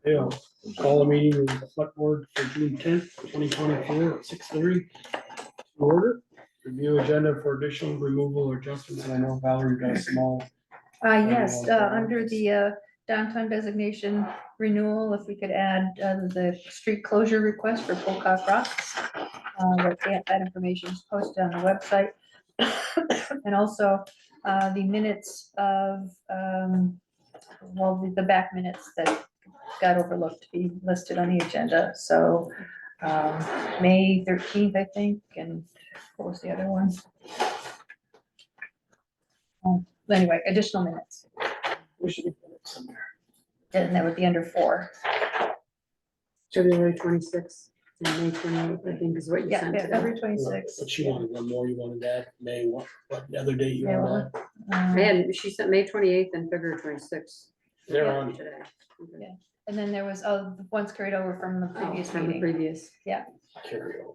Yeah, call a meeting of the select board for June 10th, 2024 at 6:30. Order, review agenda for additional removal or adjustments, and I know Valerie got a small. Yes, under the downtown designation renewal, if we could add the street closure request for Pocock Rocks. That information is posted on the website. And also the minutes of, the back minutes that got overlooked to be listed on the agenda. So May 13th, I think, and what was the other one? Anyway, additional minutes. We should put it somewhere. And that would be under 4. February 26th and May 28th, I think is what you Yeah, sent today. February 26th. But you wanted one more, you wanted that, May, what the other date you Yeah, wanted? She sent May 28th and February 26th They're on. today. Okay. Yeah. And then there was ones carried over from the previous From the meeting. previous. Carry over.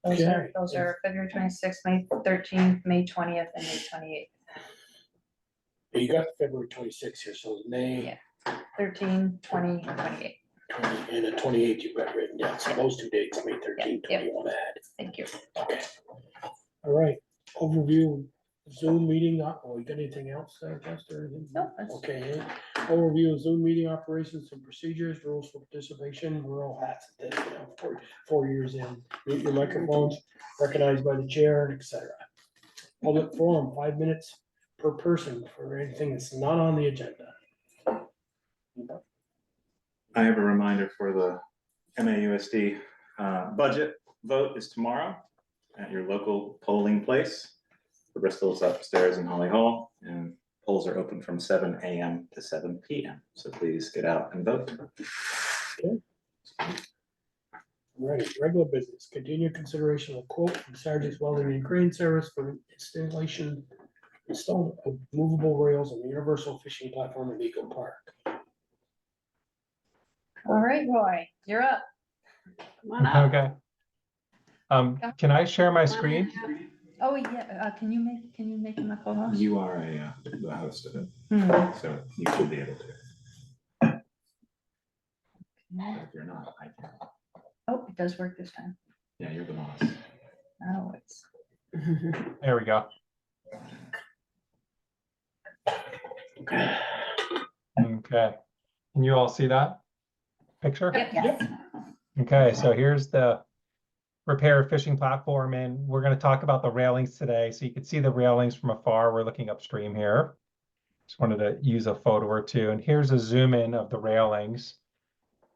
Okay. Those are February 26th, May 13th, May 20th, and May 28th. You got February 26th here, so May. Yeah. 13, 20, 28. 20, and the 28th you've got written down, so those two dates, May 13th, Yep. 20 you want to add. Thank you. Okay. All right, overview Zoom meeting, you got anything else, Chester, or anything? No, that's- Okay, overview of Zoom meeting operations and procedures, rules for participation, we're all hats at this, 4 years in. Mute your microphones, recognized by the chair, etc. Public forum, 5 minutes per person for anything that's not on the agenda. I have a reminder for the MAUSD budget vote is tomorrow at your local polling place. The Bristol's upstairs in Holly Hall, and polls are open from 7 a.m. to 7 p.m. So please get out and vote. All right, regular business, continued consideration of quote from Sargent's Welding and Crane Service for install of movable rails on the universal fishing platform in Eco Park. All right, Roy, you're up. Come on up. Okay. Can I share my screen? Oh, yeah, can you make him a co-host? You are the host of it, so you should be able to. But if you're not, I can. Oh, it does work this time. Yeah, you're the boss. Oh, it's. There we go. Okay. Can you all see that picture? Yep. Okay, so here's the repair fishing platform, and we're going to talk about the railings today. So you can see the railings from afar. We're looking upstream here. Just wanted to use a photo or two. And here's a zoom in of the railings.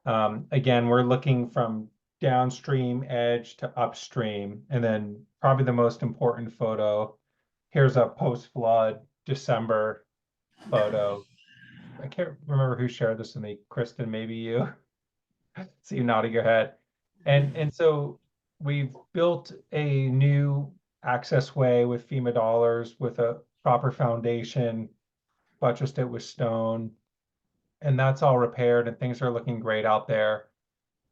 Again, we're looking from downstream edge to upstream. And then probably the most important photo, here's a post-flood December photo. I can't remember who shared this with me. Kristen, maybe you. See you nodding your head. And so we've built a new access way with FEMA dollars with a proper foundation, buttressed it with stone, and that's all repaired and things are looking great out there.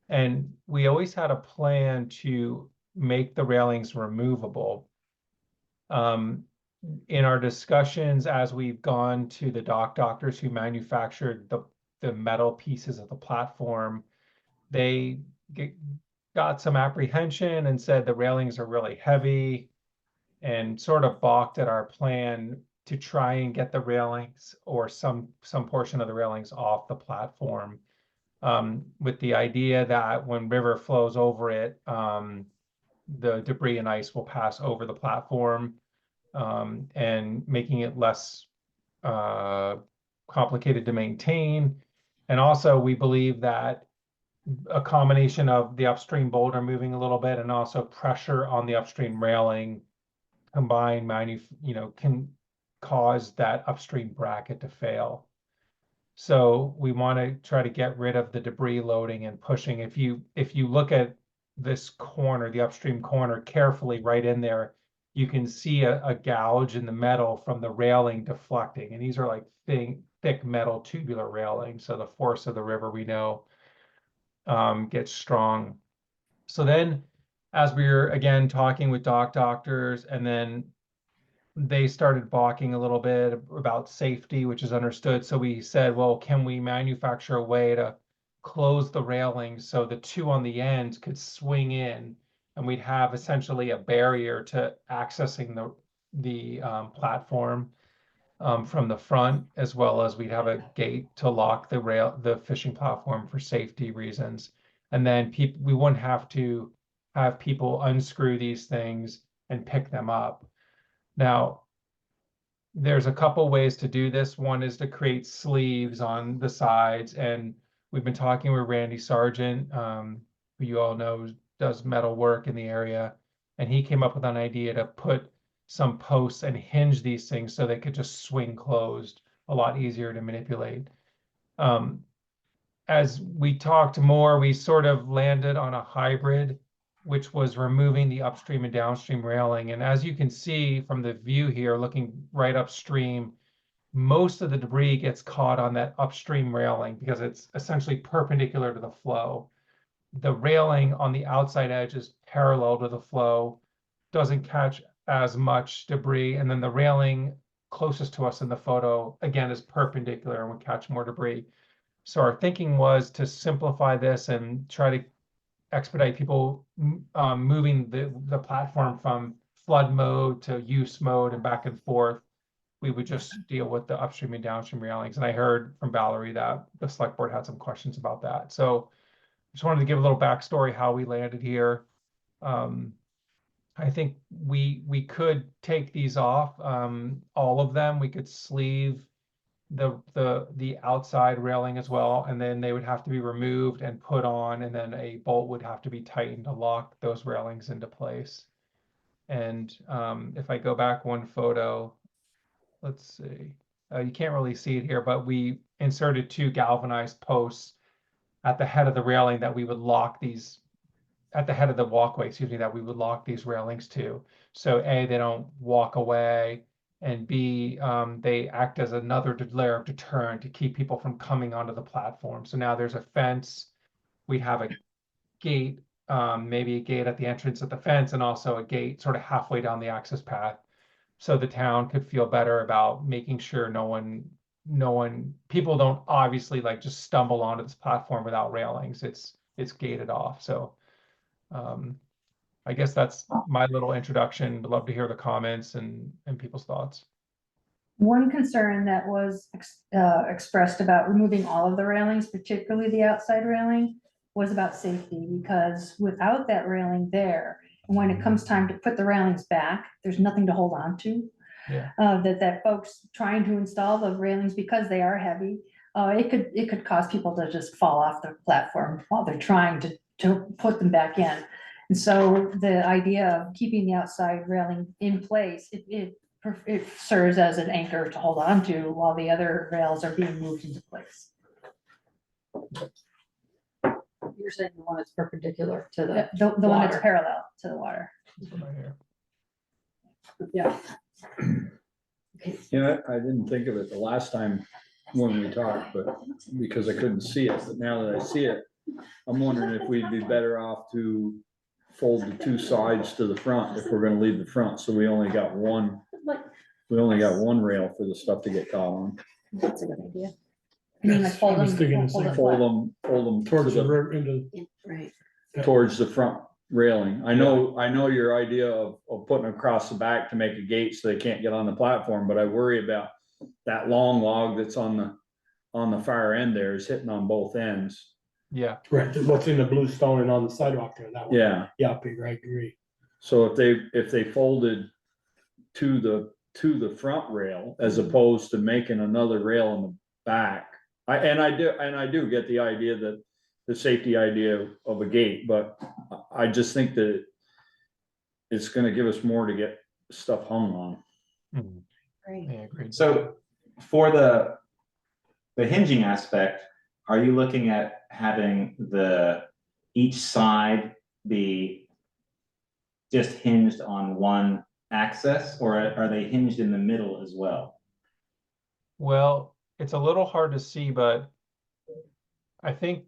And we always had a plan to make the railings removable. In our discussions, as we've gone to the doctors who manufactured the metal pieces of the platform, they got some apprehension and said the railings are really heavy and sort of balked at our plan to try and get the railings or some portion of the railings off the platform, with the idea that when river flows over it, the debris and ice will pass over the platform, and making it less complicated to maintain. And also we believe that a combination of the upstream boulder moving a little bit and also pressure on the upstream railing combined can cause that upstream bracket to fail. So we want to try to get rid of the debris loading and pushing. If you look at this corner, the upstream corner carefully right in there, you can see a gouge in the metal from the railing deflecting. And these are like thick metal tubular railings. So the force of the river, we know, gets strong. So then, as we were again talking with doctors, and then they started balking a little bit about safety, which is understood. So we said, well, can we manufacture a way to close the railings so the two on the ends could swing in, and we'd have essentially a barrier to accessing the platform from the front, as well as we'd have a gate to lock the fishing platform for safety reasons. And then we wouldn't have to have people unscrew these things and pick them up. Now, there's a couple ways to do this. One is to create sleeves on the sides, and we've been talking with Randy Sargent, who you all know does metal work in the area, and he came up with an idea to put some posts and hinge these things so they could just swing closed, a lot easier to manipulate. As we talked more, we sort of landed on a hybrid, which was removing the upstream and downstream railing. And as you can see from the view here, looking right upstream, most of the debris gets caught on that upstream railing because it's essentially perpendicular to the flow. The railing on the outside edge is parallel to the flow, doesn't catch as much debris. And then the railing closest to us in the photo, again, is perpendicular and would catch more debris. So our thinking was to simplify this and try to expedite people moving the platform from flood mode to use mode and back and forth. We would just deal with the upstream and downstream railings. And I heard from Valerie that the select board had some questions about that. So just wanted to give a little backstory how we landed here. I think we could take these off, all of them. We could sleeve the outside railing as well, and then they would have to be removed and put on, and then a bolt would have to be tightened to lock those railings into place. And if I go back one photo, let's see, you can't really see it here, but we inserted 2 galvanized posts at the head of the railing that we would lock these, at the head of the walkway, excuse me, that we would lock these railings to. So A, they don't walk away, and B, they act as another layer of deterrent to keep people from coming onto the platform. So now there's a fence, we have a gate, maybe a gate at the entrance of the fence, and also a gate sort of halfway down the access path. So the town could feel better about making sure people don't obviously like just stumble onto this platform without railings. It's gated off. So I guess that's my little introduction. Would love to hear the comments and people's thoughts. One concern that was expressed about removing all of the railings, particularly the outside railing, was about safety, because without that railing there, when it comes time to put the railings back, there's nothing to hold on to. Yeah. That folks trying to install the railings, because they are heavy, it could cause people to just fall off the platform while they're trying to put them back in. And so the idea of keeping the outside railing in place, it serves as an anchor to hold on to while the other rails are being moved into place. You're saying the one that's perpendicular to The one that's water. parallel to the water. This one right here. Yeah. You know, I didn't think of it the last time when we talked, but because I couldn't see it, but now that I see it, I'm wondering if we'd be better off to fold the 2 sides to the front if we're gonna leave the front, so we only got one rail for the stuff to get caught on. That's a good idea. I mean, like I was thinking the same. Fold them Towards the, to into, Right. towards the front railing. I know your idea of putting them across the back to make a gate so they can't get on the platform, but I worry about that long log that's on the far end there is hitting on both ends. Yeah. right, what's in the blue stone and on the sidewalk there, that one. Yeah, Peter, I agree. so if they folded to the front rail as opposed to making another rail in the back. I do get the idea that the safety idea of a gate, but I just think that it's gonna give us more to get stuff hung on. Mhm. Great. Yeah, agreed. So for the hinging aspect, are you looking at having each side be just hinged on one axis, or are they hinged in the middle as well? Well, it's a little hard to see, but I think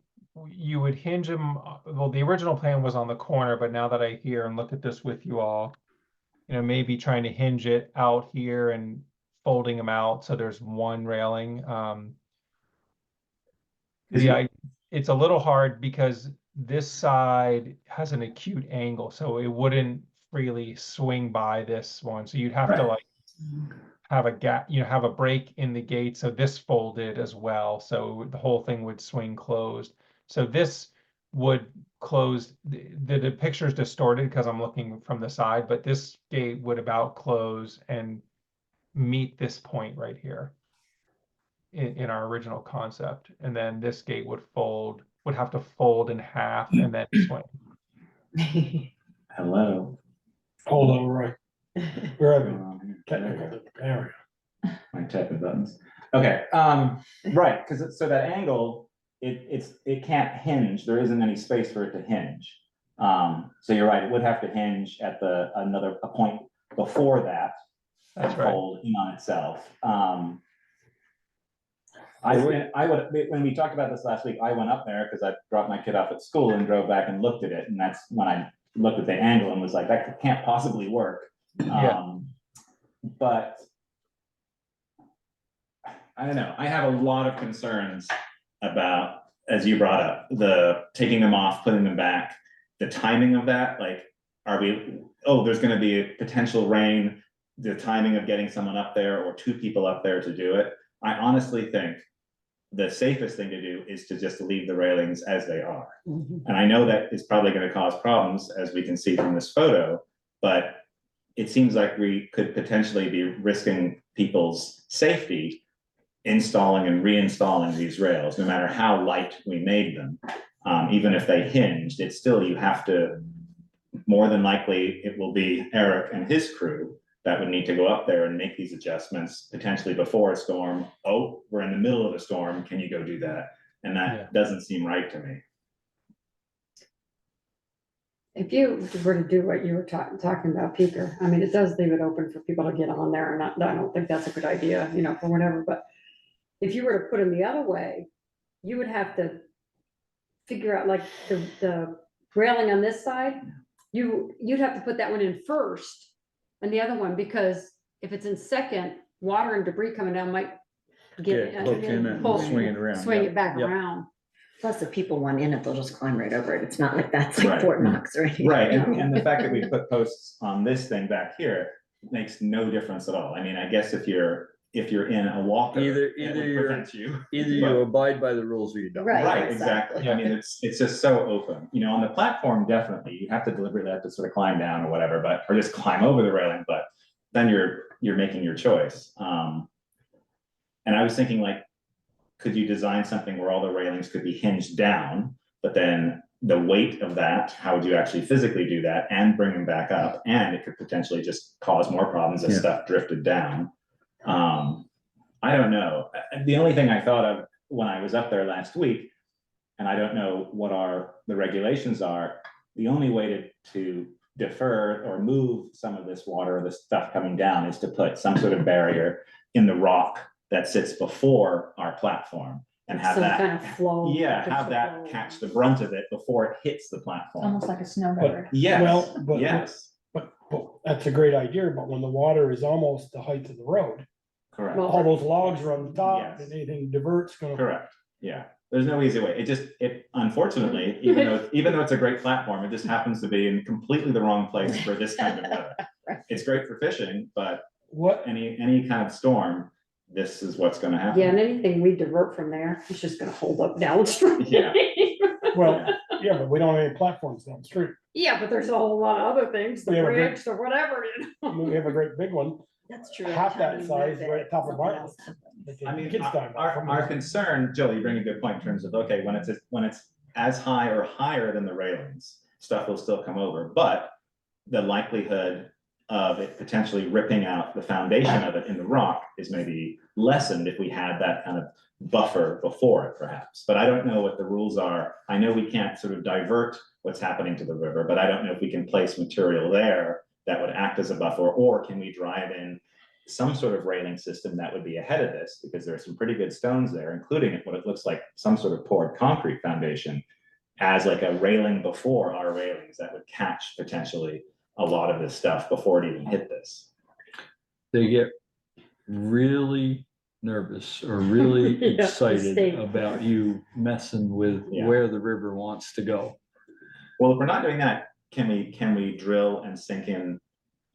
you would hinge them, well, the original plan was on the corner, but now that I hear and look at this with you all, maybe trying to hinge it out here and folding them out so there's one railing. It's a little hard because this side has an acute angle, so it wouldn't freely swing by this one. So you'd have to Right. like have a gap, have a break in the gate. So this folded as well. So the whole thing would swing closed. So this would close, the picture is distorted because I'm looking from the side, but this gate would about close and meet this point right here in our original concept. And then this gate would have to fold in half and then swing. Hello. Hold on, right, we're having Um, technical area. My typing buttons. Okay, right, because so that angle, it can't hinge. There isn't any space for it to hinge. So you're right, it would have to hinge at a point before that. That's and right. Fold in on itself. I would, when we talked about this last week, I went up there because I dropped my kid off at school and drove back and looked at it, and that's when I looked at the angle and was like, that can't possibly work. Yeah. But I don't know, I have a lot of concerns about, as you brought up, the taking them off, putting them back, the timing of that, like, there's gonna be a potential rain, the timing of getting someone up there or two people up there to do it. I honestly think the safest thing to do is to just leave the railings as they are. And I know that is probably gonna cause problems, as we can see from this photo, but it seems like we could potentially be risking people's safety installing and reinstalling these rails, no matter how light we made them. Even if they hinged, it's still, you have to, more than likely, it will be Eric and his crew that would need to go up there and make these adjustments potentially before a storm. Oh, we're in the middle of a storm, can you go do that? And that doesn't seem right to me. If you were to do what you were talking about, Peter, I mean, it does leave it open for people to get on there, and I don't think that's a good idea, for whatever, but if you were to put them the other way, you would have to figure out, like, the railing on this side, you'd have to put that one in first and the other one, because if it's in second, water and debris coming down might get. Hook in it and swing it around. Swing Yep, it back yep. around. Plus, if people want in it, they'll just climb right over it. It's not like that's like Right. Fort Knox or anything. Right, and the fact that we put posts on this thing back here makes no difference at all. I mean, I guess if you're in a walker, Either it would you're- prevent you. Either you abide by the rules or you don't. Right. Right, exactly. I mean, it's just so open, on the platform, definitely, you have to deliberately have to sort of climb down or whatever, or just climb over the railing, but then you're making your choice. And I was thinking, like, could you design something where all the railings could be hinged down, but then the weight of that, how would you actually physically do that and bring them back up? And it could potentially just cause more problems as stuff drifted down. I don't know. The only thing I thought of when I was up there last week, and I don't know what the regulations are, the only way to defer or move some of this water or the stuff coming down is to put some sort of barrier in the rock that sits before our platform and have Some that, kind of flow. have that catch the brunt of it before it hits the platform. Almost like a snow guard. Yes, Well, but- yes, But that's a great idea, but when the water is almost the height of the road, correct. Well, all those logs are on the top, Yes. and anything diverts gonna. Correct, yeah, there's no easy way, it unfortunately, even though it's a great platform, it just happens to be in completely the wrong place for this kind of weather. It's great for fishing, but What, any kind of storm, this is what's gonna happen. Yeah, and anything we divert from there, it's just gonna hold up downstream. Yeah. well, yeah, but we don't have any platforms down the street. Yeah, but there's a whole lot of other things, the We have a great- bridge, or whatever, We have a great big one, That's true. half that size, right at top of our house. I mean, our concern, Jill, you bring a good point in terms of, okay, when it's as high or higher than the railings, stuff will still come over, but the likelihood of it potentially ripping out the foundation of it in the rock is maybe lessened if we had that kind of buffer before it, perhaps. But I don't know what the rules are. I know we can't sort of divert what's happening to the river, but I don't know if we can place material there that would act as a buffer, or can we drive in some sort of railing system that would be ahead of this, because there are some pretty good stones there, including what it looks like some sort of poured concrete foundation, as like a railing before our railings that would catch potentially a lot of this stuff before it even hit this. They get really nervous or really Yeah, the excited state. about you messing with Yeah. where the river wants to go. Well, if we're not doing that, can we drill and sink in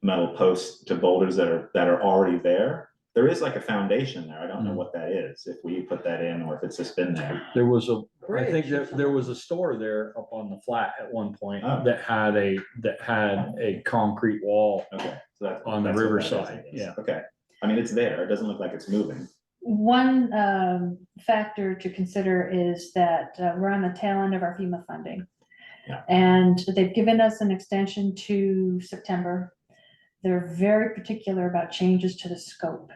metal posts to boulders that are already there? There is like a foundation there. I don't know what that is, if we put that in or if it's just been there. There was I Bridge think or that there was a store there up on the flat at one point Oh. that had a concrete wall. Okay, so that's. On the that's what that riverside, is, I guess. yeah. Okay, I mean, it's there. It doesn't look like it's moving. One factor to consider is that we're on the tail end of our FEMA funding. Yeah. And they've given us an extension to September. They're very particular about changes to the scope.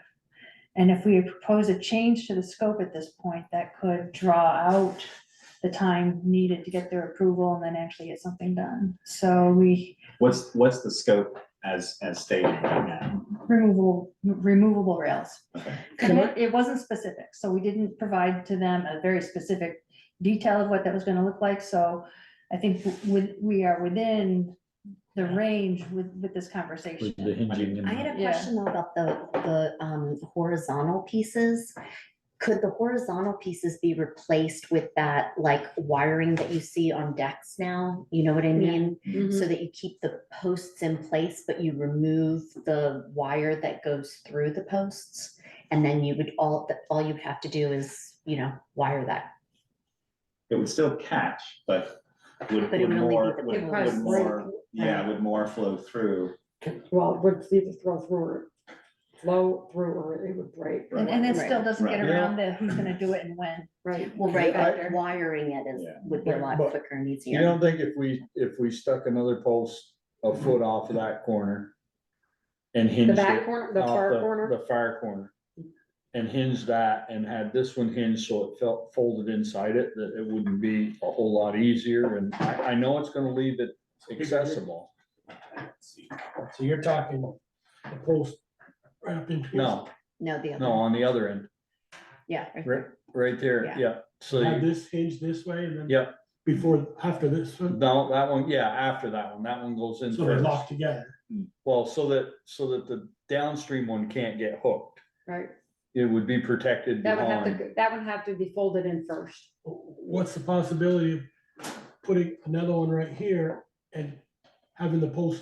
And if we propose a change to the scope at this point, that could draw out the time needed to get their approval and then actually get something done. So we What's the scope as stated right now? removable rails. Okay. And it wasn't specific, so we didn't provide to them a very specific detail of what that was gonna look like, so I think we are within the range with this conversation. With the hinging and. I had a Yeah. question though about the horizontal pieces. Could the horizontal pieces be replaced with that like wiring that you see on decks now? You know what I mean? Mhm. So that you keep the posts in place, but you remove the wire that goes through the posts. And then you would all you would have to do is, wire that. It would still catch, but would But it would only be more, the would post. more, yeah, would more flow through. Well, it would either flow through or it would break. And it still doesn't get Right. around the who's gonna do it and when. Right. Well, right, Factor. but wiring it Yeah. would be a lot But quicker and You easier. don't think if we stuck another post a foot off of that corner and hinged The back it corner, the off far corner? The far corner, and hinged that and had this one hinged so it felt folded inside it, that it wouldn't be a whole lot easier, and I know it's gonna leave it accessible. So you're talking the post right up into. No, No, the no, other, on the other end, yeah. right right, there. right there, Yeah. yeah, so, Have this hinge this way and then. yeah, After this one, no, that one, yeah, after that one goes in so they're first. locked together. Well, so that the downstream one can't get hooked, Right. it would be protected That would have behind. to, that would have to be folded in first. What's the possibility of putting another one right here and having the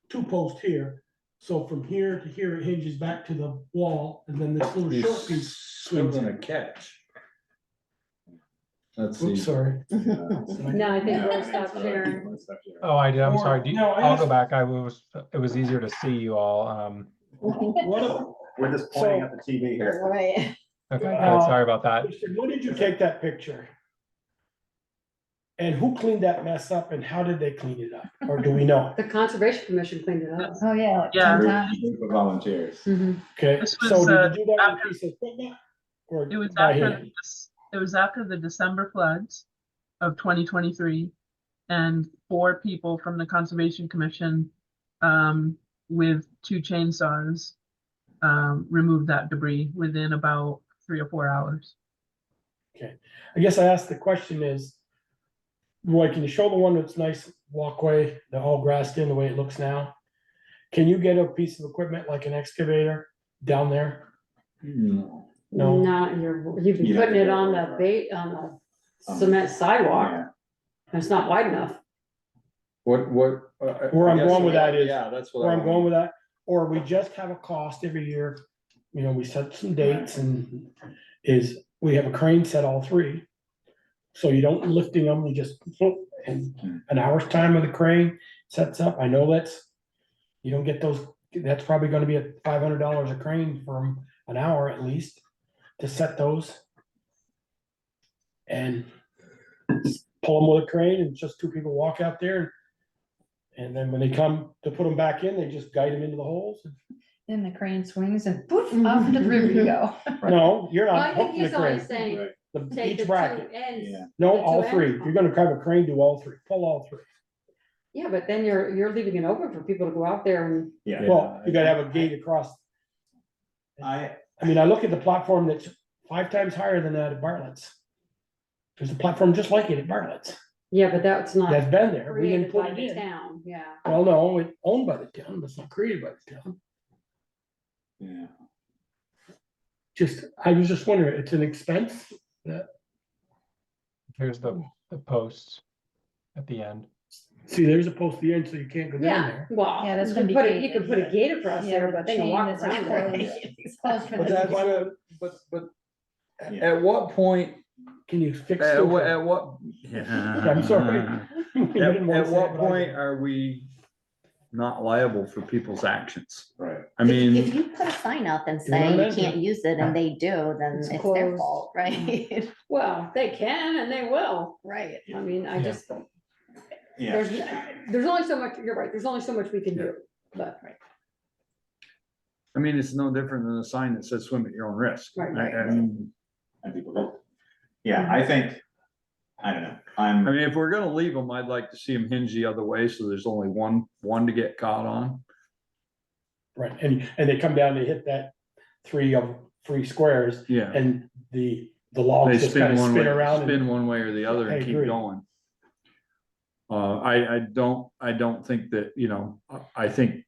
two posts here? So from here to here, it hinges back to the wall and then this little short It's piece still swings gonna in. catch. Let's Oops, see, sorry. No, I think we'll stop sharing. Oh, I did, I'm Or- sorry, no, I I'll go asked- back, it was easier to see you all, What if- We're just pointing at the TV here. Right. okay, Uh, good, sorry about that. When did you take that picture? And who cleaned that mess up and how did they clean it up? Or do we know? The Conservation Commission cleaned it up. Oh, yeah, like Yeah. 10 times. Group of volunteers. Mhm. Okay, This so was, did you do that with after- a piece of equipment? Or It was by after, hand? it was after the December floods of 2023. And 4 people from the Conservation Commission, with 2 chainsaws, removed that debris within about 3 or 4 hours. I guess I asked the question is, Roy, can you show the one that's nice walkway, the all grassed in the way it looks now? Can you get a piece of equipment like an excavator down there? no, No. Not, you've been You'd have putting to it go on over. the cement sidewalk, Yeah. and it's not wide enough. what? Where I'm I guess going with that is- Yeah, that's what. Where I I'm wanna- going with that, or we just have a cost every year, we set some dates and is, we have a crane set all 3. So you don't lifting them, you just, in an hour's time with the crane sets up, I know you don't get those, that's probably gonna be $500 a crane for an hour at least to set those. And pull them with a crane and just 2 people walk out there. And then when they come to put them back in, they just guide them into the holes. Then the crane swings and poof, off into the river you go. No, you're Well, not I think hooking the he's only crane. saying, Right. take Each the 2 bracket. ends. Yeah. No, the two all 3. ends. You're gonna have a crane do all 3, pull all 3. Yeah, but then you're leaving it open for people to go out there and, Yeah. Well, you gotta have a gate across I, I mean, I look at the platform that's 5 times higher than that at Bartlett's. There's a platform just like it at Bartlett's. Yeah, but that's not That's been there. We didn't created put by it the in. town, yeah. Well, no, it's owned by the town, but it's not created by the town. yeah, I was just wondering, it's an expense that, Here's the posts at the end. see, there's a post at the end, so you can't go down Yeah, there. well, Yeah, that's you gonna could be put it, you gated. could put a gate across Yeah, there, with a but they can chain walk that's around there. enclosed. Closed for But the that's season. what, but Yeah. at what point, Can you fix? at the- what? I'm sorry. You didn't wanna At say what it, but I point did. are we not liable for people's actions? right. I If mean, you put a sign up and You're not say you meant to. can't use it and they do, then It's it's their closed. fault, right? Well, they can and they will. Right. I mean, I Yeah. just, Yeah, there's only so much, you're right, there's only so much we can do, but. I mean, it's no different than a sign that says swim at your own risk. Right, I mean, and people do. Yeah, I think, I don't know, I'm. I mean, if we're gonna leave them, I'd like to see them hinge the other way, so there's only one to get caught on. Right, and they come down, they hit that 3 squares, Yeah. and the They logs just kind spin of one spin way, around. and- spin one way or the other I and keep agree. going. I don't think that, you know, I think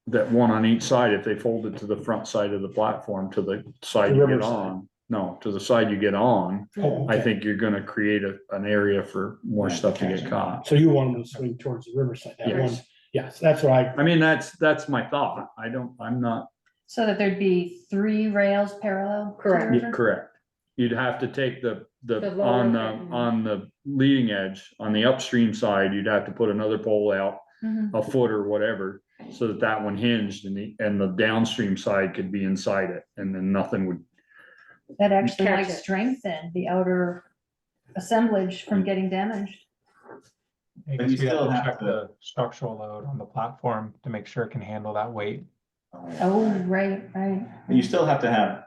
that one on each side, if they folded to the front side of the platform, to the side The you river get side. on. No, to the side you get on, Oh, I okay. think you're gonna create an area for more Right, stuff to get catching. caught. So you want them to swing towards the riverside, that one, Yes. yes, that's what I mean, that's my thought. I'm not So that there'd be 3 rails parallel. to the Correct. river? correct. You'd have to take the, The lower on the leading edge, on the upstream side, you'd have to put another pole out Mhm. a foot or whatever, so that that one hinged and the downstream side could be inside it, and then nothing would. That actually Catch might it. strengthen the outer assemblage from getting damaged. I But guess you we'd have still to have check to- the structural load on the platform to make sure it can handle that weight. Oh, right. You still have to have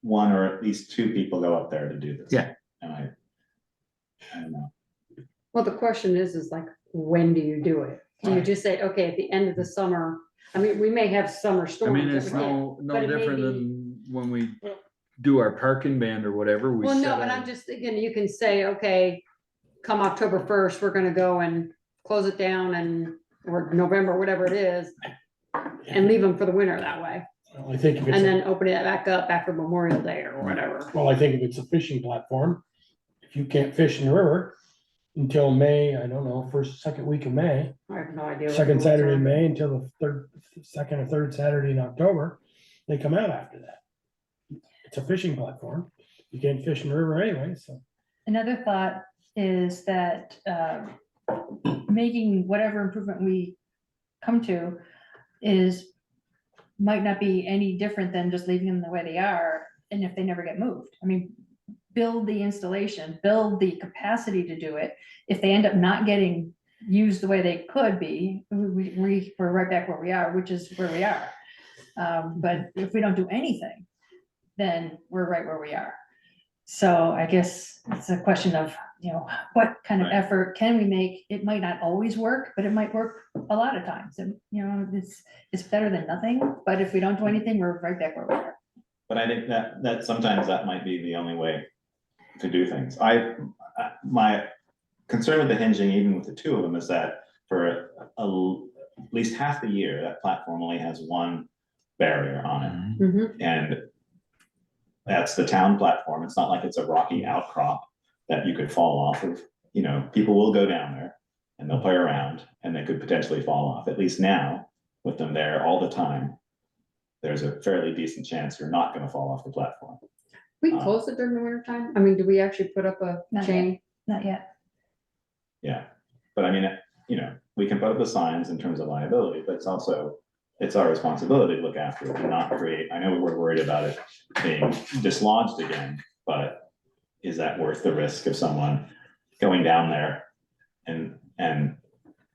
one or at least 2 people go up there to do this. Yeah. And I don't know. Well, the question is like, when do you do it? Do you just say, okay, at the end of the summer, I mean, we may have summer I storms. mean, that it's we can't- no but it may different be- than when we do our parking ban or whatever, we Well, no, set but a- I'm just thinking, you can say, okay, come October 1st, we're gonna go and close it down or November, whatever it is, and leave them for the winter that way. Well, I think if And it's, then open it back up after Memorial Day or whatever. well, I think if it's a fishing platform, if you can't fish in the river until May, I don't know, second week of May, I have no idea. what the second rules Saturday are. in May until the second or third Saturday in October, they come out after that. It's a fishing platform, you can't fish in the river anyway, so. Another thought is that making whatever improvement we come to might not be any different than just leaving them the way they are, and if they never get moved. I mean, build the installation, build the capacity to do it. If they end up not getting used the way they could be, we're right back where we are, which is where we are. But if we don't do anything, then we're right where we are. So I guess it's a question of, what kind of Right. effort can we make? It might not always work, but it might work a lot of times. And, it's better than nothing, but if we don't do anything, we're right back where we are. But I think that sometimes that might be the only way to do things. My concern with the hinging, even with the 2 of them, is that for at least half the year, that platform only has 1 barrier on it. Mhm. And that's the town platform. It's not like it's a rocky outcrop that you could fall off of. People will go down there and they'll play around and they could potentially fall off. At least now, with them there all the time, there's a fairly decent chance you're not gonna fall off the platform. We close it during the winter time? I mean, do we actually put up a Not chain? Not yet. Yeah, but I mean, we can put up the signs in terms of liability, but it's our responsibility to look after it and not create, I know we're worried about it being dislodged again, but is that worth the risk of someone going down there and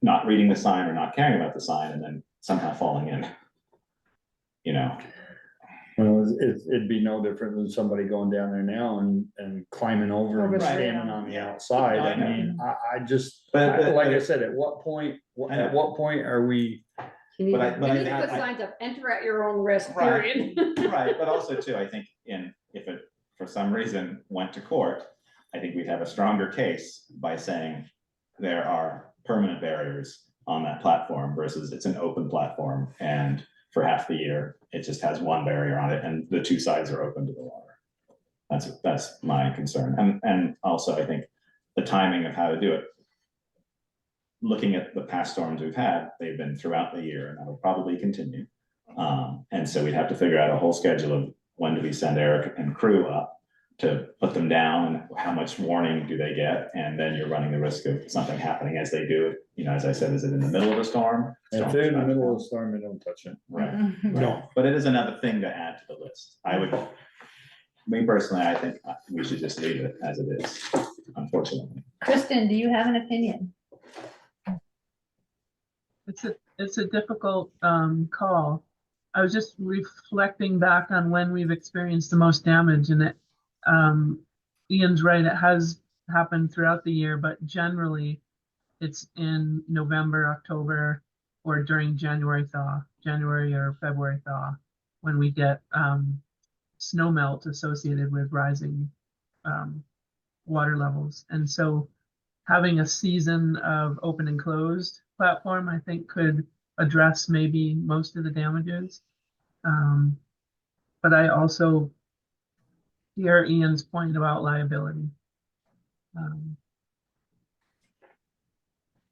not reading the sign or not caring about the sign and then somehow falling in? Well, it'd be no different than somebody going down there now and climbing over and Over the standing rail. on the outside. No, I I know. mean, I just, But- like I said, at what point I know. are we You need, But I- you but I need to think put I- signs up, enter at your own risk, Right. period. Right, but also too, I think if it, for some reason, went to court, I think we'd have a stronger case by saying there are permanent barriers on that platform versus it's an open platform, and for half the year, it just has one barrier on it, and the two sides are open to the water. That's my concern, and also I think the timing of how to do it. Looking at the past storms we've had, they've been throughout the year, and that'll probably continue. And so we'd have to figure out a whole schedule of when do we send Eric and crew up to put them down, and how much warning do they get? And then you're running the risk of something happening as they do it. You know, as I said, is it in the middle of a storm? If they're in the middle of the storm, they don't touch it. Right, No. but it is another thing to add to the list. Me personally, I think we should just leave it as it is, unfortunately. Kristen, do you have an opinion? It's a difficult call. I was just reflecting back on when we've experienced the most damage, and it Ian's right, it has happened throughout the year, but generally it's in November, October, or during January or February thaw, when we get snow melt associated with rising water levels. And so having a season of open and closed platform, I think, could address maybe most of the damages. But I also hear Ian's point about liability.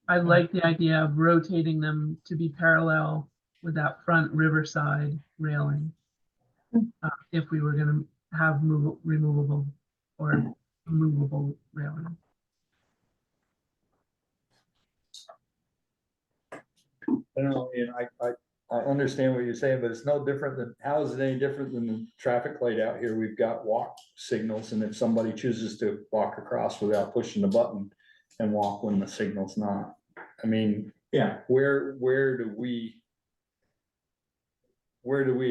I like the idea of rotating them to be parallel with that front riverside railing. If we were gonna have removable or movable railing. I don't know, Ian, I understand what you're saying, but it's no different than, how is it any different than the traffic light out here? We've got walk signals, and if somebody chooses to walk across without pushing the button and walk when the signal's not, I mean, Yeah, where do we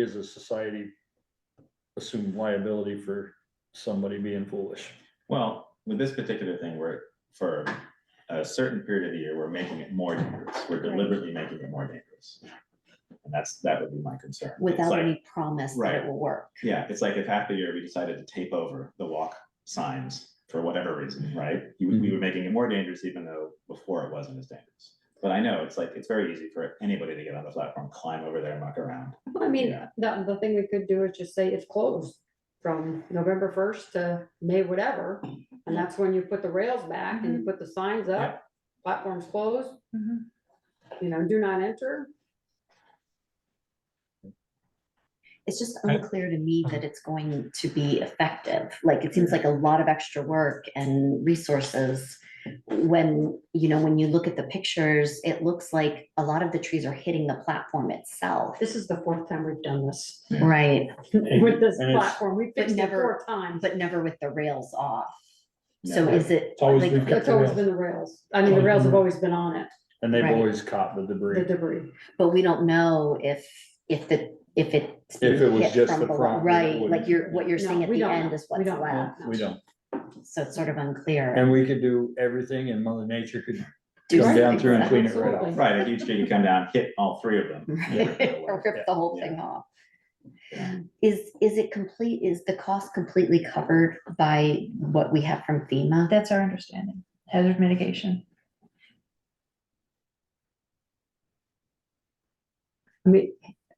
as a society assume liability for somebody being foolish? well, with this particular thing, we're, for a certain period of the year, we're making it more dangerous. We're deliberately making it more dangerous. And that would be my concern. It's Without like- any promise that right. it will work. Yeah, it's like if half the year we decided to tape over the walk signs for whatever reason, right? We were making it more dangerous even though before it wasn't as dangerous. But I know, it's like, it's very easy for anybody to get on the platform, climb over there and muck around. I mean, Yeah. the thing we could do is just say it's closed from November 1st to May, whatever. And that's when you put the rails back and you put the signs Yeah. up, platform's closed, Mhm. you know, do not enter. It's just unclear to me that it's going to be effective. Like, it seems like a lot of extra work and resources. When you look at the pictures, it looks like a lot of the trees are hitting the platform itself. This is the 4th time we've done this Right, with this And it's- platform. We fixed it never- 4 times. but never with the rails off. So No. is it, It's always like, we've got It's the always rails. been the rails. I mean, the rails have always been on it, And they've Right. always caught the the debris. debris. but we don't know if it's If it being was hit just from the below. front, we Right, wouldn't- like what you're saying No, at we the don't end know. is We what's don't know. left. We don't, So it's sort of unclear. and we could do everything and Mother Nature could Do come down something through and with clean it. it right off. Absolutely. Right, if each day you come down, hit all three of them. Or rip the whole thing Yeah. off. Yeah. Is it complete, is the cost completely covered by what we have from FEMA? That's our understanding. Hazard mitigation. I mean,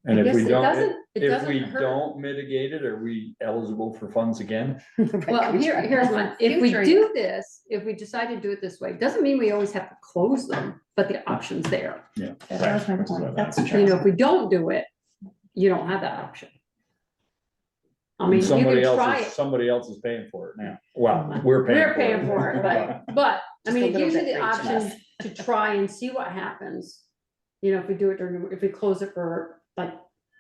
And I if guess we it don't, doesn't, it if doesn't we hurt. don't mitigate it, are we eligible for funds again? Well, here's one, if we Future. do this, if we decide to do it this way, doesn't mean we always have to close them, but the option's there. That was my point. That's You true. know, if we don't do it, you don't have that option. I mean, And you somebody can try else it. somebody else is paying for it now. Well, we're paying. We're paying for it, but, I Just mean, a it gives little you bit the for each of option us. to try and see what happens. You know, if we do it during, if we close it for, like,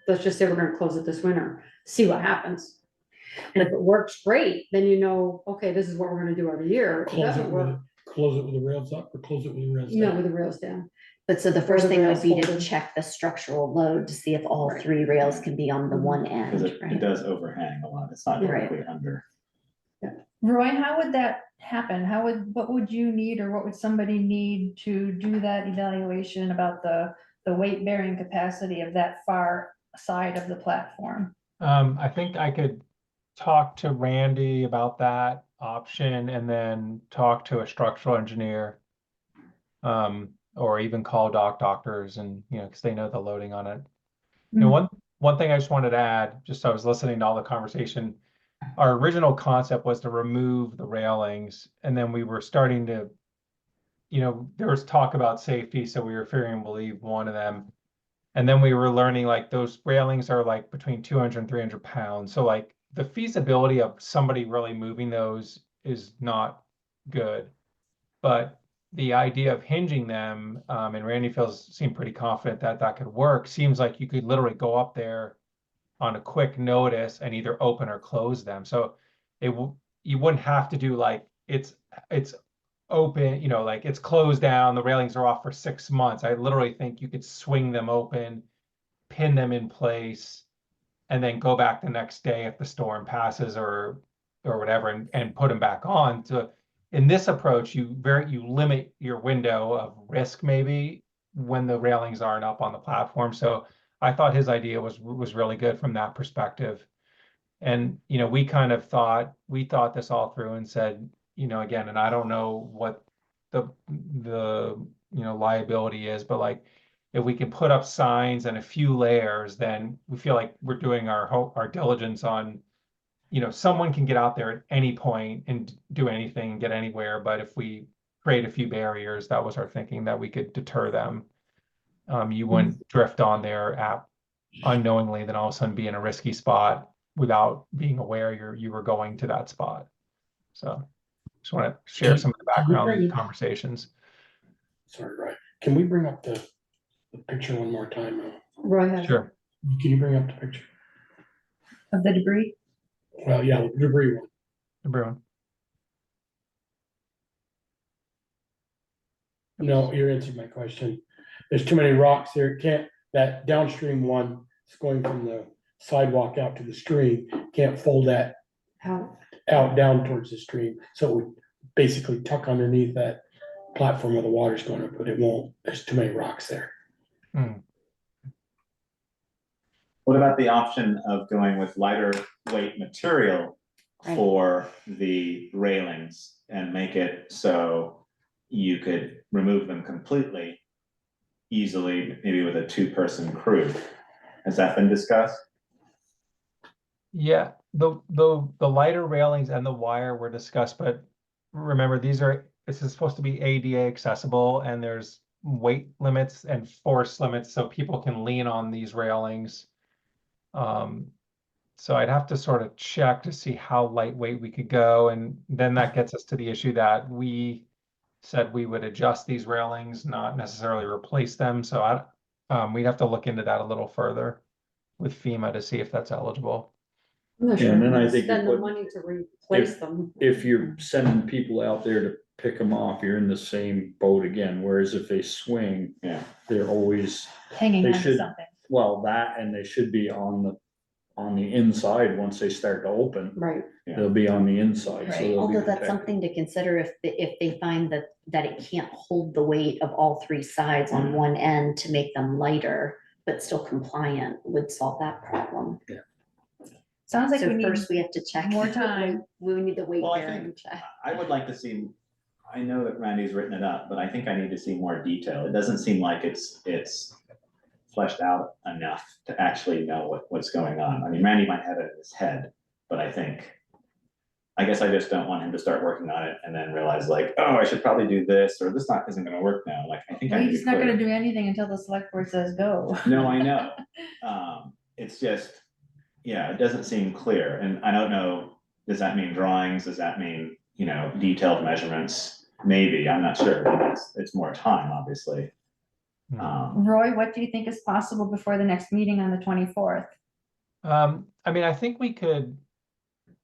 let's just say we're gonna close it this winter, see what happens. And if it works great, then you know, okay, this is what we're gonna do every year. If it Close doesn't it work, with the rails up or close it with the rails you know, down. with the rails down. But so the first the thing would rails be to folded. check the structural load to see if all Right. 3 rails can be on the Mhm. one Because end, it right? does overhang a lot. It's not Right. directly under. Roy, how would that happen? What would you need or what would somebody need to do that evaluation about the the weight bearing capacity of that far side of the platform? I think I could talk to Randy about that option and then talk to a structural engineer. Or even call doctors and, because they know the loading on it. One thing I just wanted to add, just so I was listening to all the conversation, our original concept was to remove the railings, and then we were starting to, there was talk about safety, so we were figuring we'll leave one of them. And then we were learning like those railings are like between 200 and 300 pounds. So like the feasibility of somebody really moving those is not good. But the idea of hinging them, and Randy seemed pretty confident that that could work, seems like you could literally go up there on a quick notice and either open or close them. So you wouldn't have to do like it's open, like it's closed down, the railings are off for 6 months. I literally think you could swing them open, pin them in place, and then go back the next day if the storm passes or whatever, and put them back on. So in this approach, you limit your window of risk maybe when the railings aren't up on the platform. So I thought his idea was really good from that perspective. And we kind of thought this all through and said, again, and I don't know what the liability is, but like if we can put up signs and a few layers, then we feel like we're doing our diligence on, someone can get out there at any point and do anything and get anywhere. But if we create a few barriers, that was our thinking, that we could deter them. You wouldn't drift on their app unknowingly, then all of a sudden be in a risky spot without being aware you were going to that spot. So just want to share some of the background of the conversations. Sorry, right. Can we bring up the picture one more time? Right. Sure. Can you bring up the picture? Of the debris? Well, yeah, the debris one. Everyone. No, you answered my question. There's too many rocks here. That downstream one is going from the sidewalk out to the stream, can't fold that How, out down towards the stream. So it would basically tuck underneath that platform where the water's going up, but it won't. There's too many rocks there. What about the option of going with lighter weight material Right. for the railings and make it so you could remove them completely easily, maybe with a 2-person crew? Has that been discussed? Yeah, the lighter railings and the wire were discussed, but remember, this is supposed to be ADA accessible, and there's weight limits and force limits so people can lean on these railings. So I'd have to sort of check to see how lightweight we could go, and then that gets us to the issue that we said we would adjust these railings, not necessarily replace them. So we'd have to look into that a little further with FEMA to see if that's eligible. I'm not Yeah, sure and then if I we think spend you the put- money to replace them. If you're sending people out there to pick them off, you're in the same boat again, whereas if they swing, Yeah. they're always, Hanging They on to should- something. well, that, and they should be on the inside once they start to open. Right. They'll be on the inside, so Right. they'll be Although that's protected. something to consider if they find that it can't hold the weight of all 3 sides on one end to make them lighter, but still compliant, would solve that problem. Sounds like So we need first we have to check. more time. We need the weight Well, I bearing think- check. I would like to see, I know that Randy's written it up, but I think I need to see more detail. It doesn't seem like it's fleshed out enough to actually know what's going on. I mean, Randy might have it in his head, but I guess I just don't want him to start working on it and then realize like, oh, I should probably do this, or this isn't gonna work now. Like, I think I Well, need he's to not clear gonna it. do anything until the select board says go. No, I know. It's just, yeah, it doesn't seem clear. And I don't know, does that mean drawings? Does that mean, detailed measurements? Maybe, I'm not sure. It's more time, obviously. Roy, what do you think is possible before the next meeting on the 24th? I mean, I think we could,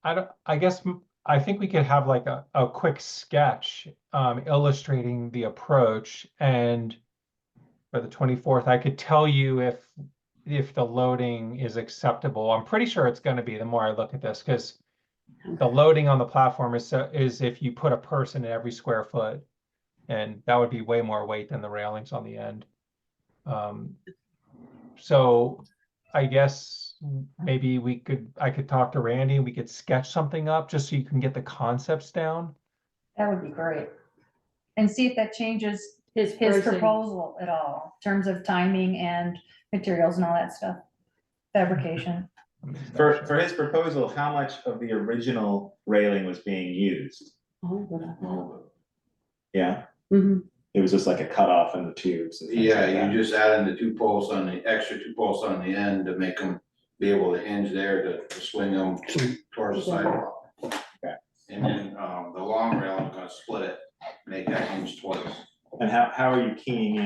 I think we could have like a quick sketch illustrating the approach, and for the 24th, I could tell you if the loading is acceptable. I'm pretty sure it's going to be, the more I look at this, because the loading on the platform is if you put a person in every square foot, and that would be way more weight than the railings on the end. So I guess maybe I could talk to Randy and we could sketch something up just so you can get the concepts down. That would be great. And see if that changes His his pricing. proposal at all, in terms of timing and materials and all that stuff. Fabrication. For his proposal, how much of the original railing was being used? Yeah, Mhm. it was just like a cutoff in the tubes. And things like Yeah, that. you just add in the two posts on the extra two posts on the end to make them be able to hinge there to swing them towards the sidewalk. Okay. And then, the long rail, I'm gonna split it, make that hinge twice. And how are you keying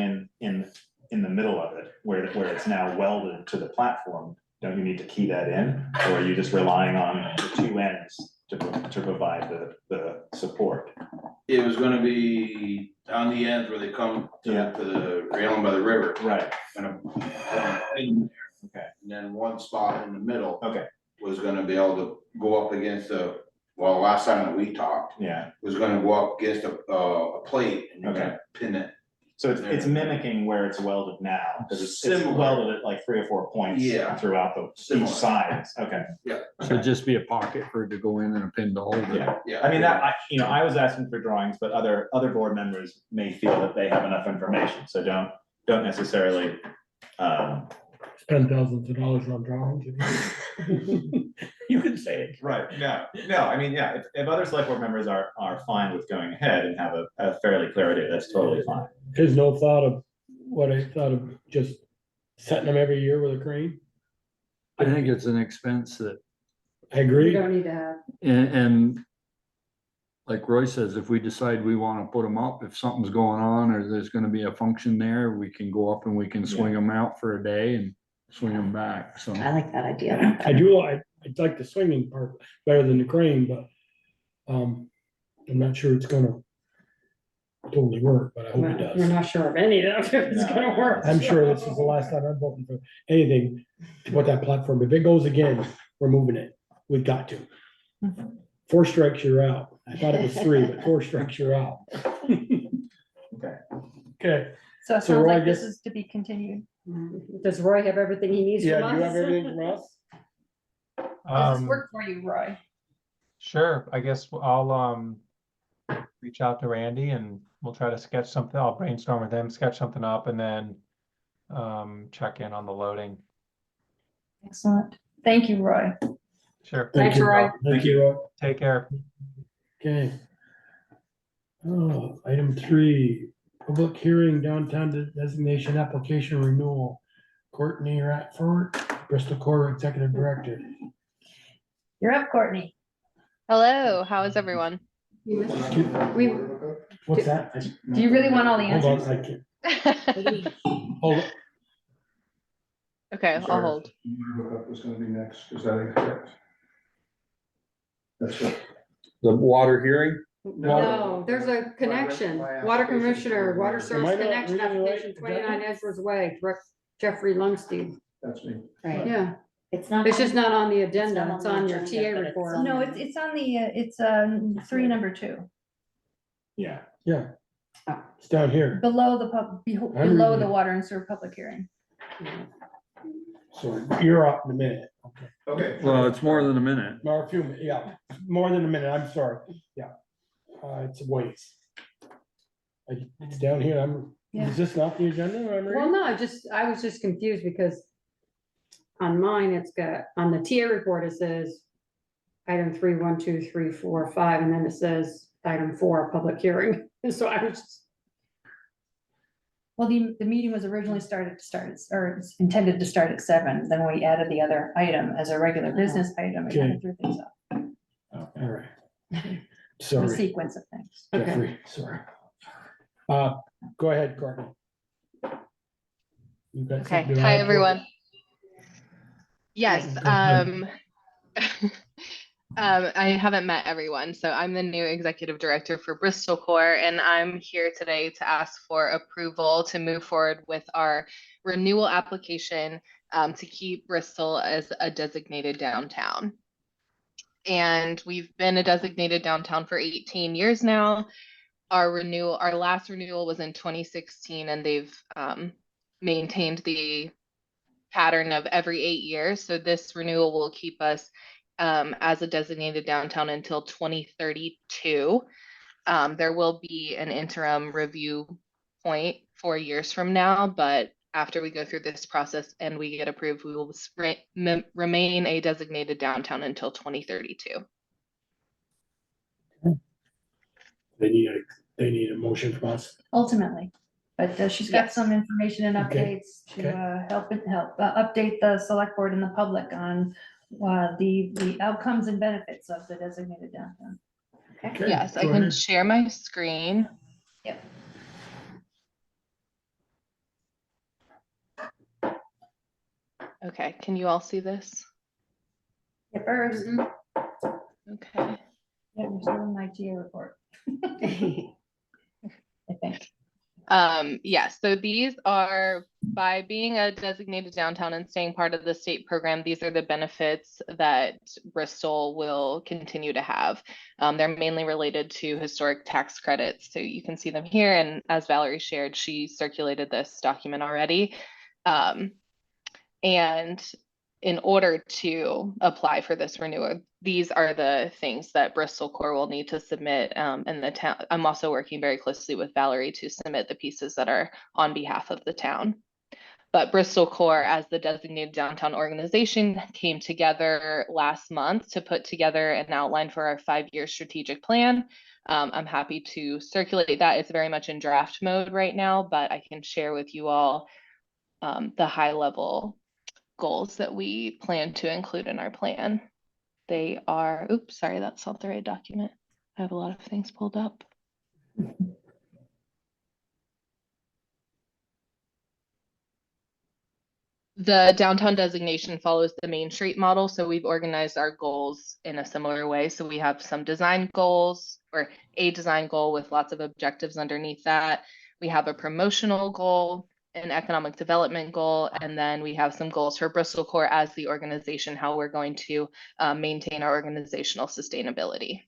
in the middle of it, where it's now welded to the platform? Don't you need to key that in, or are you just relying on the two ends to provide the support? It was gonna be on the ends where they come to the railing by the river. Right. Gonna in there. Okay. And then one spot in the middle Okay. was gonna be able to go up against last time that we talked, Yeah. was gonna go up against a plate and you're gonna pin it. So it's mimicking where it's welded now, because it's Similar. welded at like 3 or 4 points Yeah. throughout each Similar. sides. Okay. Should just be a pocket for it to go in and a pin to hold it. Yeah. Yeah. I mean, I was asking for drawings, but other board members may feel that they have enough information, so don't necessarily. Spend thousands of dollars on drawings. You can say it. Right, no, I mean, yeah, if other select board members are fine with going ahead and have a fairly clear idea, that's totally fine. There's no thought of what I thought of just setting them every year with a crane. I think it's an expense that, I We agree. don't need to have. and like Roy says, if we decide we wanna put them up, if something's going on or there's gonna be a function there, we can go up and we can swing them out for a day and swing them back, so. I like that idea. I'd like the swinging part better than the crane, but, I'm not sure it's gonna totally work, but I hope it We're does. not sure of any of it, if it's gonna work. I'm sure this is the last time I'm voting for anything to put that platform. If it goes again, we're moving it. We've got to. 4 strikes, you're out. I thought it was 3, but 4 strikes, you're out. Okay. Okay, So it So sounds Roy, like this guess- is to be continued. Does Roy have everything he needs yeah, from do you us? have everything from us? Does this work for you, Roy? Sure, I guess I'll reach out to Randy and we'll try to sketch something. I'll brainstorm with him, sketch something up, and then check in on the loading. Excellent. Thank you, Roy. Sure. Thanks, Roy. Thank you, Roy. Take care. Okay. Oh, item 3, public hearing downtown designation application renewal. Courtney Ratford, Bristol Core Executive Director. You're up, Courtney. Hello, how is everyone? We, What's that? Do you really want all the Hold on, answers? I can't. Hold on. Okay, I'll hold. Hookup was gonna be next, is that incorrect? That's what. The water hearing, no, there's a connection, water commissioner, water Am I service not connection reading the right application, 29 agenda? Edwards Way, Direct Jeffrey Lungstein. That's me. Right, Yeah, it's not. it's just not on the not agenda, on it's the on your agenda, TA but it's report. on- No, it's on the, it's 3 number 2, Yeah. Yeah. Oh. It's down here. below the below reading the it. water and sewer public hearing. So you're up in a minute. Okay. Okay. well, it's more than a minute. Or a few minutes, yeah, more than a minute, I'm sorry, yeah. It's a waste. It's down here, is this not the agenda that I'm Well, reading? no, I was just confused because on mine, it's got, on the TA report, it says item 3, 1, 2, 3, 4, 5, and then it says item 4, public hearing. So I was just, Well, the meeting was originally or it's intended to start at 7, then we added the other item as a regular business item, and kind of threw things up, All right. the Sorry, sequence of things. okay. Jeffrey, sorry. Go ahead, Courtney. You got Okay, something to hi add? everyone. Yes, Go ahead. I haven't met everyone, so I'm the new executive director for Bristol Core, and I'm here today to ask for approval to move forward with our renewal application to keep Bristol as a designated downtown. And we've been a designated downtown for 18 years now. Our last renewal was in 2016, and they've maintained the pattern of every 8 years. So this renewal will keep us as a designated downtown until 2032. There will be an interim review point 4 years from now, but after we go through this process and we get approved, we will remain a designated downtown until 2032. They need a motion from us. Ultimately. But she's got Yes. some information and Okay. updates to help update the select board and the public on the outcomes and benefits of the designated downtown. Okay, Yes, I go can ahead. share my screen. Yep. Okay, can you all see this? Yeah, first, Okay. yeah, we're still in my TA report. I think. Yes, so these are, by being a designated downtown and staying part of the state program, these are the benefits that Bristol will continue to have. They're mainly related to historic tax credits. So you can see them here. And as Valerie shared, she circulated this document already. And in order to apply for this renewal, these are the things that Bristol Core will need to submit. And the town, I'm also working very closely with Valerie to submit the pieces that are on behalf of the town. But Bristol Core, as the designated downtown organization, came together last month to put together an outline for our 5-year strategic plan. I'm happy to circulate that. It's very much in draft mode right now, but I can share with you all the high level goals that we plan to include in our plan. They are, oops, sorry, that's not the right document. I have a lot of things pulled up. The downtown designation follows the Main Street model, so we've organized our goals in a similar way. So we have some design goals, or a design goal with lots of objectives underneath that. We have a promotional goal, an economic development goal, and then we have some goals for Bristol Core as the organization, how we're going to maintain our organizational sustainability.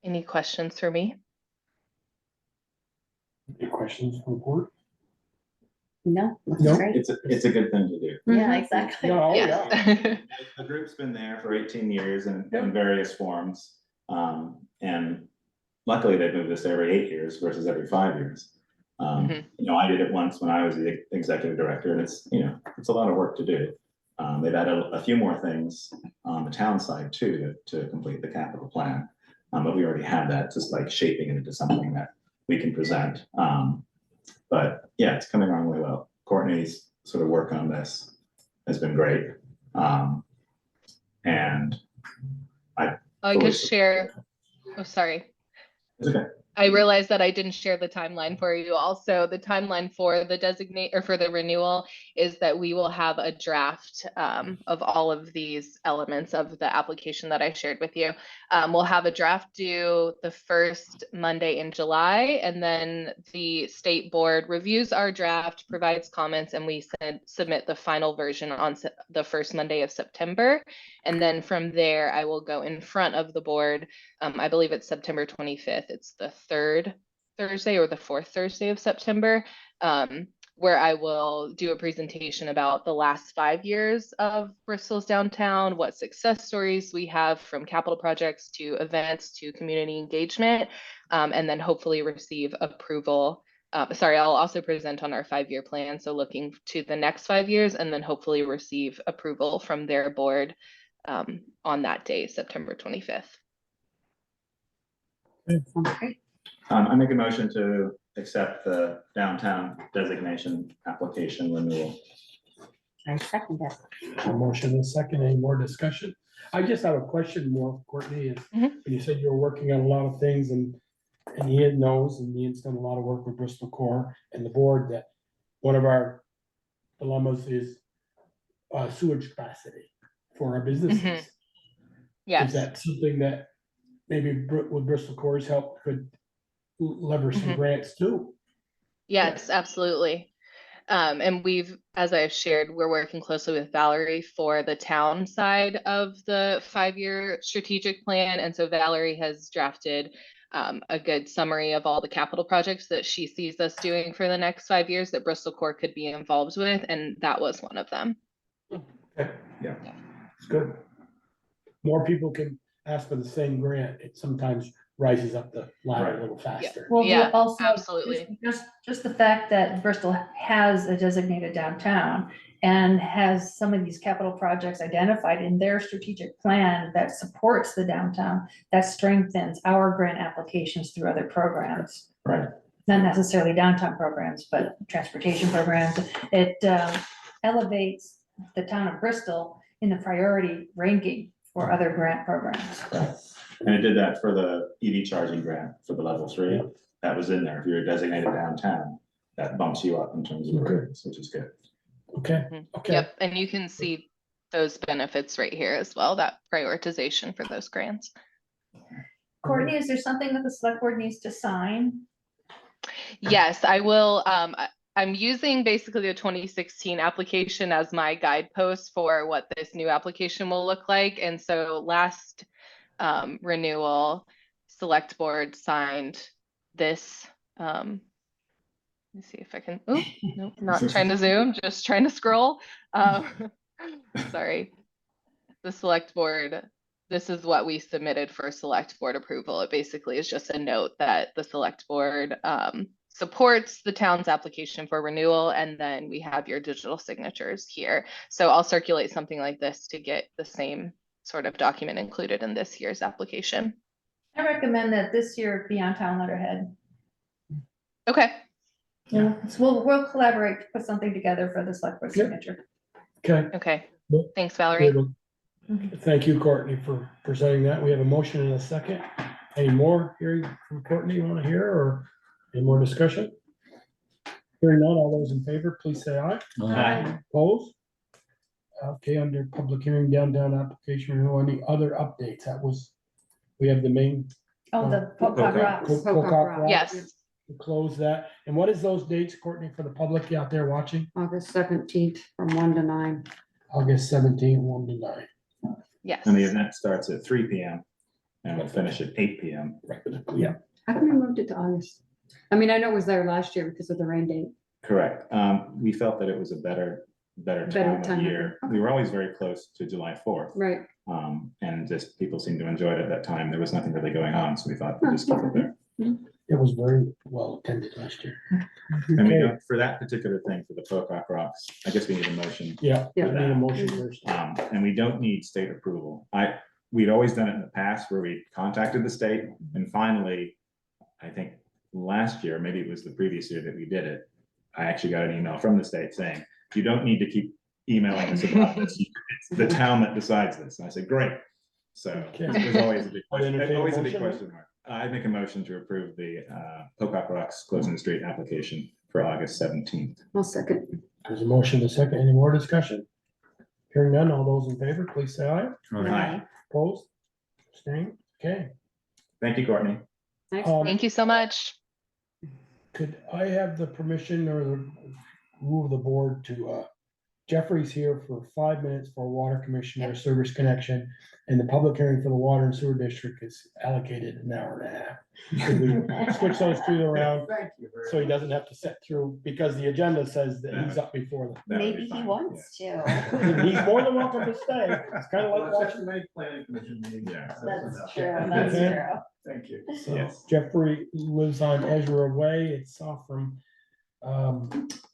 Any questions for me? Any questions from the board? No, looks No. great. It's a good thing to do. Yeah, exactly. Yeah, oh, Yes. yeah. The group's been there for 18 years in Yeah. various forms. And luckily they've moved this to every 8 years versus every 5 years. Mhm. You know, I did it once when I was the executive director, and it's, you know, it's a lot of work to do. They've added a few more things on the town side too, to complete the capital plan. But we already have that, just like shaping it into something that we can present. But yeah, it's coming along really well. Courtney's sort of work on this has been great. And I fully could support share, it. oh, sorry. It's okay. I realized that I didn't share the timeline for you. Also, the timeline for the designate or for the renewal is that we will have a draft of all of these elements of the application that I shared with you. We'll have a draft due the first Monday in July, and then the state board reviews our draft, provides comments, and we submit the final version on the first Monday of September. And then from there, I will go in front of the board. I believe it's September 25th. It's the 3rd Thursday or the 4th Thursday of September, where I will do a presentation about the last 5 years of Bristol's downtown, what success stories we have from capital projects to events to community engagement, and then hopefully receive approval. Sorry, I'll also present on our 5-year plan. So looking to the next 5 years, and then hopefully receive approval from their board on that day, September 25th. I make a motion to accept the downtown designation application renewal. I second that. A motion and a second, any more discussion? I just have a question more, Courtney, and Mhm. when you said you were working on a lot of things and Ian knows, and Ian's done a lot of work with Bristol Core and the board, that one of our dilemmas is sewage capacity for our businesses. Is Yes. that something that maybe with Bristol Core's help could lever some grants too? Yes, absolutely. And we've, as I've shared, we're working closely with Valerie for the town side of the 5-year strategic plan. And so Valerie has drafted a good summary of all the capital projects that she sees us doing for the next 5 years that Bristol Core could be involved with. And that was one of them. Okay. Yeah. It's good. More people can ask for the same grant. It sometimes rises up the ladder a little faster. Well, Yeah, also, absolutely. just the fact that Bristol has a designated downtown and has some of these capital projects identified in their strategic plan that supports the downtown, that strengthens our grant applications through other programs. Right. Not necessarily downtown programs, but transportation programs. It elevates the town of Bristol in the priority ranking for other grant programs. And it did that for the EV charging grant for the level 3. That was in there. If you're designated downtown, that bumps you up in terms of ratings, which is good. Okay, okay. Yep, and you can see those benefits right here as well, that prioritization for those grants. Courtney, is there something that the select board needs to sign? Yes, I will. I'm using basically the 2016 application as my guidepost for what this new application will look like. And so last renewal, select board signed this. Let me see if I can, oh, no, not trying to zoom, just trying to scroll. Sorry. The select board, this is what we submitted for select board approval. It basically is just a note that the select board supports the town's application for renewal, and then we have your digital signatures here. So I'll circulate something like this to get the same sort of document included in this year's application. I recommend that this year be on town letterhead. Okay. Yeah, so we'll collaborate to put something together for the select board signature. Okay. Okay. Well, Thanks, Valerie. Thank you, Courtney, for presenting that. We have a motion in a second. Any more hearing from Courtney you want to hear, or any more discussion? Hearing none, all those in favor, please say aye. Aye. Opposed? Okay, under public hearing, downtown application, renewal, any other updates? That was, we have the main. Oh, the Pocock Rocks. Pocock Rocks. Yes. We'll close that. And what is those dates, Courtney, for the public out there watching? August 17th from 1 to 9. August 17, 1 to 9. Yes. And the event starts at 3 p.m. and we'll finish at 8 p.m. Yeah. How come we moved it to August? I mean, I know it was there last year because of the rain date. Correct. We felt that it was a better time of year. We were always very close to July 4th. Right. And just people seemed to enjoy it at that time. There was nothing really going on, so we thought we'd just keep it there. It was very well attended last year. And we Okay. don't, for that particular thing, for the Pocock Rocks, I guess we need a motion. Yeah, Yeah. I need a motion first. And we don't need state approval. We'd always done it in the past where we contacted the state, and finally, I think last year, maybe it was the previous year that we did it, I actually got an email from the state saying, you don't need to keep emailing us about this. It's the town that decides this. And I said, great. So Okay. it was always a big question. Entertain a Always a big motion? question mark. I make a motion to approve the Pocock Rocks closing the street application for August 17th. I'll second. There's a motion to second. Any more discussion? Hearing none, all those in favor, please say aye. Aye. Opposed? Abstained? Okay. Thank you, Courtney. Thanks. Thank you so much. Could I have the permission or the rule of the board to, Jeffrey's here for 5 minutes for a water commissioner service connection, and the public hearing for the water and sewer district is allocated an hour and a half. Could we switch those two around Thank you very so he doesn't have to sit through, because the agenda says that he's up before That would be Maybe he fine, wants to. them. He's more than welcome to stay. It's kind of like watching. planning commission meeting. Yeah. That's true, Okay. that's true. Thank you. So Yes. Jeffrey lives on Ezra Way. It's off from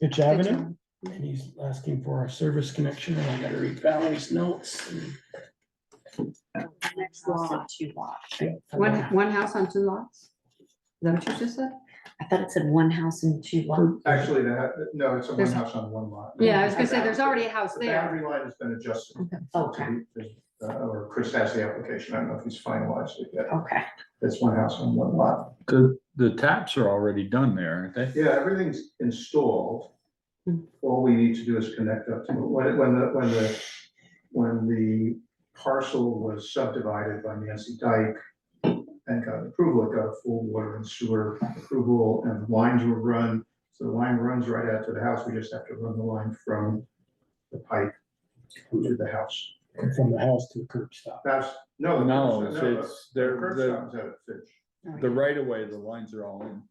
Pitch Avenue. And he's asking for a service connection, and I gotta read Valerie's notes. Next lot, 2 lots. One house on 2 lots? Is that what you just said? I thought it said 1 house and 2 lots. Actually, no, it's a one There's- house on 1 lot. Yeah, I was gonna say, there's already a house The there. boundary line has been adjusted. Okay, Or Chris has the application. I don't know if he's finalized it yet. okay. It's 1 house on 1 lot. The taps are already done there, aren't they? Yeah, everything's installed. All we need to do is connect up to, when the parcel was subdivided by Nancy Dyke and got approval, it got a full water and sewer approval, and lines were run So the line runs right out to the house, we just have to run the line from the pipe to the house. From the house to the curb stop. That's, no. No, the it's, curb they're, stop is at Fitch. the right of way, the lines are all in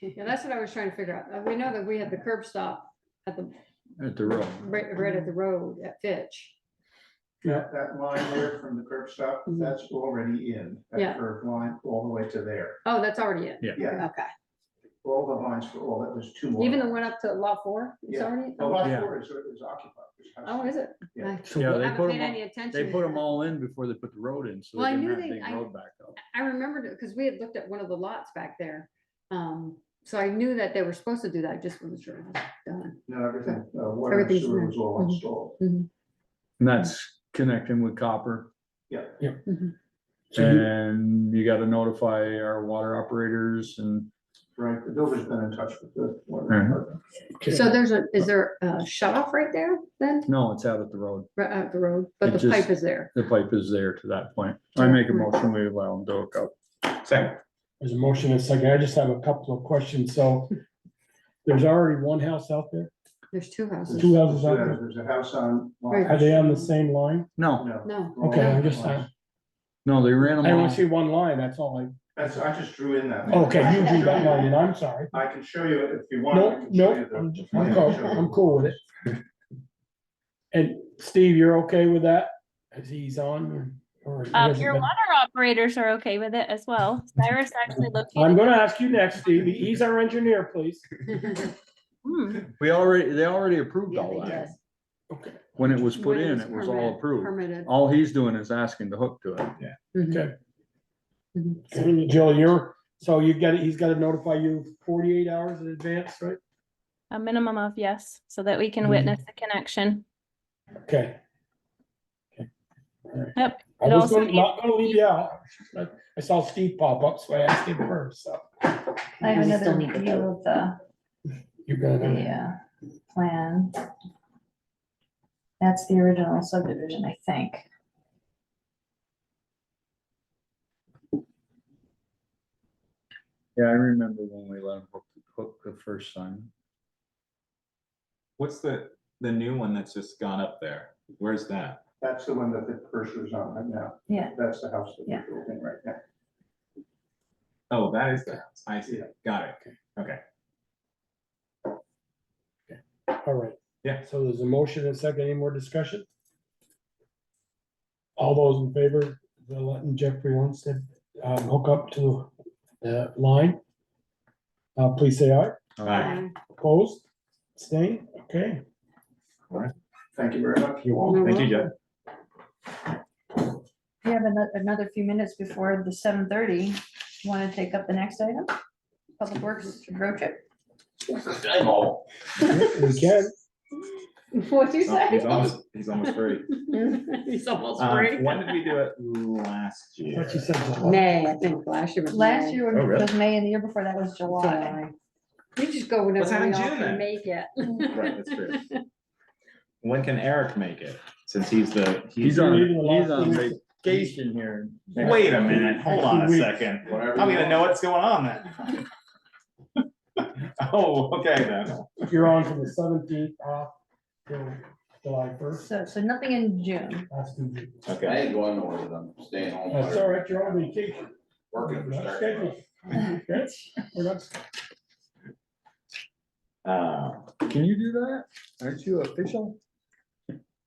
Yeah, that's what I was trying to figure out. We know that we have the curb stop at the, at the road. right at the road at Fitch. That line there from the curb stop, Mhm. that's already in, Yeah. that curved line all the way to there. Oh, that's already it. Yeah, Okay. all the lines for all that, there's two more. Even the lines. one up to lot 4, it's Yeah. already? The lot Yeah. 4 is occupied. There's houses. Oh, is it? Yeah. I So Yeah, they haven't put paid them, any attention. they to put them that. all in before they put the road in, so Well, I they didn't knew have they- big I- road back up. I remembered it because we had looked at one of the lots back there. So I knew that they were supposed to do that, I just wasn't sure it was done. No, everything, water and Everything's sewer in. was all Mhm. installed. And that's connecting with copper. So you, And you gotta notify our water operators and, Right, the builder's been in touch with the water Mhm. department. So is there a shut off right there then? no, it's out at the road. Right at the road, but It the just- pipe is there. The pipe is there to that point. I make a motion, we allow them to hook up. Second. there's a motion and a second. I just have a couple of questions. So there's already one house out there? There's 2 houses. Two houses out there? There's a house on. Right. Are they on the same line? No, No. Okay, I'm just, I no, they ran them only all. see one line, that's all I just drew in that. Okay, you drew that line, and I'm sorry. I can show you if you want. I No, can show you no, the- I'm cool with it. And Steve, you're okay with that? As he's on? or he hasn't Your been- water operators are okay with it as well. Cyrus actually I'm located. gonna ask you next, Steve. He's our engineer, please. Hmm. They already approved Yeah, all they that. did. Okay, When it was put When in, it was all permitted- approved. Permitted. All he's doing is asking to hook to it. okay. Mhm. Jill, he's gotta notify you 48 hours in advance, right? A minimum of, yes, so that we can Mhm. witness the connection. Okay. Okay. All right. Yep. I It was also not gonna leave you out. I saw Steve pop up, so I asked him first, so. I have We another still need to view of You're gonna. the plan. That's the original subdivision, I think. Yeah, I remember when we let him hook the first time. What's the new one that's just gone up there? Where's that? That's the one that the cursor's on right now. Yeah. That's the house that Yeah. we're building right now. Oh, that is the house. I see. Yeah. Got it. Okay. All right. Yeah. So there's a motion and a second. Any more discussion? All those in favor, of letting Jeffrey Olmsted hook up to the line? Please say aye. Aye. Opposed? Staying? Okay. Thank you very much. You're welcome. Thank you, Jeff. We have another few minutes before the 7:30. Want to take up the next item? Public Works road trip? We can. What'd you Oh, say? he's almost free. He's almost free. When did we do it last year? What you said. July. May, I think, last year was Last May. year Oh, really? was May and the year before that was July. July. You just go Let's whenever have we it all June can then. make it. Right, that's true. When can Eric make it? Since he's He's on vacation here. Wait a minute, hold on a 2 weeks. second. Whatever I'm you gonna want. know what's going on then. Oh, okay then. You're on from the 17th off till July 1st. So nothing in June. That's good. I Okay. ain't going nowhere with them, staying home. That's all right, you're on vacation. Working for Not Starbucks. scheduled. Okay, we're not- Can you do that? Aren't you official?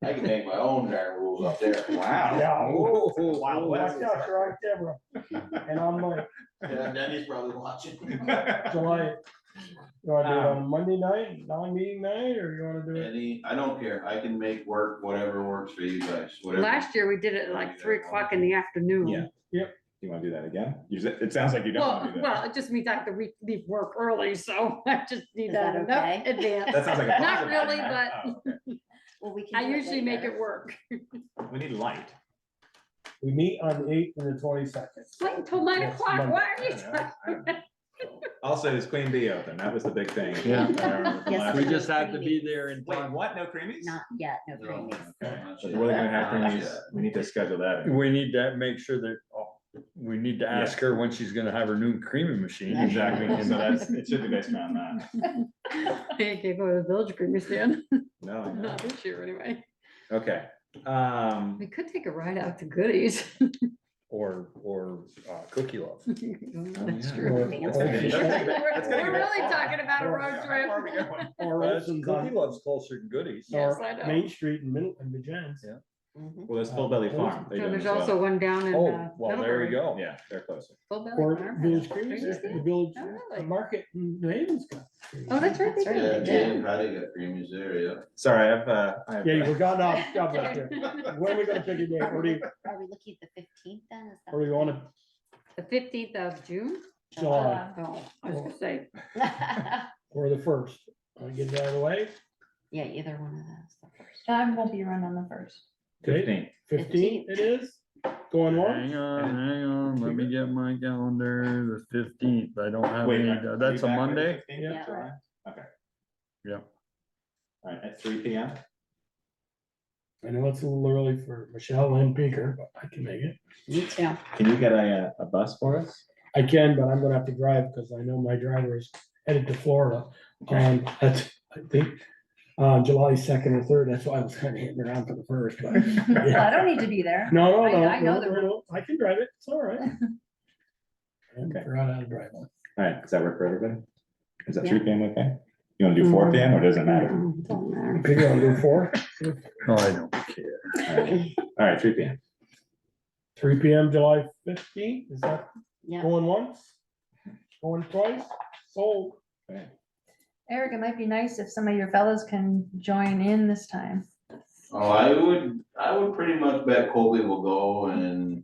I can make my own darn rules up there. Wow. Yeah. Wow. Watch out, you're on camera. And on my Yeah, Denny's probably watching. July, you wanna do it on Monday night, non-meeting night, or you wanna do it? I don't care, I can make work, whatever works for you guys, whatever. Last year, we did it at like 3 o'clock in the afternoon. Yeah. You wanna do that again? It sounds like you don't wanna do that. Well, it just means I have to leave work early, so I just need Is that that enough okay? advance. That sounds like a. Not positive. really, Oh, but okay. Well, we can I do it usually make later. it work. We need light. We meet on the 8th and the 22nd. Wait until 9 Yes, o'clock, Monday. why are you? I don't know. Also, is Queen Bee open? That was the big thing. Yeah. Yes, We no just had to be creamies. there in Wait, time. what? No creamies? Not yet, no creamies. Okay. But we're gonna have creamies. We need to schedule that. in. We need to make sure that we need to ask her when she's gonna have her new creaming machine. Exactly, so that's, it should be based around that. Hey, can't go to the Village Creamery stand, No, I know. not this year anyway. Okay, We could take a ride out to Goodies. Or Cookie Love. That's yeah. true. Or- That's gonna be- that's gonna We're be- really talking about a road trip. Or Olson's Cookie on, Love's closer than Goodies. Yes, or I know. Main Street in Middle, in Virgins. Yeah. Well, there's Full Belly Farm. they do So them there's as well. also one down in. Oh, well, there you Middlebury. go. Yeah, they're closer. Full Belly Or Farm. Village Creamy Creamery, stand? the Village Oh, really? Market in New Haven's got. Oh, that's right. That's they right. do. Yeah, did. Jay and Patty got creamies there, yeah. Sorry, I have. Yeah, you forgot off, job right there. When are we gonna pick a date? Or do you, Are we looking at the 15th then? Is that or do you wanna, The 15th of June? July, Oh, I was gonna say, or the first? Wanna get it out of the way? Yeah, either one of those, the first. I won't be around on the first. Okay, 15 it is, going Hang once? on, let me get my calendar, the 15th, I don't have Wait, any, are you that's a back on the Monday? 15th? Yeah. July? Okay, Yep. all right, at 3 p.m. I know it's a little early for Michelle and Pinker, but I can make it. me too. Can you get a bus for us? I can, but I'm gonna have to drive because I know my driver is headed to Florida. That's, I think, July 2nd or 3rd. That's why I was kind of hitting around for the first, but. Well, I don't need to be there. No, I- no, I know no, the no, no, rules. I can drive it. It's all right. I forgot how to drive one. All right, does that work for everybody? Is that Yeah. 3 p.m. okay? You wanna do 4 p.m. or does it matter? Don't matter. Pinker, I'll do 4, Oh, I don't care. All right, 3 p.m. 3 p.m. July 15th. Is that Yeah. going once? Going twice? Sold. Eric, it might be nice if some of your fellows can join in this time. Oh, I would pretty much bet Colby will go, and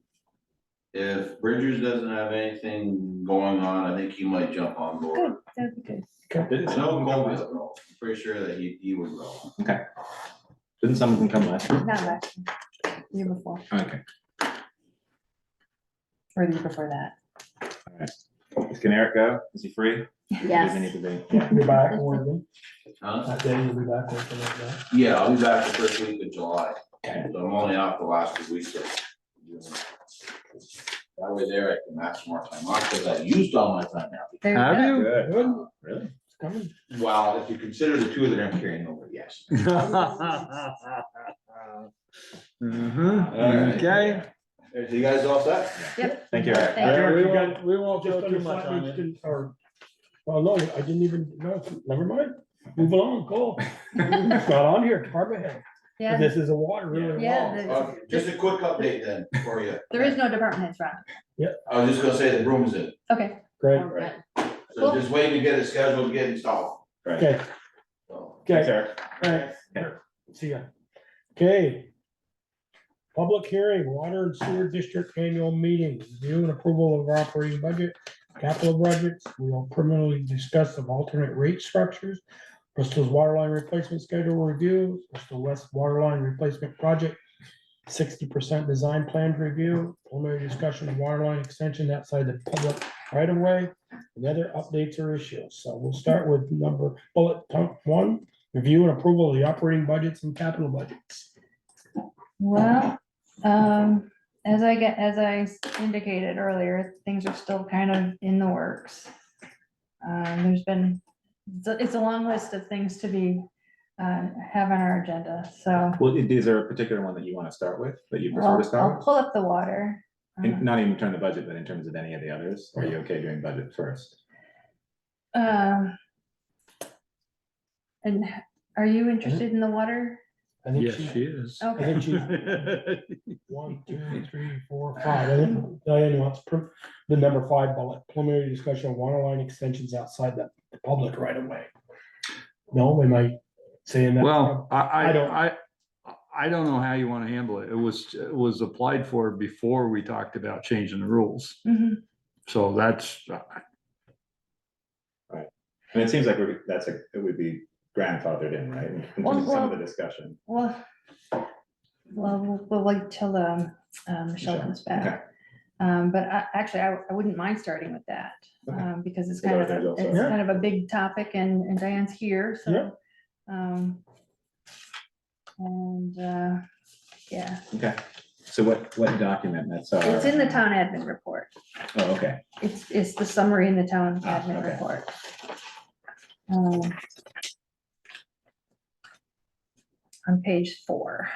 if Bridgers doesn't have anything going on, I think he might jump on board. Good, that'd be good. Didn't I know someone come Colby last? will go, I'm pretty sure that he would go. Okay. Didn't someone come last? Not last year before, Okay, or the year before that. all right. Can Eric go? Is he free? Or does he Yes. need to be? Yeah. You're back working. Huh? That day you'll be back working like that. Yeah, I'll be back the first week of July, Okay. so I'm only out the last 2 weeks of June. That way there I can have some more time off, because I used all my time now. There you Have go. you? Good. Good. Really? It's coming. Well, if you consider the 2 that I'm carrying over, yes. Mhm, okay. So you guys all set? Yep. Thank you, Eric. Thank you. Eric, We won't Just go on too the much side, on we it. didn't- or, well, no, I didn't even, no, never mind. Move along, go. It's not on here, department head. Yeah, This is a water, really. Yeah, well. the- Okay, just a quick update then for you. there is no department heads, Ron. I was just gonna say the broom's in, Okay, Great, Okay. so just waiting to get it scheduled, get installed. Right. okay, So, Thanks, okay, Eric. alright, see ya. Okay. Public hearing, water and sewer district annual meeting, review and approval of operating budget, capital budgets. We will primarily discuss of alternate rate structures. Bristol's water line replacement schedule review, Bristol West water line replacement project, 60% design plan review, preliminary discussion of water line extension outside the public right of way, and other updates or issues. So we'll start with bullet 1, review and approval of the operating budgets and capital budgets. well, as I indicated earlier, things are still kind of in the works. There's been, it's a long list of things to be, have on our agenda, so. Well, is there a particular one that you want to start with, that you prefer I'll to start I'll with? pull up the water. And not even turn the budget, but in terms of any of the others, are you okay doing budget first? And are you interested in the water? I think Yes, she she, is. I Okay, think she's 1, 2, 3, 4, 5. I think Diane wants the number 5 bullet, preliminary discussion of water line extensions outside the public right of way. No, am I saying that? Well, I don't- I don't know how you want to handle it. It was applied for before we talked about changing the rules. mhm. So that's, And it seems like it would be grandfathered in, right? In terms of some of the discussion. Well, we'll wait till Michelle Michelle, comes back. okay. But actually, I wouldn't mind starting with that, because it's kind of There's also- it's kind of a big topic and Diane's here, Yeah. so. And, yeah, Okay, So what document? That's our. It's in the town admin report. Oh, okay. It's the summary in the town admin okay. report. On page 4.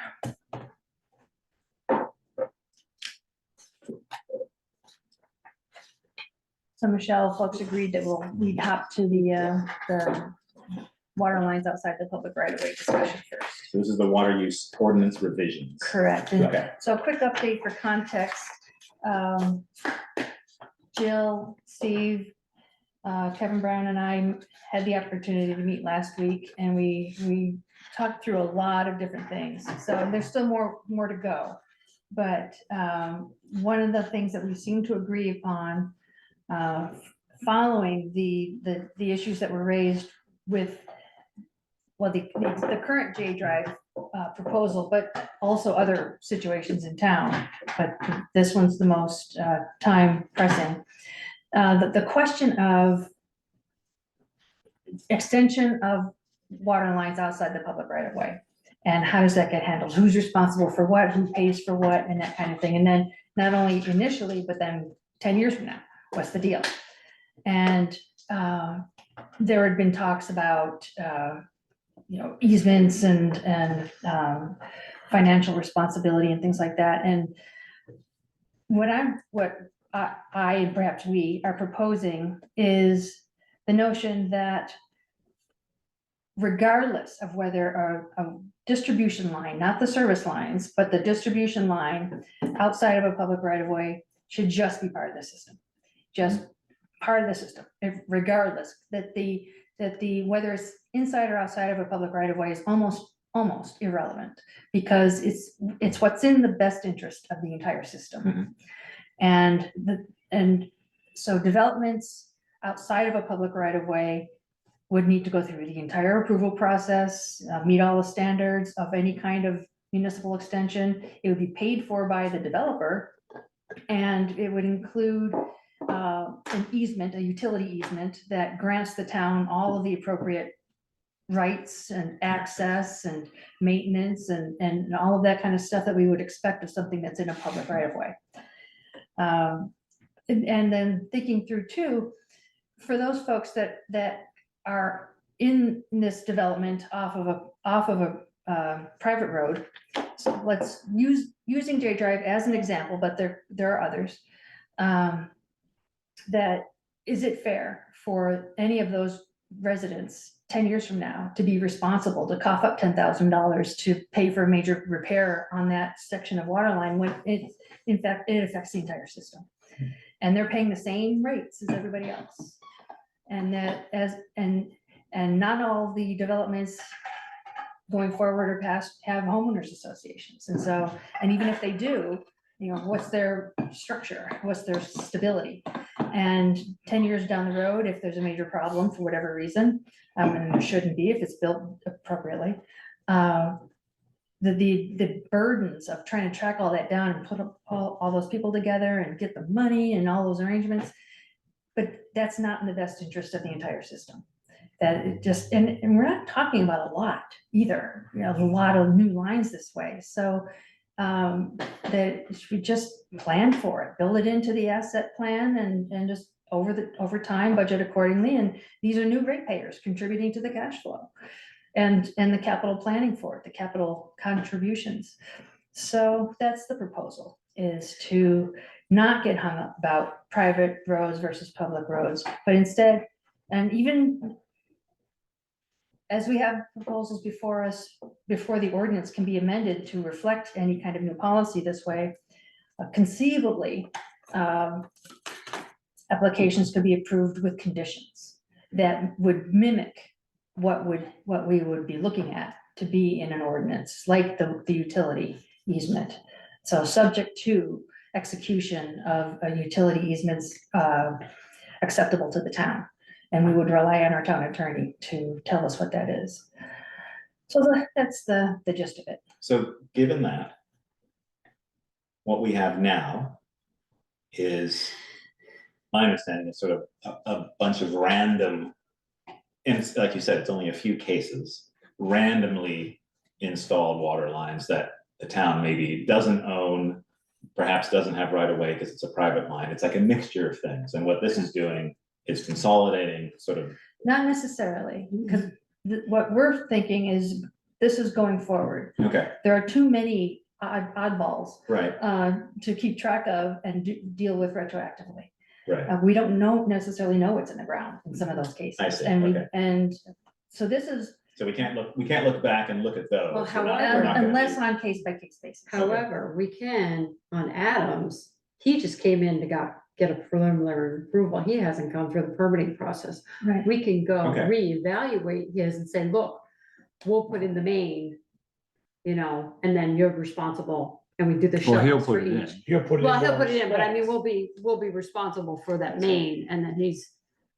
So Michelle, folks agreed that we'd hop to the water lines outside the public right of way discussion first. So this is the water use ordinance revisions. Correct. And Okay. so a quick update for context. Jill, Steve, Kevin Brown and I had the opportunity to meet last week, and we talked through a lot of different things. So there's still more to go. But one of the things that we seem to agree upon, following the issues that were raised with, well, the current J Drive proposal, but also other situations in town, but this one's the most time pressing. The question of extension of water lines outside the public right of way, and how does that get handled? Who's responsible for what, who pays for what, and that kind of thing. And then not only initially, but then 10 years from now, what's the deal? And there had been talks about easements and financial responsibility and things like that. And what I and perhaps we are proposing is the notion that regardless of whether a distribution line, not the service lines, but the distribution line outside of a public right of way should just be part of the system, just part of the system, regardless that whether it's inside or outside of a public right of way is almost irrelevant, because it's what's in the best interest of the entire system. Mm-hmm. And so developments outside of a public right of way would need to go through the entire approval process, meet all the standards of any kind of municipal extension. It would be paid for by the developer, and it would include an easement, a utility easement that grants the town all of the appropriate rights and access and maintenance and all of that kind of stuff that we would expect of something that's in a public right of way. And then thinking through too, for those folks that are in this development off of a private road. So let's using J Drive as an example, but there are others. That is it fair for any of those residents 10 years from now to be responsible to cough up $10,000 to pay for a major repair on that section of water line when in fact it affects the entire system, and they're paying the same rates as everybody else, and and not all the developments going forward or past have homeowners associations, and so, and even if they do, what's their structure, what's their stability? And 10 years down the road, if there's a major problem for whatever reason, and there shouldn't be if it's built appropriately, the burdens of trying to track all that down and put all those people together and get the money and all those arrangements, but that's not in the best interest of the entire system. That it just, and we're not talking about a lot either, a lot of new lines this way. So that we just plan for it, build it into the asset plan, and just over time budget accordingly. And these are new ratepayers contributing to the cash flow and the capital planning for it, the capital contributions. So that's the proposal, is to not get hung up about private roads versus public roads, but instead, and even as we have proposals before us, before the ordinance can be amended to reflect any kind of new policy this way, conceivably, applications could be approved with conditions that would mimic what we would be looking at to be in an ordinance, like the utility easement. So subject to execution of a utility easements acceptable to the town. And we would rely on our town attorney to tell us what that is. So that's the gist of it. So given that, what we have now is, my understanding is sort of a bunch of random, and it's, like you said, it's only a few cases, randomly installed water lines that the town maybe doesn't own perhaps doesn't have right of way because it's a private line. It's like a mixture of things. And what this is doing is consolidating sort of, Not necessarily, because what we're thinking is this is going forward. okay, There are too many oddballs right, to keep track of and deal with retroactively. right. We don't necessarily know what's in the ground in some of those cases. I see, And okay. so this is, So we can't look back and look at those. Well, We're not- we're however- not gonna unless be- on case by case basis. However, we can, on Adams, he just came in to get a preliminary approval. He hasn't gone through the permitting process. Right. We can go Okay. reevaluate his and say, look, we'll put in the main, and then you're responsible, and we do the Well, he'll shutoffs for put it in. each. He'll put it in. Well, he'll put it those in, but I mean, specs. we'll be responsible for that main, and then he's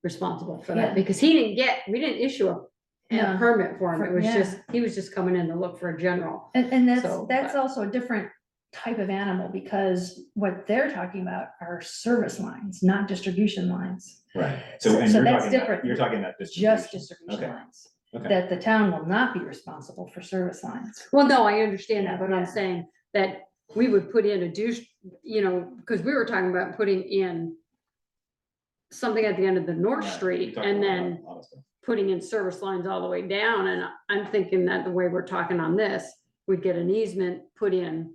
responsible for Yeah. that, because we didn't issue a No. permit for him. It was Yeah. he was just coming in to look for a general. And So, that's but- also a different type of animal, because what they're talking about are service lines, not distribution lines. Right. So And you're that's talking about, different. you're talking about Just distribution. distribution Okay. lines, Okay. that the town will not be responsible for service lines. Well, no, I understand that, but Yeah. I'm saying that we would put in because we were talking about putting in something at the end of the North Right, we Street talked and about then a lot of stuff. putting in service lines all the way down. And I'm thinking that the way we're talking on this, we'd get an easement put in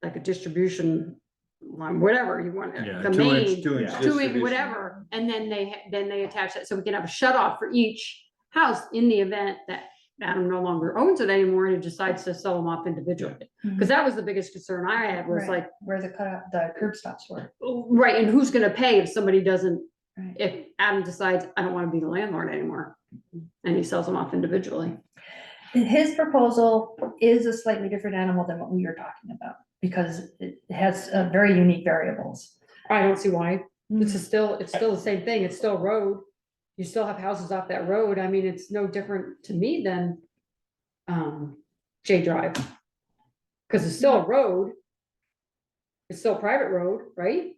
like a distribution line, whatever you want, Yeah, the 2 inch, main, 2 inch Yeah. 2 inch, distribution. whatever. And then they attach it, so we can have a shut off for each house in the event that Adam no longer owns it anymore and he decides to sell them off individually. Because that was the biggest concern I had was Right, like, where the curb stops were. right, and who's gonna pay if somebody doesn't, Right. if Adam decides, I don't wanna be the landlord anymore, and he sells them off individually. His proposal is a slightly different animal than what we were talking about, because it has very unique variables. I don't see why, Mm. it's still the same thing, it's still road. You still have houses off that road, I mean, it's no different to me than, J Drive. Cause it's still a road. It's still a private road, right?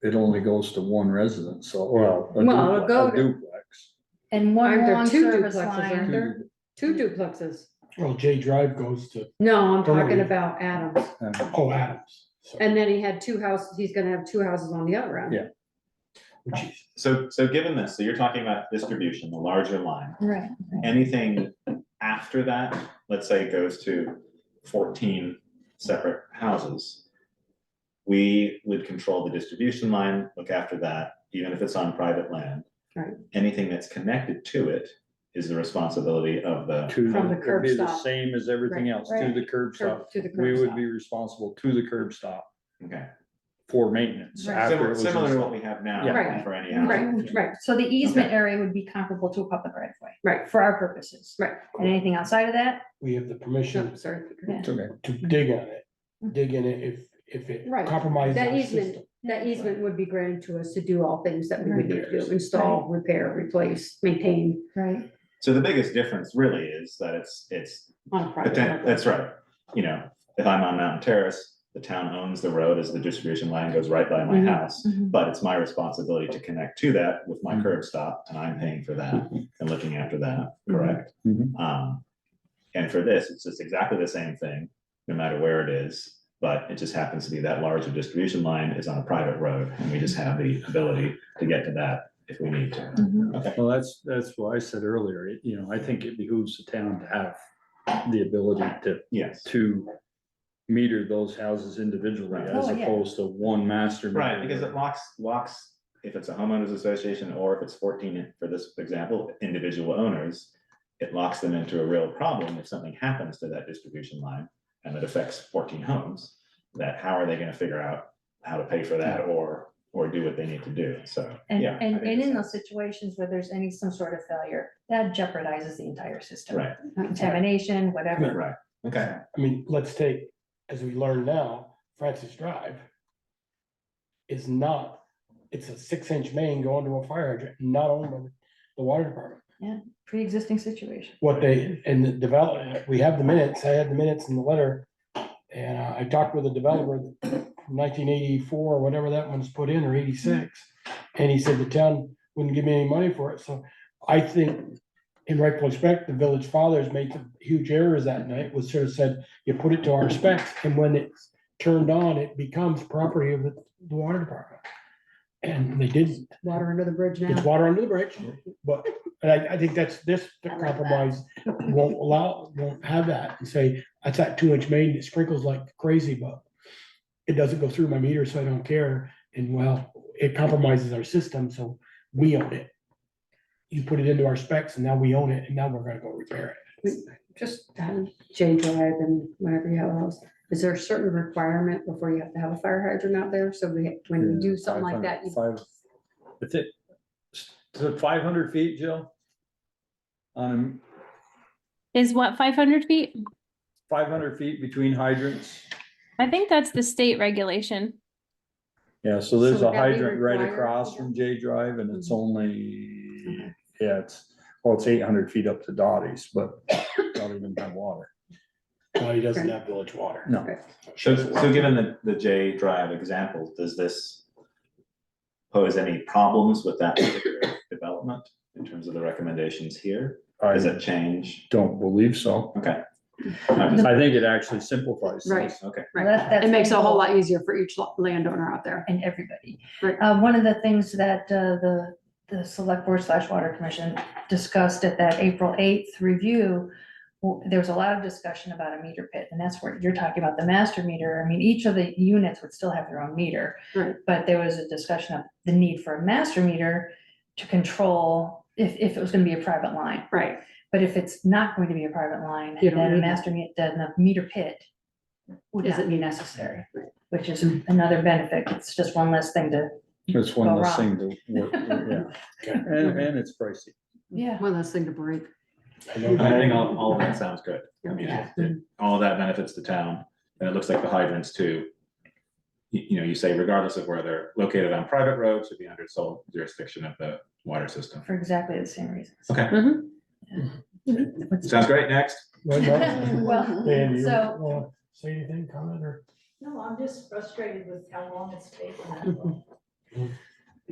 It only goes to one residence, so, well, Well, it'll go a to- duplex. And one Aren't there long two service duplexes, aren't line. there? Two duplexes. Well, J Drive goes to, No, I'm talking Totally. about Adams. oh, Adams. So, And then he had 2 houses, he's gonna have 2 houses on the other end. Yeah. which is- So given this, so you're talking about distribution, the larger line, Right. anything after that, let's say it goes to 14 separate houses. We would control the distribution line, look after that, even if it's on private land. Right. Anything that's connected to it is the responsibility of the, From the It'd curb be the stop. same as everything Right, else, to right. the curb stop. To the curb We would stop. be responsible to the curb stop okay. for maintenance Right. after it was Similar to what installed. we have now Yeah. Right. for any house. Right, right, So the easement area would be comparable to a public right of way. Right. For our purposes. right. And anything outside of that, we have the No, permission sorry. It's okay. to dig on it, dig in it if it Right. compromises That our easement, system. that easement would be granted to us to do all things that we would need to Repairs. do, install, repair, replace, maintain right? So the biggest difference really is that it's on a private. level. That's right. You know, if I'm on Mountain Terrace, the town owns the road as the distribution line goes right by my Mhm. house. Mhm. But it's my responsibility to connect to that with my Mhm. curb stop, and I'm paying for that and looking after that, correct? Mhm. And for this, it's just exactly the same thing, no matter where it is. But it just happens to be that larger distribution line is on a private road, and we just have the ability to get to that if we need to. Mhm. Okay, Well, that's what I said earlier, I think it behooves the town to have the ability yes. to meter those houses individually Right. as Oh, yeah. opposed to one master. Right, meter. because it locks, if it's a homeowners association or if it's 14, for this example, individual owners, it locks them into a real problem if something happens to that distribution line and it affects 14 homes, that how are they gonna figure out how to pay for that or do what they need to do, so, And, yeah. I and, think and it's- in those situations where there's some sort of failure, that jeopardizes the entire system. Right, Contamination, whatever. right, okay, I mean, let's take, as we learn now, Francis Drive is not, it's a 6-inch main going to a fire hydrant, not owned by the water department. Pre-existing situation. What they, and the development, we have the minutes, I had the minutes in the letter. And I talked with the developer, 1984, or whatever that one's put in, or 86. And he said the town wouldn't give me any money for it, so I think in rightful respect, the village fathers made some huge errors that night, was sort of said, you put it to our specs, and when it's turned on, it becomes property of the water department. And they didn't. Water under the bridge It's now. water under the bridge, but I think that's this I like that. compromise won't have that and say, that's that 2-inch main, it sprinkles like crazy, but it doesn't go through my meter, so I don't care. And well, it compromises our system, so we own it. You put it into our specs and now we own it and now we're gonna go repair it. Just J drive and whenever you have those, is there a certain requirement before you have to have a fire hydrant out there? So when you do something like that, you. Is it 500 feet, Jill? On Is what, 500 feet? 500 feet between hydrants? I think that's the state regulation. Yeah, so there's So a would that be hydrant right required? across from J Drive and it's only, Okay. yeah, it's 800 feet up to Dottie's, but don't even have water. No, he doesn't have village water. No. So given the J Drive example, does this pose any problems with that particular development in terms of the recommendations here? Does I it change? don't believe so. Okay. I think it actually simplifies Right. things. Okay. Right. That's It makes it a the whole goal. lot easier for each landowner out there. And everybody. Right. One of the things that the select board / water commission discussed at that April 8th review, there was a lot of discussion about a meter pit, and that's where you're talking about the master meter. I mean, each of the units would still have their own meter. Right. But there was a discussion of the need for a master meter to control if it was gonna be a private line. Right. But if it's not going to be a private line, You don't then a need master meter, then the meter pit would Isn't not be necessary, which is another benefit. It's just one less thing to, It's one Go less wrong. thing to work, yeah. And it's pricey. yeah. One less thing to break. I know And I that. think all of that sounds good. I mean, Yeah. all of that benefits the town, and it looks like the hydrants too. You say regardless of where they're located on private roads, should be under sole jurisdiction of the water system. For exactly the same reasons. Okay, What's- sounds great. Next. Well, Well, Dan, you so- wanna say anything, comment, or? No, I'm just frustrated with how long it's taken.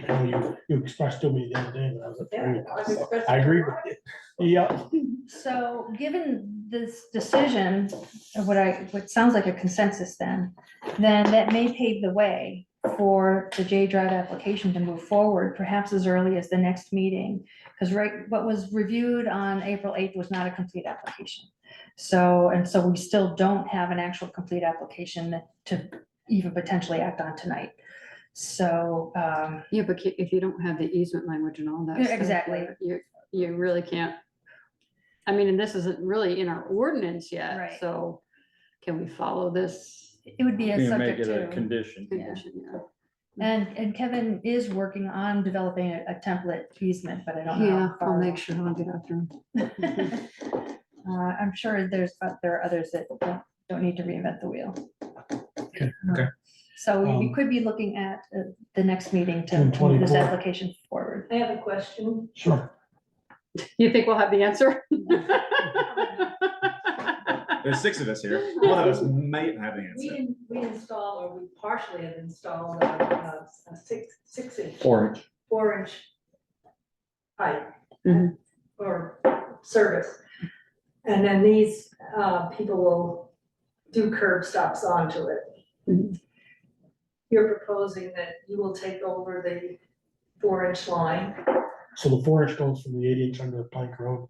I know you expressed to me the other day that I was at. Yeah, I've expressed I agree it. with you. Yeah. So given this decision, of what sounds like a consensus then that may pave the way for the J Drive application to move forward, perhaps as early as the next meeting. Because what was reviewed on April 8th was not a complete application. So we still don't have an actual complete application to even potentially act on tonight. So, Yeah, but if you don't have the easement language and all that. Yeah, stuff, exactly. You really can't. I mean, and this isn't really in our ordinance yet, Right. so can we follow this it would be a You make subject it a to. condition. condition? Yeah. And Kevin is working on developing a template easement, but I don't know. Yeah, how far I'll make along. sure I'll get after him. I'm sure there are others that don't need to reinvent the wheel. Okay. Okay. So we Um, could be looking at the next meeting to June move this 24th. application forward. I have a question. Sure. You think we'll have the answer? There's 6 of us here. One of us might have the answer. We installed, or we partially have installed a 6-inch, 4-inch. 4-inch pipe Mhm. or service. And then these people will do curb stops onto it. Mhm. You're proposing that you will take over the 4-inch line. So the 4-inch goes from the 8-inch under Plank Road.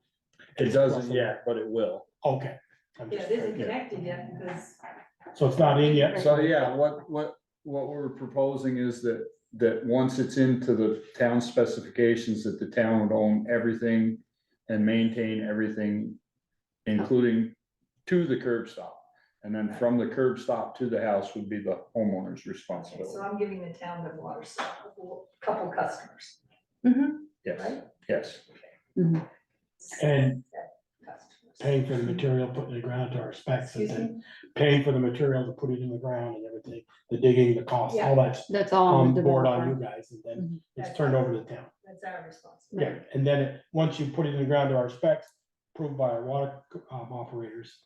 It doesn't yet, but it will. Okay. I'm Yeah, just- it isn't connected yet because So it's not in yet? So, yeah, what we're proposing is that once it's into the town specifications, that the town would own everything and maintain everything, including to the curb stop. And then from the curb stop to the house would be the homeowner's so responsibility. I'm giving the town the water, so a couple customers, Yes, right? yes. And Customers. paying for the material, putting it in the ground to our specs, and Excuse then paying for the material to put it in the ground and everything, the digging, the cost, all that's That's all on on the board on you developer. guys, and then it's turned over to the town. That's our responsibility. Yeah, and then once you put it in the ground to our specs, approved by our water operators,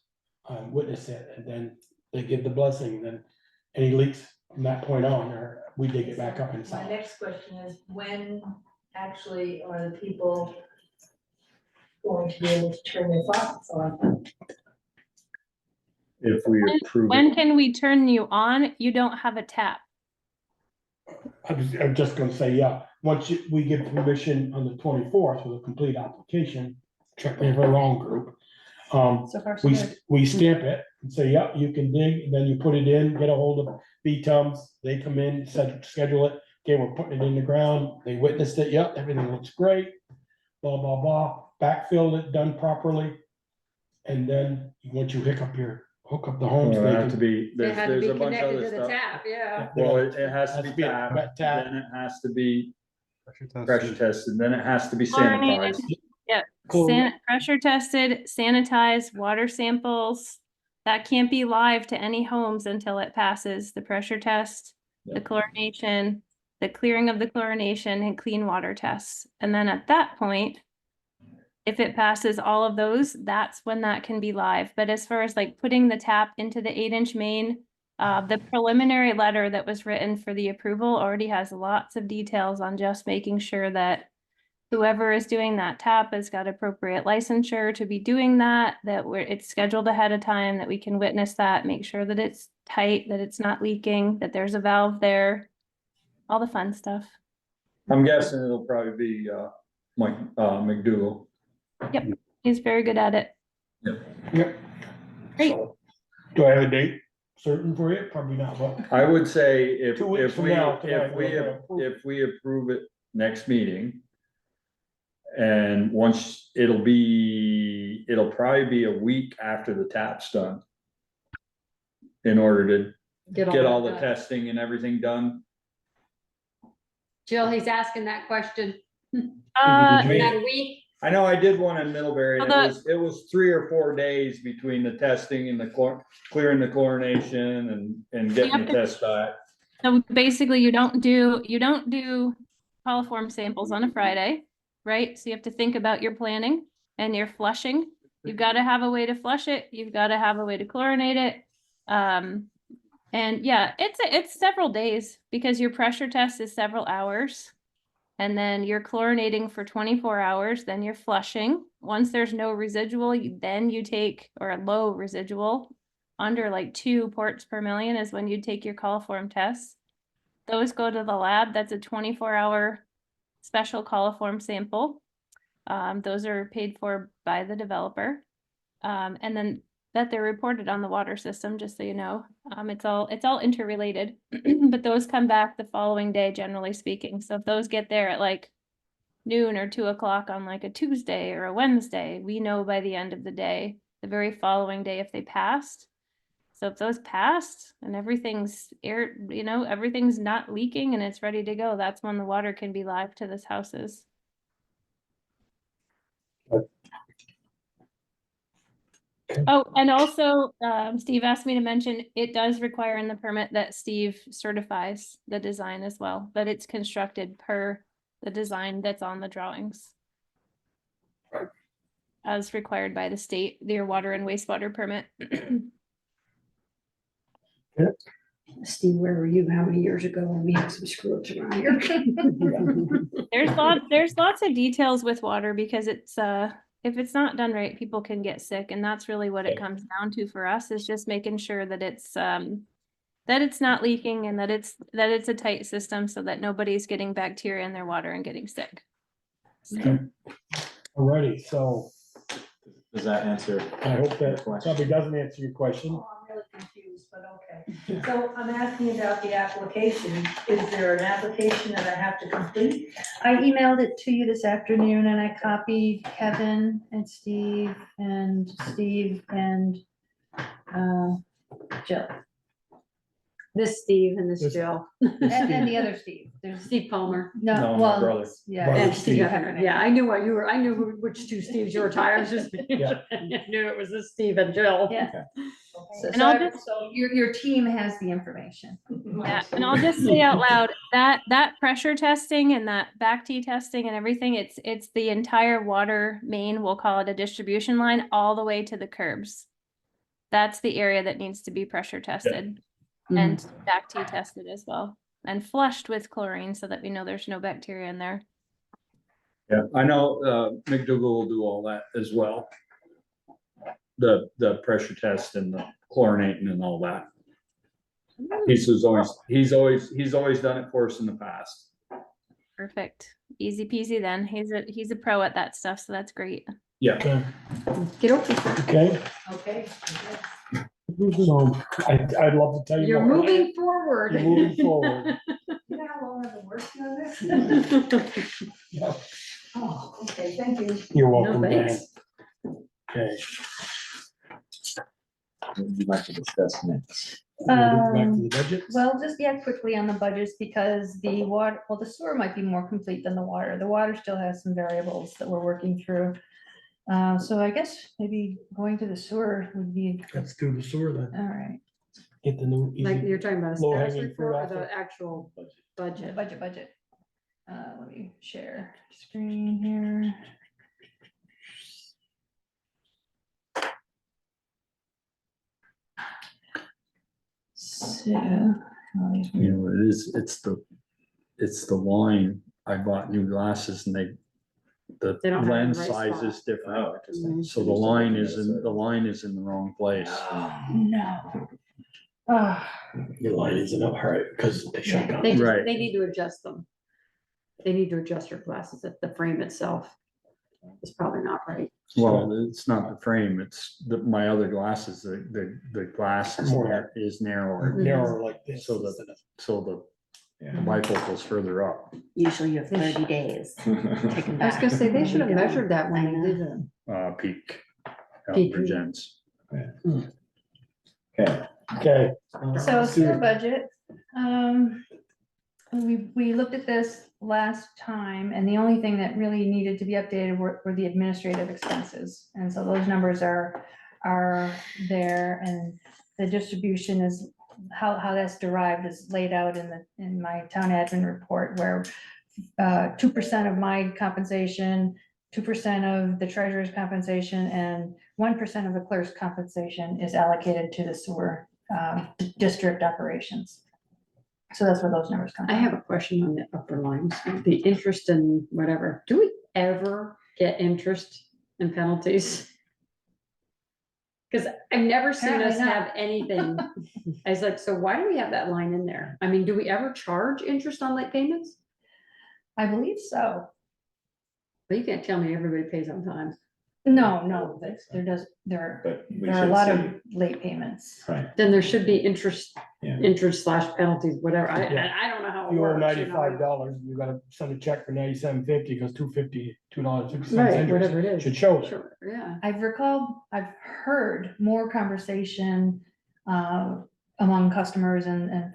witness it, and then they give the blessing, then any leaks from that point on, or we dig it back up My inside. next question is, when actually are the people going to be able to turn their faucets on. If we approve When it. can we turn you on? You don't have a tap. I'm just gonna say, yeah, once we give permission on the 24th with a complete application, check me if I'm wrong, group. So far, so good. We stamp it and say, yeah, you can dig, and then you put it in, get a hold of B-Tums, they come in, schedule it. Okay, we're putting it in the ground, they witnessed it, yep, everything looks great, blah, blah, blah, backfilled it, done properly. And then, once you hook up the homes, Well, they it have to can. be, They had to there's be a bunch of connected other to the stuff. tap, yeah. Well, it has to Has be to be a tapped, wet tap. then it has to be Pressure pressure tested, then it has to be Chlorinated. sanitized. Yep, Cool. pressure tested, sanitized, water samples. That can't be live to any homes until it passes the pressure test, the Yep. chlorination, the clearing of the chlorination and clean water tests. And then at that point, if it passes all of those, that's when that can be live. But as far as like putting the tap into the 8-inch main, the preliminary letter that was written for the approval already has lots of details on just making sure that whoever is doing that tap has got appropriate licensure to be doing that, it's scheduled ahead of time, that we can witness that, make sure that it's tight, that it's not leaking, that there's a valve there, all the fun stuff. I'm guessing it'll probably be, Mike, McDougal. Yep, he's very good at it. Yep. Great. So, do I have a date certain for you? Probably not, but I would say if, 2 weeks if from we, now, tonight, we're gonna approve. if we approve it next meeting. And once it'll probably be a week after the tap's done. In order to get all the that done. testing and everything done. Jill, he's asking that question. Uh, Did you- That a week? I know I did one in Middlebury, and Well, it was 3 or 4 days between the testing and the clearing the chlorination and getting the test back. so basically you don't do coliform samples on a Friday, right? So you have to think about your planning and your flushing. You've got to have a way to flush it. You've got to have a way to chlorinate it. And yeah, it's several days because your pressure test is several hours. And then you're chlorinating for 24 hours, then you're flushing. Once there's no residual, then you take, or a low residual, under like 2 parts per million is when you take your coliform tests. Those go to the lab. That's a 24-hour special coliform sample. Those are paid for by the developer. And then that they're reported on the water system, just so you know. It's all interrelated, but those come back the following day, generally speaking. So if those get there at like noon or 2 o'clock on like a Tuesday or a Wednesday, we know by the end of the day, the very following day, if they passed. So if those passed and everything's everything's not leaking and it's ready to go, that's when the water can be live to this houses. Oh, and also, Steve asked me to mention, it does require in the permit that Steve certifies the design as well, that it's constructed per the design that's on the drawings. As required by the state, their water and wastewater permit. Steve, where were you? How many years ago when we had some screw ups around here? There's lots of details with water because it's if it's not done right, people can get sick, and that's really what it comes down to for us, is just making sure that it's not leaking and that it's a tight system so that nobody's getting bacteria in their water and getting sick. Alrighty, so Does that answer? I hope that your question? probably doesn't answer your question. Oh, I'm really confused, but okay. So I'm asking about the application. Is there an application that I have to complete? I emailed it to you this afternoon and I copied Kevin and Steve and Jill. This Steve and this This- Jill. And the other Steve. There's Steve Palmer. No, no, my well, brother. yeah. Brother And Steve. Yeah, I knew which 2 Steves you were talking. I was just, Yeah. I knew it was this Steve and Jill. Yeah. So, And I'll so your team has the information. Yeah, and I'll just say out loud that pressure testing and that back T testing and everything, it's the entire water main, we'll call it a distribution line, all the way to the curbs. That's the area that needs to be pressure tested and back T tested as well, and flushed with chlorine so that we know there's no bacteria in there. Yeah, I know, McDougal will do all that as well. The pressure test and the chlorinating and all that. He's always done it for us in the past. Perfect. Easy peasy then. He's a pro at that stuff, so that's great. Yeah. Okay, Get over. okay, Okay. so I'd love to tell you. You're more. moving forward. You're moving forward. You know how long I've been working on this? Yeah, Oh, okay, thank you. you're No, welcome, Dan. thanks. Okay. What would you like to discuss next? Back to the budget. Well, just, yeah, quickly on the budgets, because the water, well, the sewer might be more complete than the water. The water still has some variables that we're working through. So I guess maybe going to the sewer would be, Let's do the sewer then. all right, Get the new. Like easy- you're talking about a low status hanging fruit report or off the the- actual budget? budget. Let me share screen here. So. You know, it's the line. I bought new glasses and They the don't have the lens right size spot. is different. Oh, interesting. So the line is in the wrong place. No. Ah, Your line isn't up, right, because they shut down. They just, Right. they need to adjust them. They need to adjust your glasses, the frame itself is probably not right. Well, it's not the frame, it's my other glasses, the glass is More. narrower. Narrower like this. So instead of- So the Yeah. bifocal's further up. Usually you have 30 days. Take 'em I was back. gonna say, they should have When we go. measured that when I they know. did it. Peak. Peak. For gents. Okay, Okay. So sewer budget, we looked at this last time, and the only thing that really needed to be updated were the administrative expenses. And so those numbers are there, and the distribution is, how that's derived is laid out in my town admin report, where 2% of my compensation, 2% of the treasurer's compensation, and 1% of the clerk's compensation is allocated to the sewer district operations. So that's where those numbers come I from. have a question on the upper lines, the interest and whatever. Do we ever get interest and penalties? Because I've never seen us Apparently not. have anything. I was like, so why do we have that line in there? I mean, do we ever charge interest on late payments? I believe so. But you can't tell me everybody pays on time. No, there but we are a should lot see, of late payments. right, Then there should be interest Yeah. / penalties, whatever. I don't know how it You owe works. you know. $95, you gotta send a check for $97.50, because $2.50 Right, whatever it is. should show that. Sure, yeah. I've heard more conversation among customers and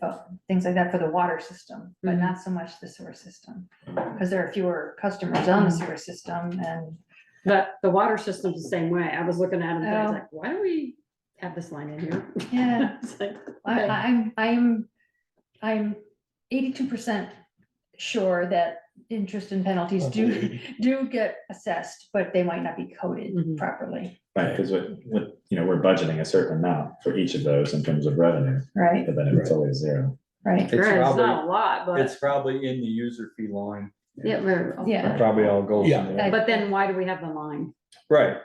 things like that for the water system, but Mhm. not so much the sewer system. Because there are fewer customers on the sewer system, and But the water system's the same way. I was looking at it, and I was Oh. like, why do we have this line in here? yeah, It's like, okay. I'm 82% sure that interest and penalties do get assessed, but they might not be coded Mhm. properly, right, because we're budgeting a certain amount for each of those in terms of revenue, right? but then it's always zero. Right. It's Right, it's probably, not a lot, but, it's probably in the user fee line. yeah, very well. Yeah. It probably all goes Yeah. in there. But then why do we have the line? Right.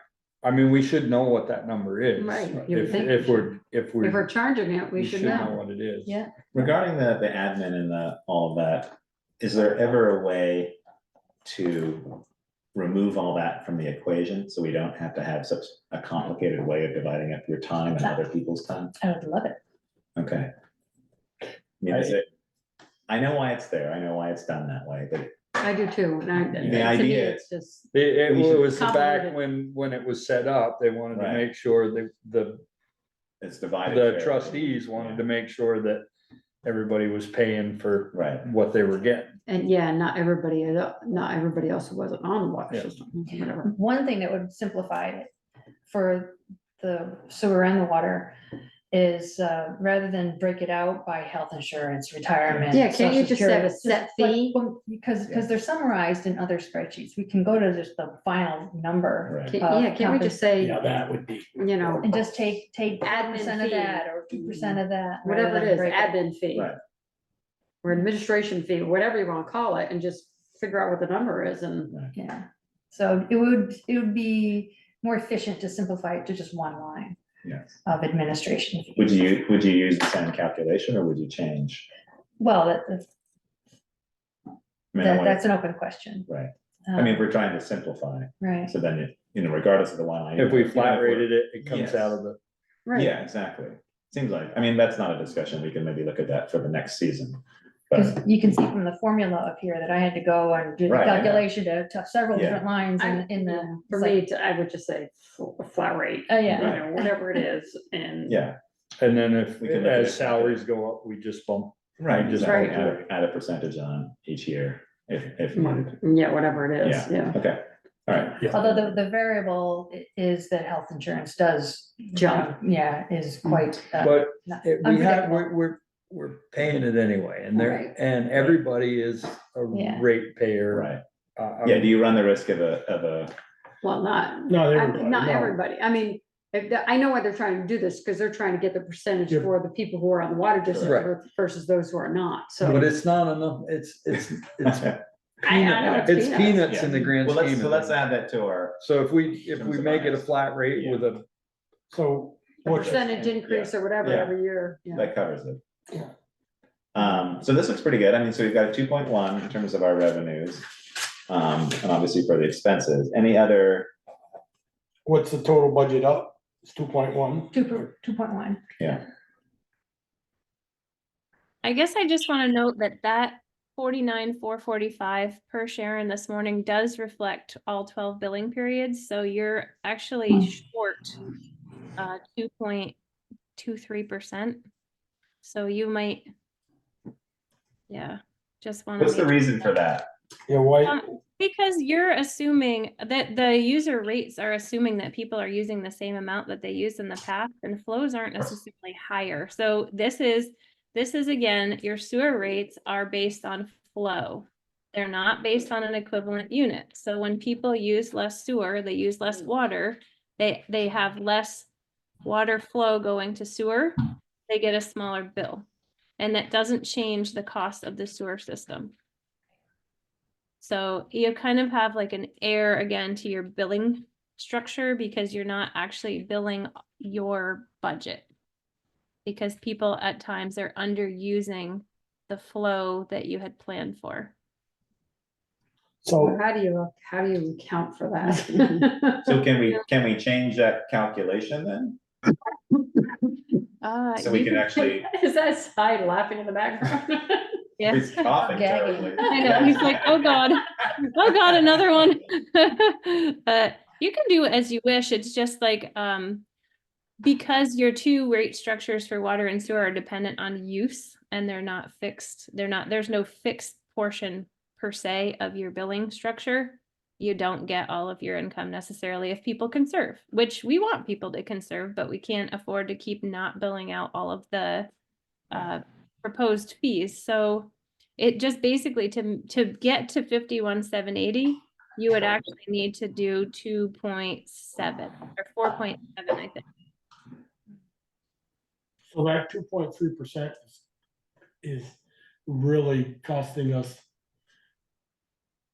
I mean, we should know what that number is. Right, you would If, think if we we're, if If we're we're, charging it, we should know. what it is. Yeah. Regarding the admin and all of that, is there ever a way to remove all that from the equation, so we don't have to have such a complicated way of dividing up your time and other people's time? I would love it. Okay. I mean, is it, I know why it's there, I know why it's done that way, but I do too. And to me, idea- it's just, It We should was back convoluted. when it was set up, they wanted to Right. make sure that it's divided. the fairly. trustees wanted to make sure that everybody was paying for Right, what they were getting. and yeah, not everybody else who wasn't on the water Yeah. system, whatever. One thing that would simplify it for the sewer and the water is, rather than break it out by health insurance, retirement. Yeah, can't you Social just have a Security, set just like, fee? well, because they're summarized in other spreadsheets. We can go to just the final number. right. Can't we just say, Yeah, that would be. you know, And just take Admin 5% of fee. that, or 2% of that. rather whatever it than is, break admin fee? Right. Or administration fee, whatever you wanna call it, and just figure out what the number is and. Yeah, so it would be more efficient to simplify it to just one line Yes. of administration fees. Would you use the same calculation or would you change? Well, I mean, I wanna- that's an open question. Right. I mean, we're trying to simplify, Right, so then, regardless of the line. item, If we you know, flat we're- rated it, it comes Yes. out of the, Right. Yeah, exactly. Seems like, I mean, that's not a discussion. We can maybe look at that for the next season. because But you can see from the formula up here that I had to go and do the Right, I know. calculation to several Yeah. different lines in the. For it's like- me, I would just say a flat rate. Oh, yeah. You know, whatever it is, and. yeah, and then if, We can look at as it. salaries go up, we just bump. right, Just exactly. right. Add a percentage on each year if Yeah, whatever it is, yeah. okay, all right. Although the variable is that health insurance does. Jump. Yeah, is quite. But not- we have, unpredictable. we're paying it anyway, and Right. and everybody is a Yeah. rate payer. Right. Yeah, do you run the risk of a, Well, not, Not everybody, not no. everybody. I mean, I know why they're trying to do this, because they're trying to get the percentage Yeah. for the people who are on the water Right. district versus those who are not, so. But it's not enough, it's I know peanut, it's peanuts in the grand well, scheme. so of let's things. add that to our, So if we terms of make it a ours. flat rate Yeah. with a, So. A what's- percentage increase or whatever Yeah. every year, yeah. that covers it. Yeah. So this looks pretty good. I mean, so we've got a 2.1 in terms of our revenues. And obviously for the expenses, any other, What's the total budget up? It's 2.1. 2.1. yeah, I guess I just want to note that 49,445 per Sharon this morning does reflect all 12 billing periods, so you're actually short 2.23%. So you might, yeah, just want to. what's the reason for that? Yeah, why? Because you're assuming that the user rates are assuming that people are using the same amount that they used in the past, and flows aren't necessarily higher. So this is again, your sewer rates are based on flow. They're not based on an equivalent unit. So when people use less sewer, they use less water, they have less water flow going to sewer, they get a smaller bill. And that doesn't change the cost of the sewer system. So you kind of have like an error again to your billing structure because you're not actually billing your budget. Because people at times are underusing the flow that you had planned for. So, How do you account for that? So can we change that calculation then? So we can actually, Is that side laughing in the background? Yeah. he's coughing Gagging. terribly. I know, he's like, oh God, another one. You can do as you wish. It's just like, because your two rate structures for water and sewer are dependent on use and they're not fixed. There's no fixed portion per se of your billing structure. You don't get all of your income necessarily if people conserve, which we want people to conserve, but we can't afford to keep not billing out all of the proposed fees. So it just basically to get to 51,780, you would actually need to do 2.7 or 4.7, I think. so that 2.3% is really costing us.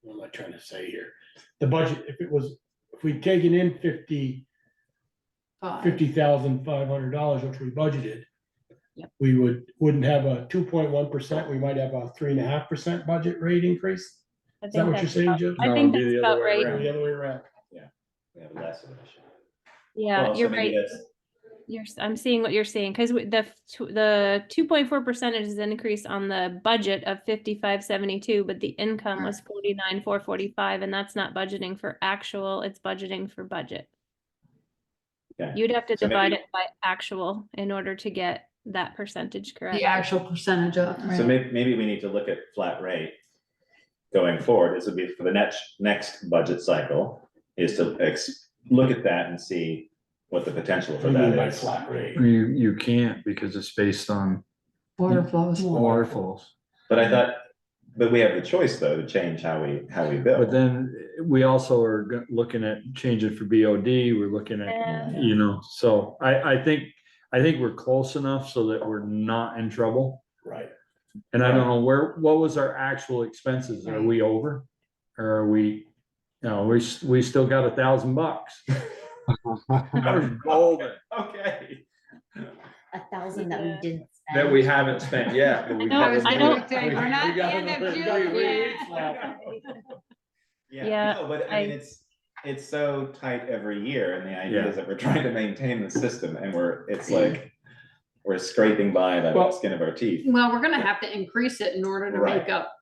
What am I trying to say here? The budget, if we'd taken in $50,500, which we budgeted. Yep. We wouldn't have a 2.1%, we might have a 3.5% budget rate increase. I Is that what think you're that's saying, about- Joe? I No, think it'd be that's the about other way right. Or the other way around? We have less of an issue. Yeah, Well, so you're maybe right. that's- I'm seeing what you're saying, because the 2.4% is an increase on the budget of 5572, but the income was 49,445, and that's not budgeting for actual, it's budgeting for budget. Okay. You'd have to So divide maybe- it by actual in order to get that percentage correct. The actual percentage of. So maybe we need to look at flat rate going forward. This would be for the next budget cycle, is to look at that and see what the potential for What do you mean that by is. flat rate? you can't because it's based on Water flows. water flows. But we have the choice though to change how we bill. But then we also are looking at changing for BOD, we're looking Yeah. at, you know, so I think we're close enough so that we're not in trouble. Right. And I don't know what was our actual expenses? Are we over? or are we, no, we still got $1,000. We're golden. Okay. 1,000 that we didn't spend. That we haven't spent yet. but we I got don't- another- we're not at the end of we got June 3 yet. weeks left. Yeah, No, but I mean, it's so tight every year, and the idea Yeah. is that we're trying to maintain the system, and it's like, we're scraping by the Well- skin of our teeth. Well, we're gonna have to increase it in order to Right. make up,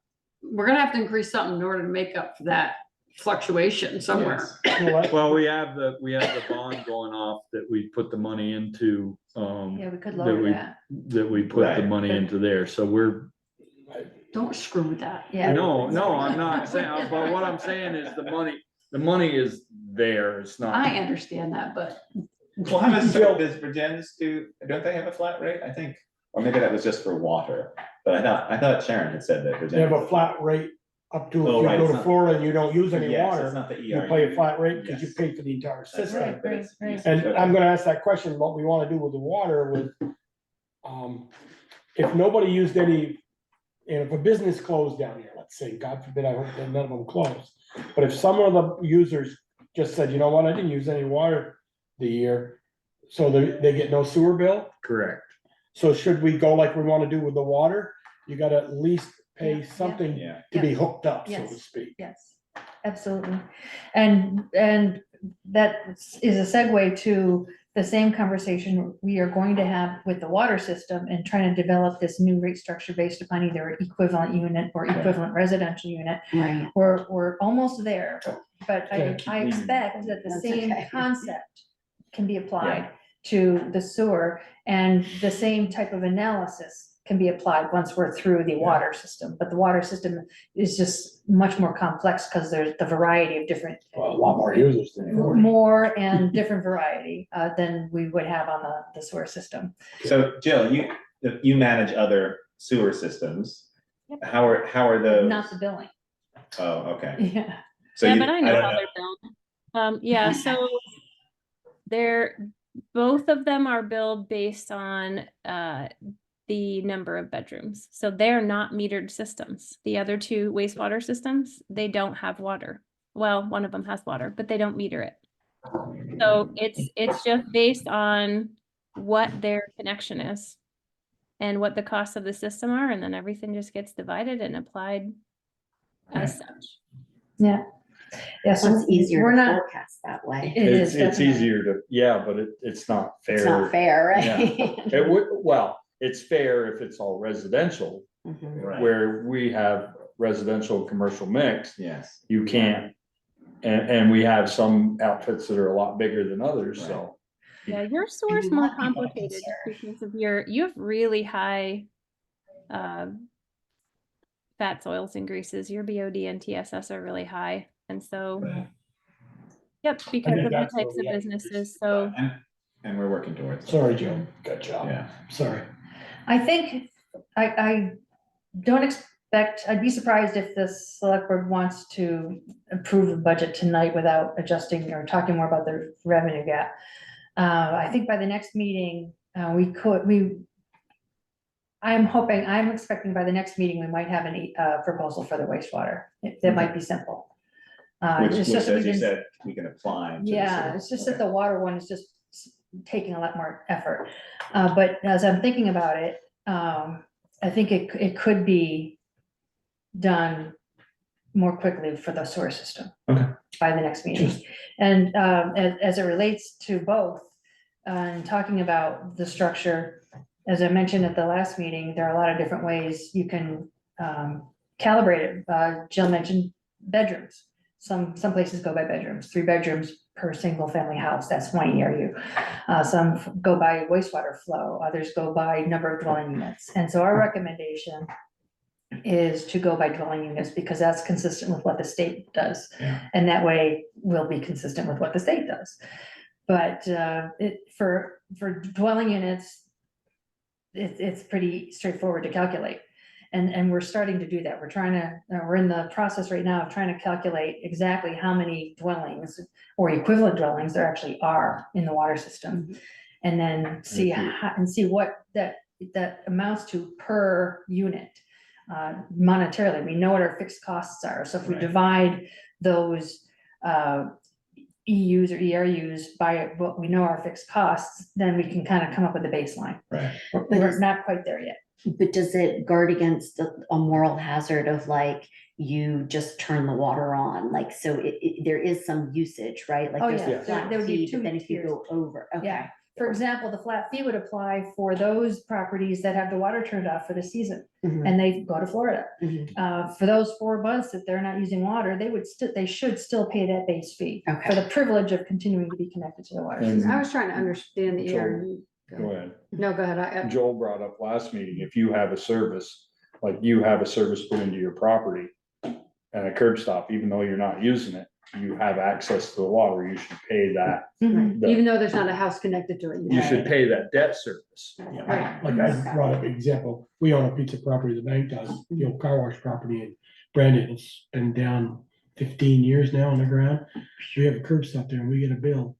we're gonna have to increase something in order to make up for that fluctuation somewhere. Yes. Well, we have the bond going off that we put the money into, Yeah, we could that lower we, that. that we put the Right. money into there, so we're, Don't screw with that. Yeah. no, I'm not saying, but what I'm saying is the money is there, it's not. I understand that, but Well, how does Virginia's don't they have a flat rate, I think? Or maybe that was just for water, but I thought Sharon had said that They Virginia. have a flat rate up to, Oh, if you right, go it's to not- Florida and you don't use any Yes, it's water, not the you ERU. pay a flat rate because you Yes. pay for the entire That's system. right, but it's Right, right. usage, And okay. I'm gonna ask that question, what we wanna do with the water with, if nobody used any, and if a business closed down here, let's say, God forbid, I hope that none of them close. But if some of the users just said, you know what, I didn't use any water the year, so they get no sewer bill. Correct. So should we go like we wanna do with the water? You gotta at least pay Yeah, yeah. something Yeah. to be hooked up, so to Yes. speak. Yes, absolutely. And that is a segue to the same conversation we are going to have with the water system and trying to develop this new rate structure based upon either equivalent unit or equivalent residential unit. Right. We're almost there, but I Okay. expect that the That's same okay. concept can be applied to the sewer, and the same type of analysis can be applied once we're through the water system. But the water system is just much more complex because there's the variety of different, Well, a lot more users than. more and different variety than we would have on the sewer system. So Jill, you manage other sewer systems. Yep. How are those? Not the billing. Oh, okay. Yeah. So Yeah, you- but I know don't how they're billed. Yeah, so both of them are billed based on the number of bedrooms. So they're not metered systems. The other two wastewater systems, they don't have water. Well, one of them has water, but they don't meter it. So it's just based on what their connection is and what the costs of the system are, and then everything just gets divided and applied as such. Yeah. Yeah, So so it's easier we're to not, forecast that way. it is It's definitely. easier to, yeah, but it's not fair. It's not fair, right? It would, well, it's fair if it's all residential, Mhm. Right. where we have residential, commercial mix, Yes. you can't. And we have some outfits that are a lot bigger than others, so. Yeah, your source a more lot of people are complicated concerned. because of you have really high fats, oils, and greases. Your BOD and TSS are really high, and so yep, because think of the that's where types we of have to businesses. So And we're working towards it. Sorry, Joe, good job. Yeah. Sorry. I think, I don't expect, I'd be surprised if the select board wants to approve the budget tonight without adjusting or talking more about the revenue gap. I think by the next meeting, I'm expecting by the next meeting, we might have a proposal for the wastewater. That might be simple. Which, It's just that we as you didn't- said, we can apply. to the Yeah, sewer. it's just that Okay. the water one is just taking a lot more effort. But as I'm thinking about it, I think it could be done more quickly for the sewer system. Okay. By the next meeting. And as it relates to both, and talking about the structure, as I mentioned at the last meeting, there are a lot of different ways you can calibrate it. Jill mentioned bedrooms. Some places go by bedrooms, 3 bedrooms per single family house, that's one ERU. Some go by wastewater flow, others go by number of dwelling units. And so our recommendation is to go by dwelling units because that's consistent with what the state does. Yeah. And that way we'll be consistent with what the state does. But for dwelling units, it's pretty straightforward to calculate. And we're starting to do that. We're in the process right now of trying to calculate exactly how many dwellings or equivalent dwellings there actually are in the water system. And then see what that amounts to per unit. monetarily, we know what our fixed costs are, so if we Right. divide those, EUs or ERUs by what we know our fixed costs, then we can kind of come up with a baseline. Right. But But we're is- not quite there yet. But does it guard against a moral hazard of like, you just turn the water on, like, so there is some usage, right? Like Oh, there's yeah, a there- flat there would be fee, but two then if you tiers. go over, okay. Yeah. For example, the flat fee would apply for those properties that have the water turned off for the season, Mhm, and they go to Florida. mhm. For those 4 months that they're not using water, they should still pay that base fee for Okay. the privilege of continuing to be connected to the water And- system. I was trying to understand the So- ERU. Go ahead. No, go ahead. Joel brought up last meeting, if you have a service, like you have a service put into your property and a curb stop, even though you're not using it, you have access to the water, you should pay that. Mhm. the- Even though there's not a house connected to it. You should pay that debt service. Yeah, like I brought up an example, we own a piece of property, the bank does, the old car wash property in Brandon, it's been down 15 years now on the ground. We have a curb stop there and we get a bill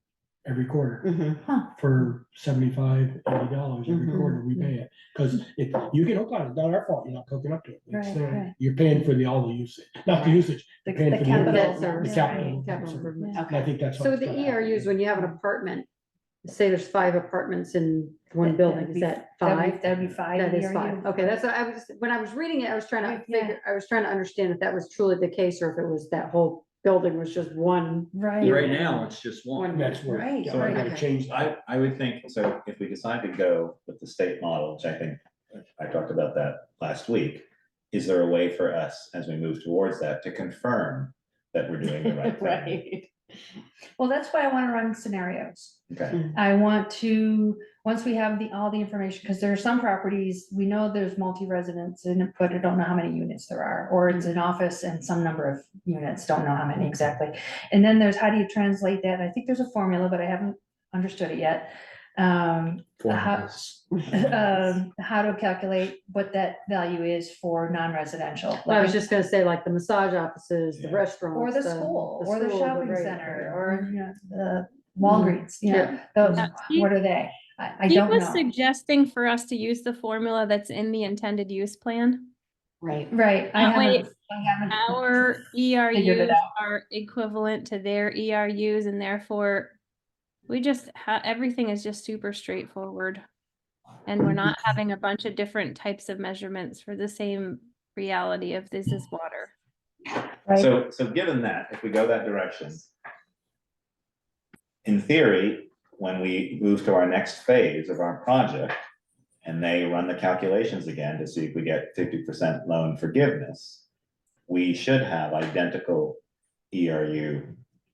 every quarter Mhm. for $75, $80 every Mhm. quarter, we pay it. Cause if you get hooked on it, it's not our fault, you're not hooking up to it. It's, Right, right. You're paying for all the usage, not the usage, The you're paying the for the capital. Debt service. the capital. Capital improvement. And I think that's. So what's the gonna happen. ERUs, when you have an apartment, say there's 5 apartments in one building, is that 5? That'd be 5. That is ERU. 5. Okay, that's what I was, when I was reading it, I was trying to Yeah. figure, I was trying to understand if that was truly the case or if it was that whole building was just one. Right. Right now, it's just one. That's where, Right, yeah, we're gonna right. change that. I would think, so if we decide to go with the state model, which I think, I talked about that last week, is there a way for us, as we move towards that, to confirm that we're doing the right thing? Right. Well, that's why I want to run scenarios. Okay, I want to, once we have all the information, because there are some properties, we know there's multi-residents in it, but I don't know how many units there are, or it's an office and some number of units, don't know how many exactly. And then there's, how do you translate that? I think there's a formula, but I haven't understood it yet. How to calculate what that value is for non-residential. I was just gonna say, like the massage offices, the Yeah. restaurants. Or the school, or the school, shopping right, center, right. or, you know, the Walgreens, you know, Yeah. those, Steve- what are they? I Steve don't was know. suggesting for us to use the formula that's in the intended use plan. Right. Right, That way, I haven't. Our Figured it ERUs out. are equivalent to their ERUs, and therefore we just everything is just super straightforward. And we're not having a bunch of different types of measurements for the same reality of this is water. Right. so given that, if we go that direction, in theory, when we move to our next phase of our project, and they run the calculations again to see if we get 50% loan forgiveness, we should have identical ERU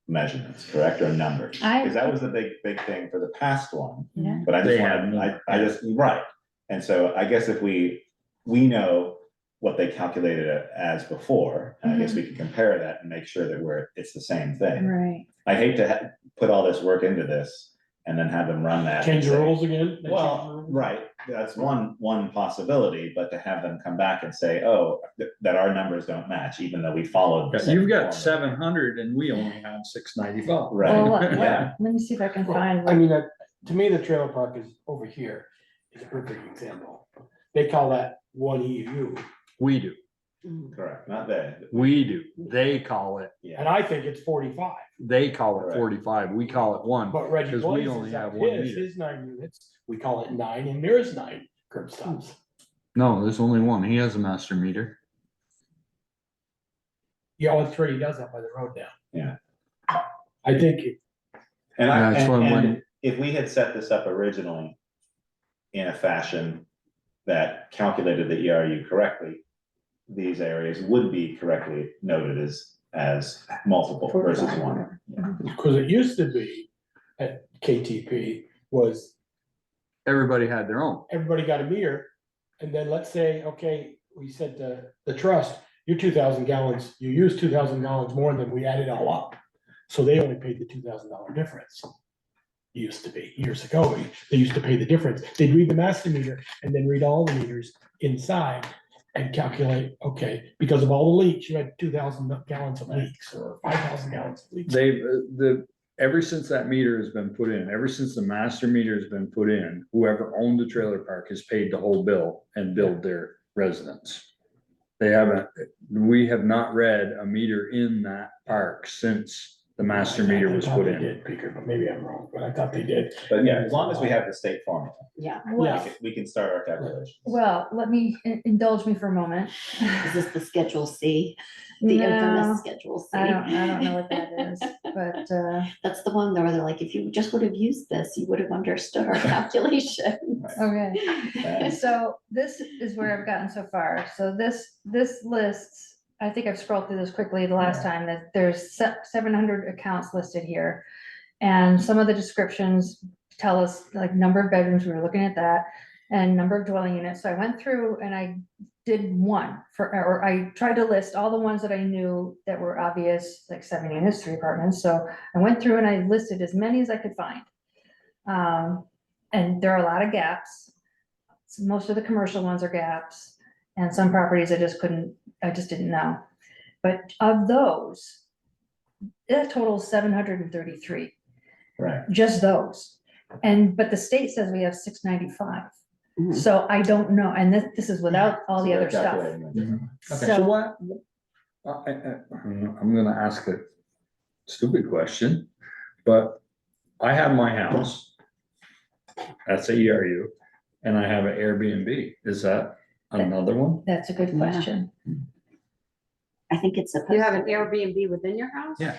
measurements, correct, or numbers? Because that was the big thing for the past one, Yeah. but I They just had want, more. I just, right. And so I guess if we know what they calculated it as before, and I guess we can compare that and make sure that it's the same thing. Right. I hate to put all this work into this and then have them run that. and Change the say, rules again? They change the Well, rules? right, that's one possibility, but to have them come back and say, oh, that our numbers don't match, even though we followed. the same You've got formula. 700 and we only have 695. Right, Well, yeah, let me see if I can Well, find. I mean, to me, the trailer park is over here, is a perfect example. They call that one EU, We do, correct, not they. we do. They call it, and Yeah, I think it's 45, they call it Correct. 45, we call it 1. but Reggie Because we Boyce only is have at one his, meter. his 9 units, we call it 9, and there's 9 curb stops. No, there's only one. He has a master meter. Yeah, well, that's right, he does that by the road now. Yeah. I think, and That's when- and if we had set this up originally in a fashion that calculated the ERU correctly, these areas would be correctly noted as multiple versus one. because it used to be at KTP was Everybody had their own. everybody got a meter, and then let's say, okay, we said to the trust, you're 2,000 gallons, you use 2,000 gallons more than we added all up. So they only paid the $2,000 difference. Used to be, years ago, they used to pay the difference. They'd read the master meter and then read all the meters inside and calculate, okay, because of all the leaks, you had 2,000 gallons of leaks or 5,000 gallons of leaks. Ever since that meter has been put in, ever since the master meter has been put in, whoever owned the trailer park has paid the whole bill and billed their residents. we have not read a meter in that park since the master meter was I thought put they in. did, Peter, but maybe I'm wrong, but I thought they did. But yeah, as long as we have the state formula, Yeah. Well, we can start our calculations. well, let me indulge me for a moment. Is this the Schedule C? The No, infamous Schedule C? I don't know what that is, but, That's the one where they're like, if you just would have used this, you would have understood our calculations. okay. So this is where I've gotten so far. So this lists, I think I've scrolled through this quickly the last time, that there's 700 accounts listed here. And some of the descriptions tell us like number of bedrooms, we were looking at that, and number of dwelling units. So I went through and I did one or I tried to list all the ones that I knew that were obvious, like 7 units, 3 apartments. So I went through and I listed as many as I could find. And there are a lot of gaps. Most of the commercial ones are gaps, and some properties I just didn't know. But of those, that totals 733, Right. just those. But the state says we have 695. Mhm. So I don't know, and this is without all the other stuff. So So, what, I'm gonna ask a stupid question, but I have my house. That's a ERU, and I have an Airbnb. Is that another one? that's a good Yeah. question. I think it's supposed. You have an to be. Airbnb within your house? Yeah.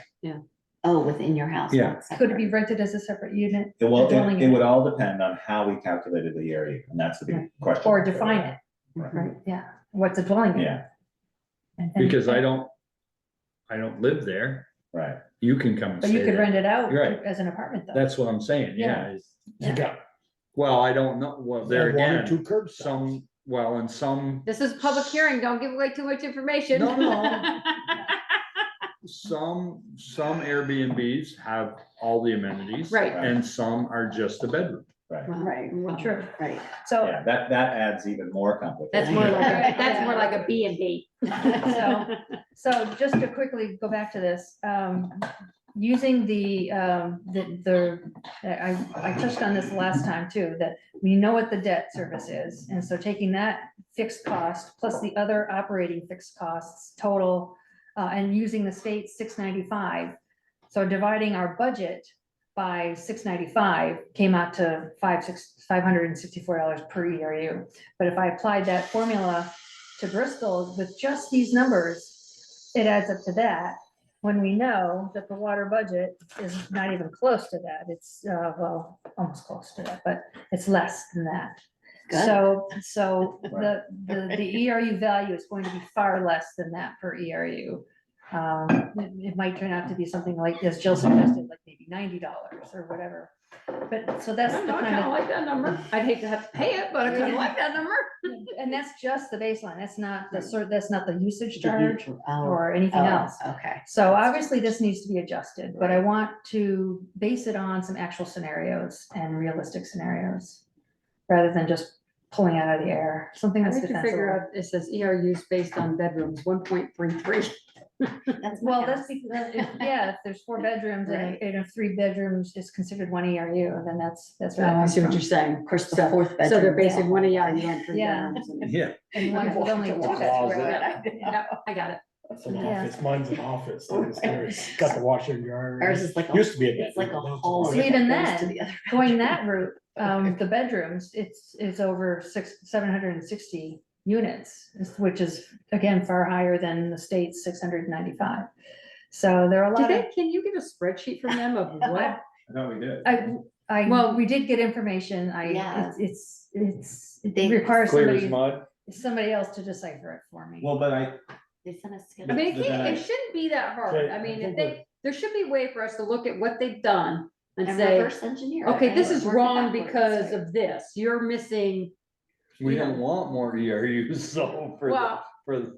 Oh, within your house. Yeah. not Could it be separate. rented as a separate unit? Well, dwelling it would unit? all depend on how we calculated the area, and that's the big question. Or define it, Right. right? Yeah, what's a dwelling unit? Yeah, And- Because I don't live there. right. You can come and But stay you could there. rent it out Right. as an apartment though. That's what I'm saying, Yeah. yeah. You got Well, I don't know, well, there one or again, two curb stops. and some, This is a public hearing, don't give away too much information. No, no. some Airbnbs have all the amenities. Right. And some are just a bedroom. Right. Right, well, True. right. So, Yeah, that adds even more complication. That's more like, that's more like a B and B. so just to quickly go back to this, using I touched on this last time too, that we know what the debt service is. And so taking that fixed cost plus the other operating fixed costs total, and using the state 695. So dividing our budget by 695 came out to $564 per ERU. But if I applied that formula to Bristol with just these numbers, it adds up to that. When we know that the water budget is not even close to that, it's, well, almost close to that, but it's less than that. Good. So the ERU value is going to be far less than that per ERU. It might turn out to be something like, as Jill suggested, like maybe $90 or whatever. But, so that's the I kind kind of of, like that number. I'd hate to have to pay it, but I kind of like that number. and that's just the baseline. That's not that's not the usage charge Oh, or anything oh, else. Okay. So obviously this needs to be adjusted, but I want to base it on some actual scenarios and realistic scenarios, rather than just pulling it out of the air, something I that's think to figure defensible. out, it says ERUs based on bedrooms, 1.33. That's my Well, that's house. because, if there's 4 bedrooms and if 3 bedrooms is considered 1 ERU, then that's Oh, where that I comes see what from. you're saying. Of course, the So- fourth bedroom. So they're basing down. one ERU on 3 Yeah. bedrooms. and- Yeah. And one with only 2 Closet. bedrooms. Yeah, I got it. That's an Yeah. office, mine's an office, it's got the washer and dryer. Ours is like, Used to be a it's like a bedroom, now it's hallway. So even that goes to then, the other Going bedroom. that route, the bedrooms, it's over 760 units, which is again far higher than the state's 695. So there are a lot of, Can you get a spreadsheet from them of what? I thought we did. well, we did get information. Yeah. It They- requires Clear as somebody mud. else to decipher it for me. Well, but They sent us. I mean, But then it shouldn't be that hard. Okay, I mean, I if think there should be a way for us to look at what they've done and And say, reverse engineer. it, okay, this right? is Work it wrong backwards, because right? of this. You're missing, We You know. don't want more ERUs, so well, for,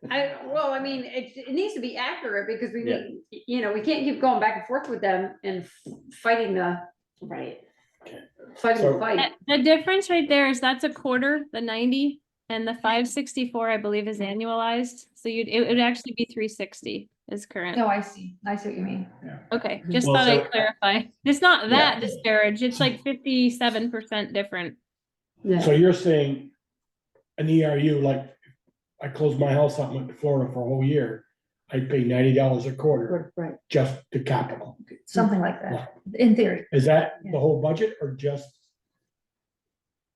I mean, it needs to be accurate because we Yeah. need, we can't keep going back and forth with them and fighting the Right. So- fight. The difference right there is that's a quarter, the 90, and the 564, I believe, is annualized. So it would actually be 360 is current. No, I see what you mean. Okay, just Well, thought so- I'd clarify. It's not that Yeah. disparage. It's like 57% different. Yeah. So you're saying an ERU, like, I closed my house out and went to Florida for a whole year, I'd pay $90 a quarter Right. just to capital. Something like that, in theory. Is that Yeah. the whole budget or just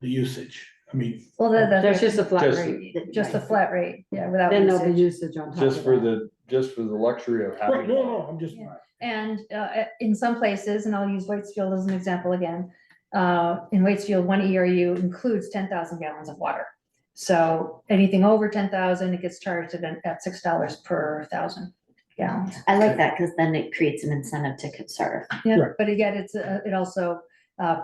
the usage? I mean, Well, That's just a flat Just- rate. just a flat rate, yeah, without Then there'll be usage. usage on top of Just for that. the luxury of right, having. no, I'm just, Yeah. And in some places, and I'll use Waitsfield as an example again, in Waitsfield, one ERU includes 10,000 gallons of water. So anything over 10,000, it gets charged at $6 per 1,000 gallons. I like that, because then it creates an incentive to conserve. Yeah, Right. but again, it also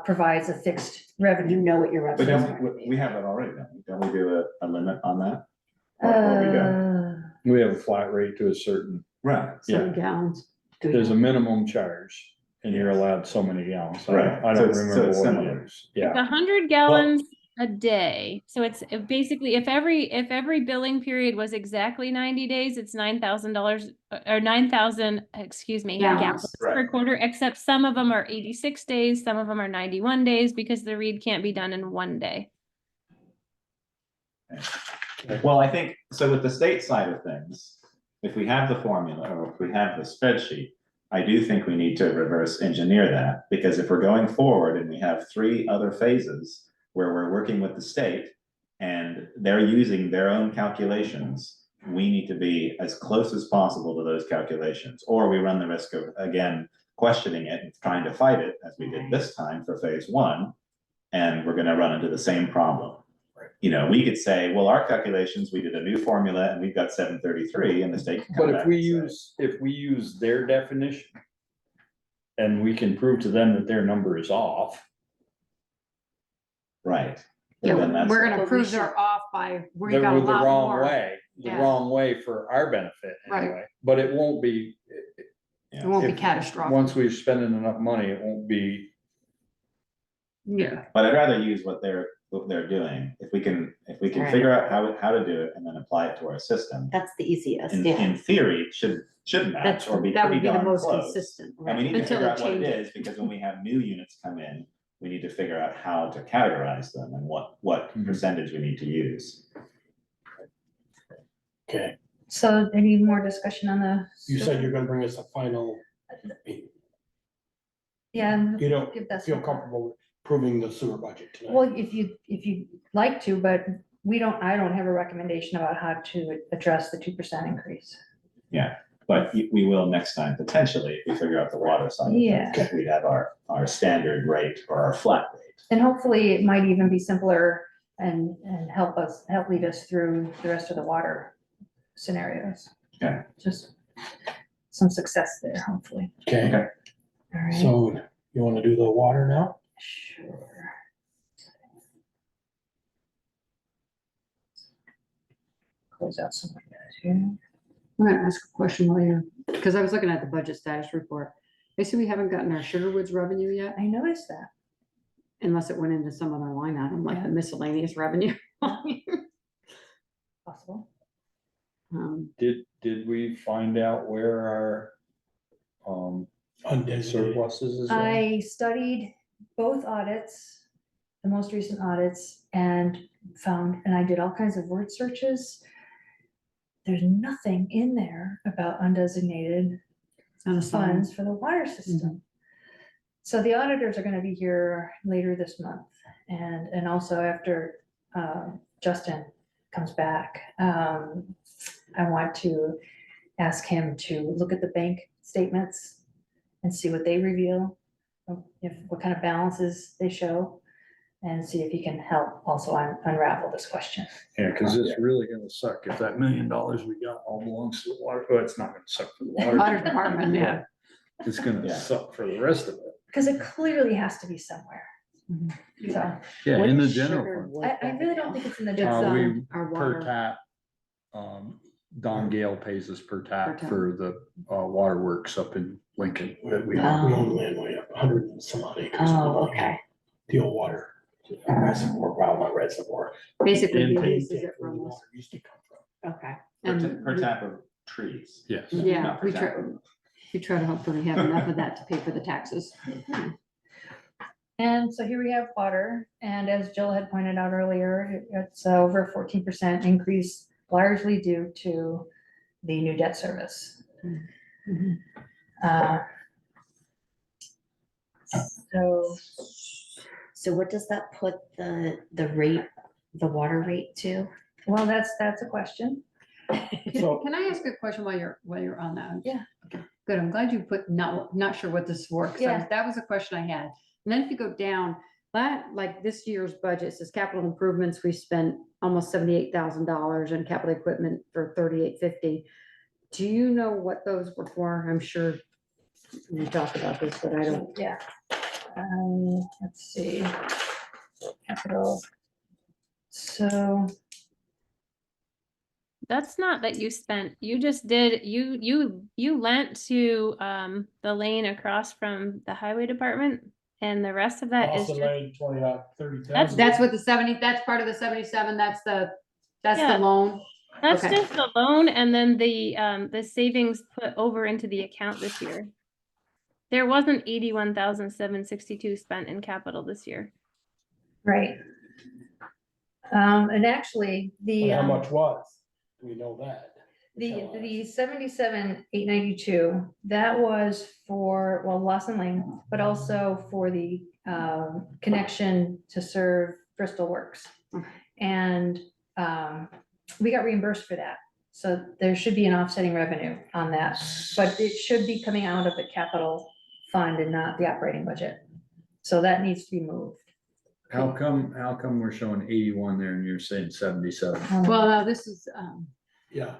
provides a fixed You revenue. know what your But revenue is. don't we have that already, don't we do a limit on that? Or we don't? We have a flat rate to a certain, Right, Certain gallons. there's a minimum charge and you're Yes. allowed so many gallons. Right. I So don't it's- so remember it's what similar. it is. Yeah. 100 gallons a day. So it's basically, if every billing period was exactly 90 days, it's $9,000 or 9,000, excuse me, Gallons. gallons per Right. quarter, except some of them are 86 days, some of them are 91 days because the read can't be done in one day. well, I think, so with the state side of things, if we have the formula or if we have the spreadsheet, I do think we need to reverse engineer that, because if we're going forward and we have 3 other phases where we're working with the state and they're using their own calculations, we need to be as close as possible to those calculations, or we run the risk of, again, questioning it and trying to fight it as we did this time for phase 1, and we're gonna run into the same problem. You know, we could say, well, our calculations, we did a new formula and we've got 733, and the state can come But back and say, if we use their definition and we can prove to them that their number is off, right. Yeah, Then that's- we're But gonna we prove should- they're off by, we they're got a the lot wrong more. way, Yeah. wrong way for our benefit Right. anyway. But it won't be, It won't be if- catastrophic. once we've spent enough money, it won't be. Yeah. But I'd rather use what they're doing, if we can Right. figure out how to do it and then apply it to our system. That's the easiest, In yeah. theory, it should match or be That pretty would be the darn most close. consistent. And we need to Until figure they out what it change it. is, because when we have new units come in, we need to figure out how to categorize them and what Mhm. percentage we need to use. okay, So any more discussion on the? you said you're gonna bring us a final, Yeah. you don't Give that feel some- comfortable approving the sewer budget tonight? Well, if you'd like to, but I don't have a recommendation about how to address the 2% increase. But we will next time, potentially, if we figure out the water side. of things, Yeah. if we have our standard rate or our flat rate. And hopefully it might even be simpler and help lead us through the rest of the water scenarios. Okay. Just some success there, hopefully. Okay, Okay. All right. so you wanna do the water now? Sure. Close out some of that here. I'm gonna ask a question while you're, because I was looking at the budget status report. I see we haven't gotten our Sugarwoods revenue yet, I noticed that. unless it went into some other line item, like the miscellaneous revenue. Possible. Did we find out where our, Undesignated. surpluses is? at? I studied both audits, the most recent audits, and I did all kinds of word searches. There's nothing in there about undesignated funds for the water system. So the auditors are gonna be here later this month, and also after Justin comes back. I want to ask him to look at the bank statements and see what they reveal, what kind of balances they show, and see if he can help also unravel this question. Yeah, cause it's really gonna suck if that $1 million we got all belongs to the water, well, it's not gonna suck for the water. Water department, yeah. It's gonna Yeah. suck for the rest of it. Because it clearly has to be somewhere. So Yeah, What in the is general sugar? fund. I really don't think it's in the It's, general. we our per water. tap, Don Gale pays us per Per tap tap. for the waterworks up in Lincoln that we. We Oh. own land way up 100 and some odd acres. Oh, okay. The old water reservoir, well, reservoir. Basically, he Intake uses where it the from us. water used to come from. Okay. Per tap of trees. Yes. Yeah, Not per we tap try, of- we try to hopefully have enough of that to pay for the taxes. And so here we have water, and as Jill had pointed out earlier, it's over 14% increase largely due to the new debt service. Mhm. So, So what does that put the rate, the water rate to? well, that's a question. So- Can I ask a question while you're on that? Yeah. Okay, good. I'm glad you put not sure what this works. Yeah. That was a question I had. And then if you go down, like this year's budget says capital improvements, we spent almost $78,000 in capital equipment for $3850. Do you know what those were for? I'm sure we talked about this, but I don't. Yeah. Let's see. Capital. So, That's not that you spent, you just did, you lent to, the lane across from the highway department, and the rest of that is Boston just, Lane, 30,000. That's what the 70, that's part of the 77, that's the Yeah. loan. that's okay. just the loan, and then the savings put over into the account this year. There wasn't 81,762 spent in capital this year. right. And actually, the. How much was? We know that. The 77,892, that was for, well, Lawson Lane, but also for the connection to serve Bristol Works. And we got reimbursed for that. So there should be an offsetting revenue on that, but it should be coming out of the capital fund and not the operating budget. So that needs to be moved. How come we're showing 81 there and you're saying 77? Well, no, this is, Yeah.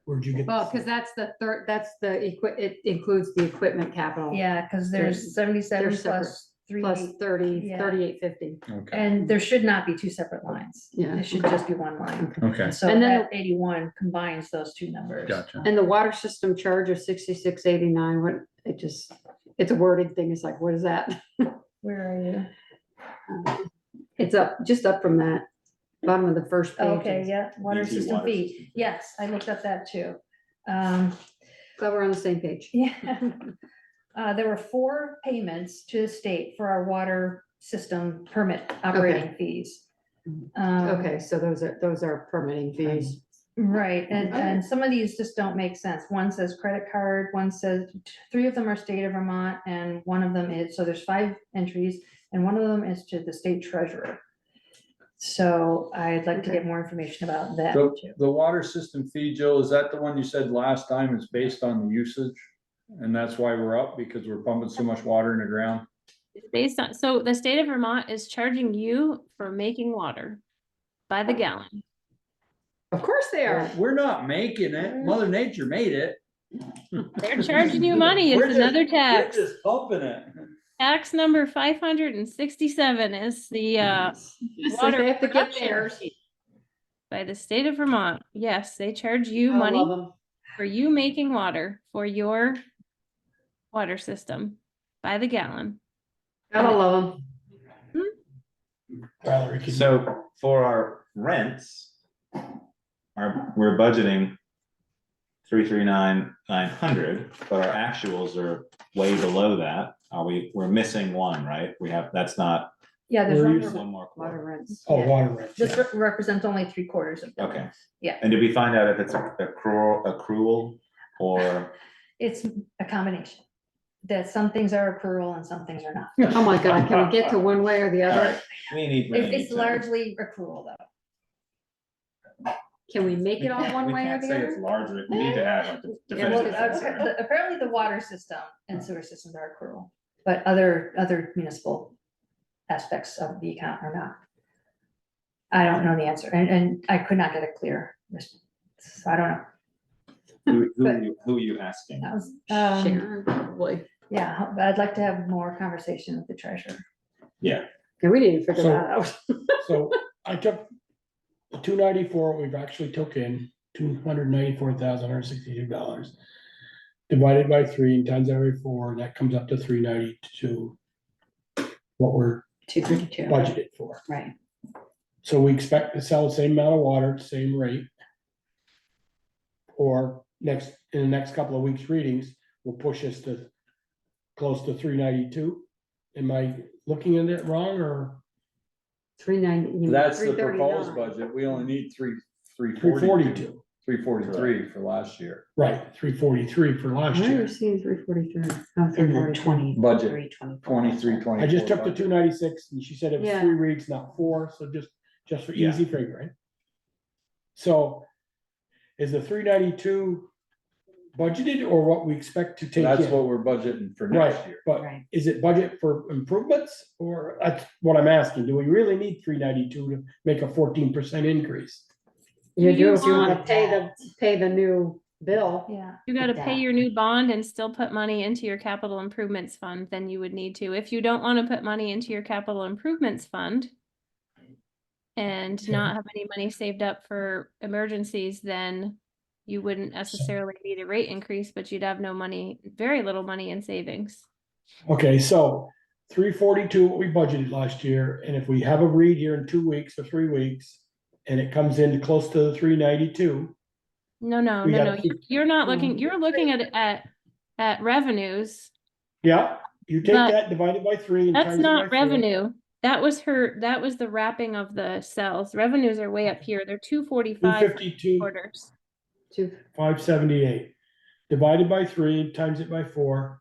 Where'd you get? well, this? because that's the third, it includes the equipment capital. Yeah, because there's 77 they're separate. plus 3. Plus 30, Yeah. 3850. Okay, And there should not be two separate lines. Yeah. It should just be one line. okay, So And then- that 81 combines those two numbers. gotcha. And the water system charge of 6689, it's a wording thing. It's like, what is that? Where are you? It's just up from that, bottom of the first page. Okay, yeah, water Easy system water fee. system. Yes, I looked up that too. Glad we're on the same page. Yeah. There were 4 payments to the state for our water system permit operating fees. Okay, so those are permitting fees. Right, and some of these just don't make sense. One says credit card, one says, 3 of them are state of Vermont, and one of them is, so there's 5 entries, and one of them is to the state treasurer. So I'd like to get more information about that So too. the water system fee, Jill, is that the one you said last time is based on the usage? And that's why we're up, because we're pumping so much water in the ground? Based on, so the state of Vermont is charging you for making water by the gallon. Of course they are. We're not making it. Mother Nature made it. They're charging you money. We're It's just- another tax. We're just pumping it. Tax number 567 is the Just like water they have to get production theirs. fee by the state of Vermont. Yes, they charge you I love money 'em. for you making water for your water system by the gallon. Gotta love Valerie, can you- So for our rents, we're budgeting 339,900, but our actuals are way below that. We're missing one, right? That's not Yeah, there's Where one you- more. one more water quarter. rents. Oh, Yeah. water rents. This yeah. represents only 3/4 of them. Okay. Yeah. And did we find out if it's accrual or? It's a combination. That some things are accrual and some things are not. Oh my God, can we get to one way or the other? Alright, we need. It's largely accrual though. Can we make it all one way or We can't the say it's other? largely, we need to have like the Yeah, Well, definitive answer. apparently the water system and sewer systems are accrual, but other municipal aspects of the account are not. I don't know the answer, and I could not get a clear response. So I don't know. Who are you asking? That was, Sharon, probably. yeah, but I'd like to have more conversation with the treasurer. Yeah, Yeah, we need to figure So- that out. So I took the 294, we've actually took in $294,162. Divided by 3 and times every 4, and that comes up to 392. What we're 232. budgeted for. Right. So we expect to sell the same amount of water at the same rate. Or in the next couple of weeks' readings, will push us to close to 392. Am I looking at it wrong or? 390. That's the proposed budget. We only need 342, 343 for last year. right, 343 for last I year. remember seeing 343. Oh, In the 343. Budget, 23, 23, 24. I just took the budget. 296 and she said it was Yeah. 3 weeks, not 4, so just for Yeah. easy figuring. So is the 392 budgeted or what we expect to take That's in? what we're budgeting for next Right, year. but Right. is it budget for improvements or that's what I'm asking. Do we really need 392 to make a 14% increase? You You do if you want- wanna pay the new bill. Yeah. You gotta pay debt. your new bond and still put money into your capital improvements fund, then you would need to. If you don't wanna put money into your capital improvements fund and not have any money saved up for emergencies, then you wouldn't necessarily need a rate increase, but you'd have no money, very little money in savings. Okay, so 342, what we budgeted last year, and if we have a read here in 2 weeks or 3 weeks, and it comes in close to the 392, No, no, We no, gotta no, keep- you're not looking, you're looking at revenues. yeah, you take But that divided by 3 and That's times it by not 4. revenue. That was the wrapping of the cells. Revenues are way up here. They're 245 252, quarters. 578, divided by 3, times it by 4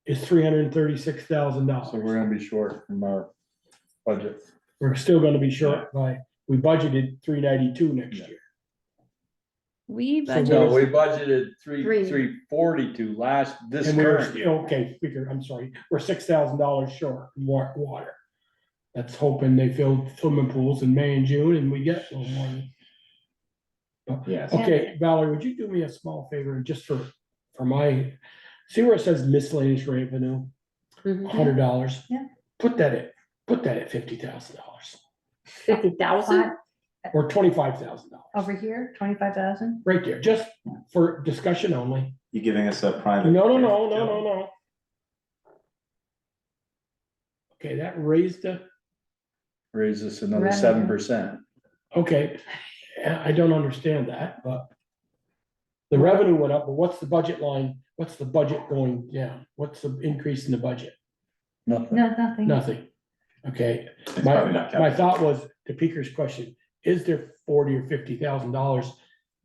is So $336,000. we're gonna be short from our budget. We're still gonna be short we budgeted 392 next Yeah. year. We So No, budgeted, we budgeted Three. 342 this And we were, current year. okay, I'm sorry, we're $6,000 short in water. That's hoping they fill swimming pools in May and June and we get a little money. Yes. Okay, Valerie, would you do me a small favor and just for my, see where it says miscellaneous revenue, Mhm. $100? Yeah. Put that at $50,000 50,000? or $25,000, Over here, 25,000? right there, just for discussion only. You giving us a private? No. Okay, that raised Raise us another Revenue. 7%. okay, I don't understand that, but the revenue went up, but what's the budget line? What's the budget going down? What's the increase in the budget? Nothing. No, nothing. Nothing. Okay, It's probably not my calculated. thought was, to Peter's question, is there $40,000 or $50,000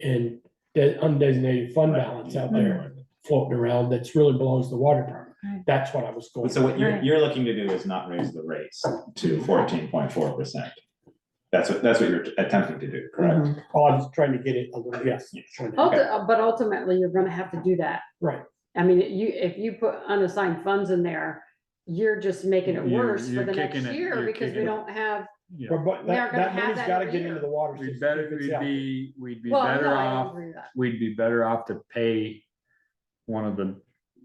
in the undesignated fund balance out there floating around that's really belongs to the water department? Right. That's what I was going. So what you're, Right. you're looking to do is not raise the rates to 14.4%. That's what you're attempting to do, correct? Mhm. Oh, I was trying to get it a little, yes. trying to- But ultimately, you're gonna have to do that. Right, I mean, if you put unassigned funds in there, you're just making it You're- worse for you're the next kicking it- year you're because we kicking it. don't have, Yeah. but We aren't gonna that have money's that gotta every get year. into the water We'd system. better, if it's out there. we'd be well, better no, I off, don't agree with that. we'd be better off to pay one of the,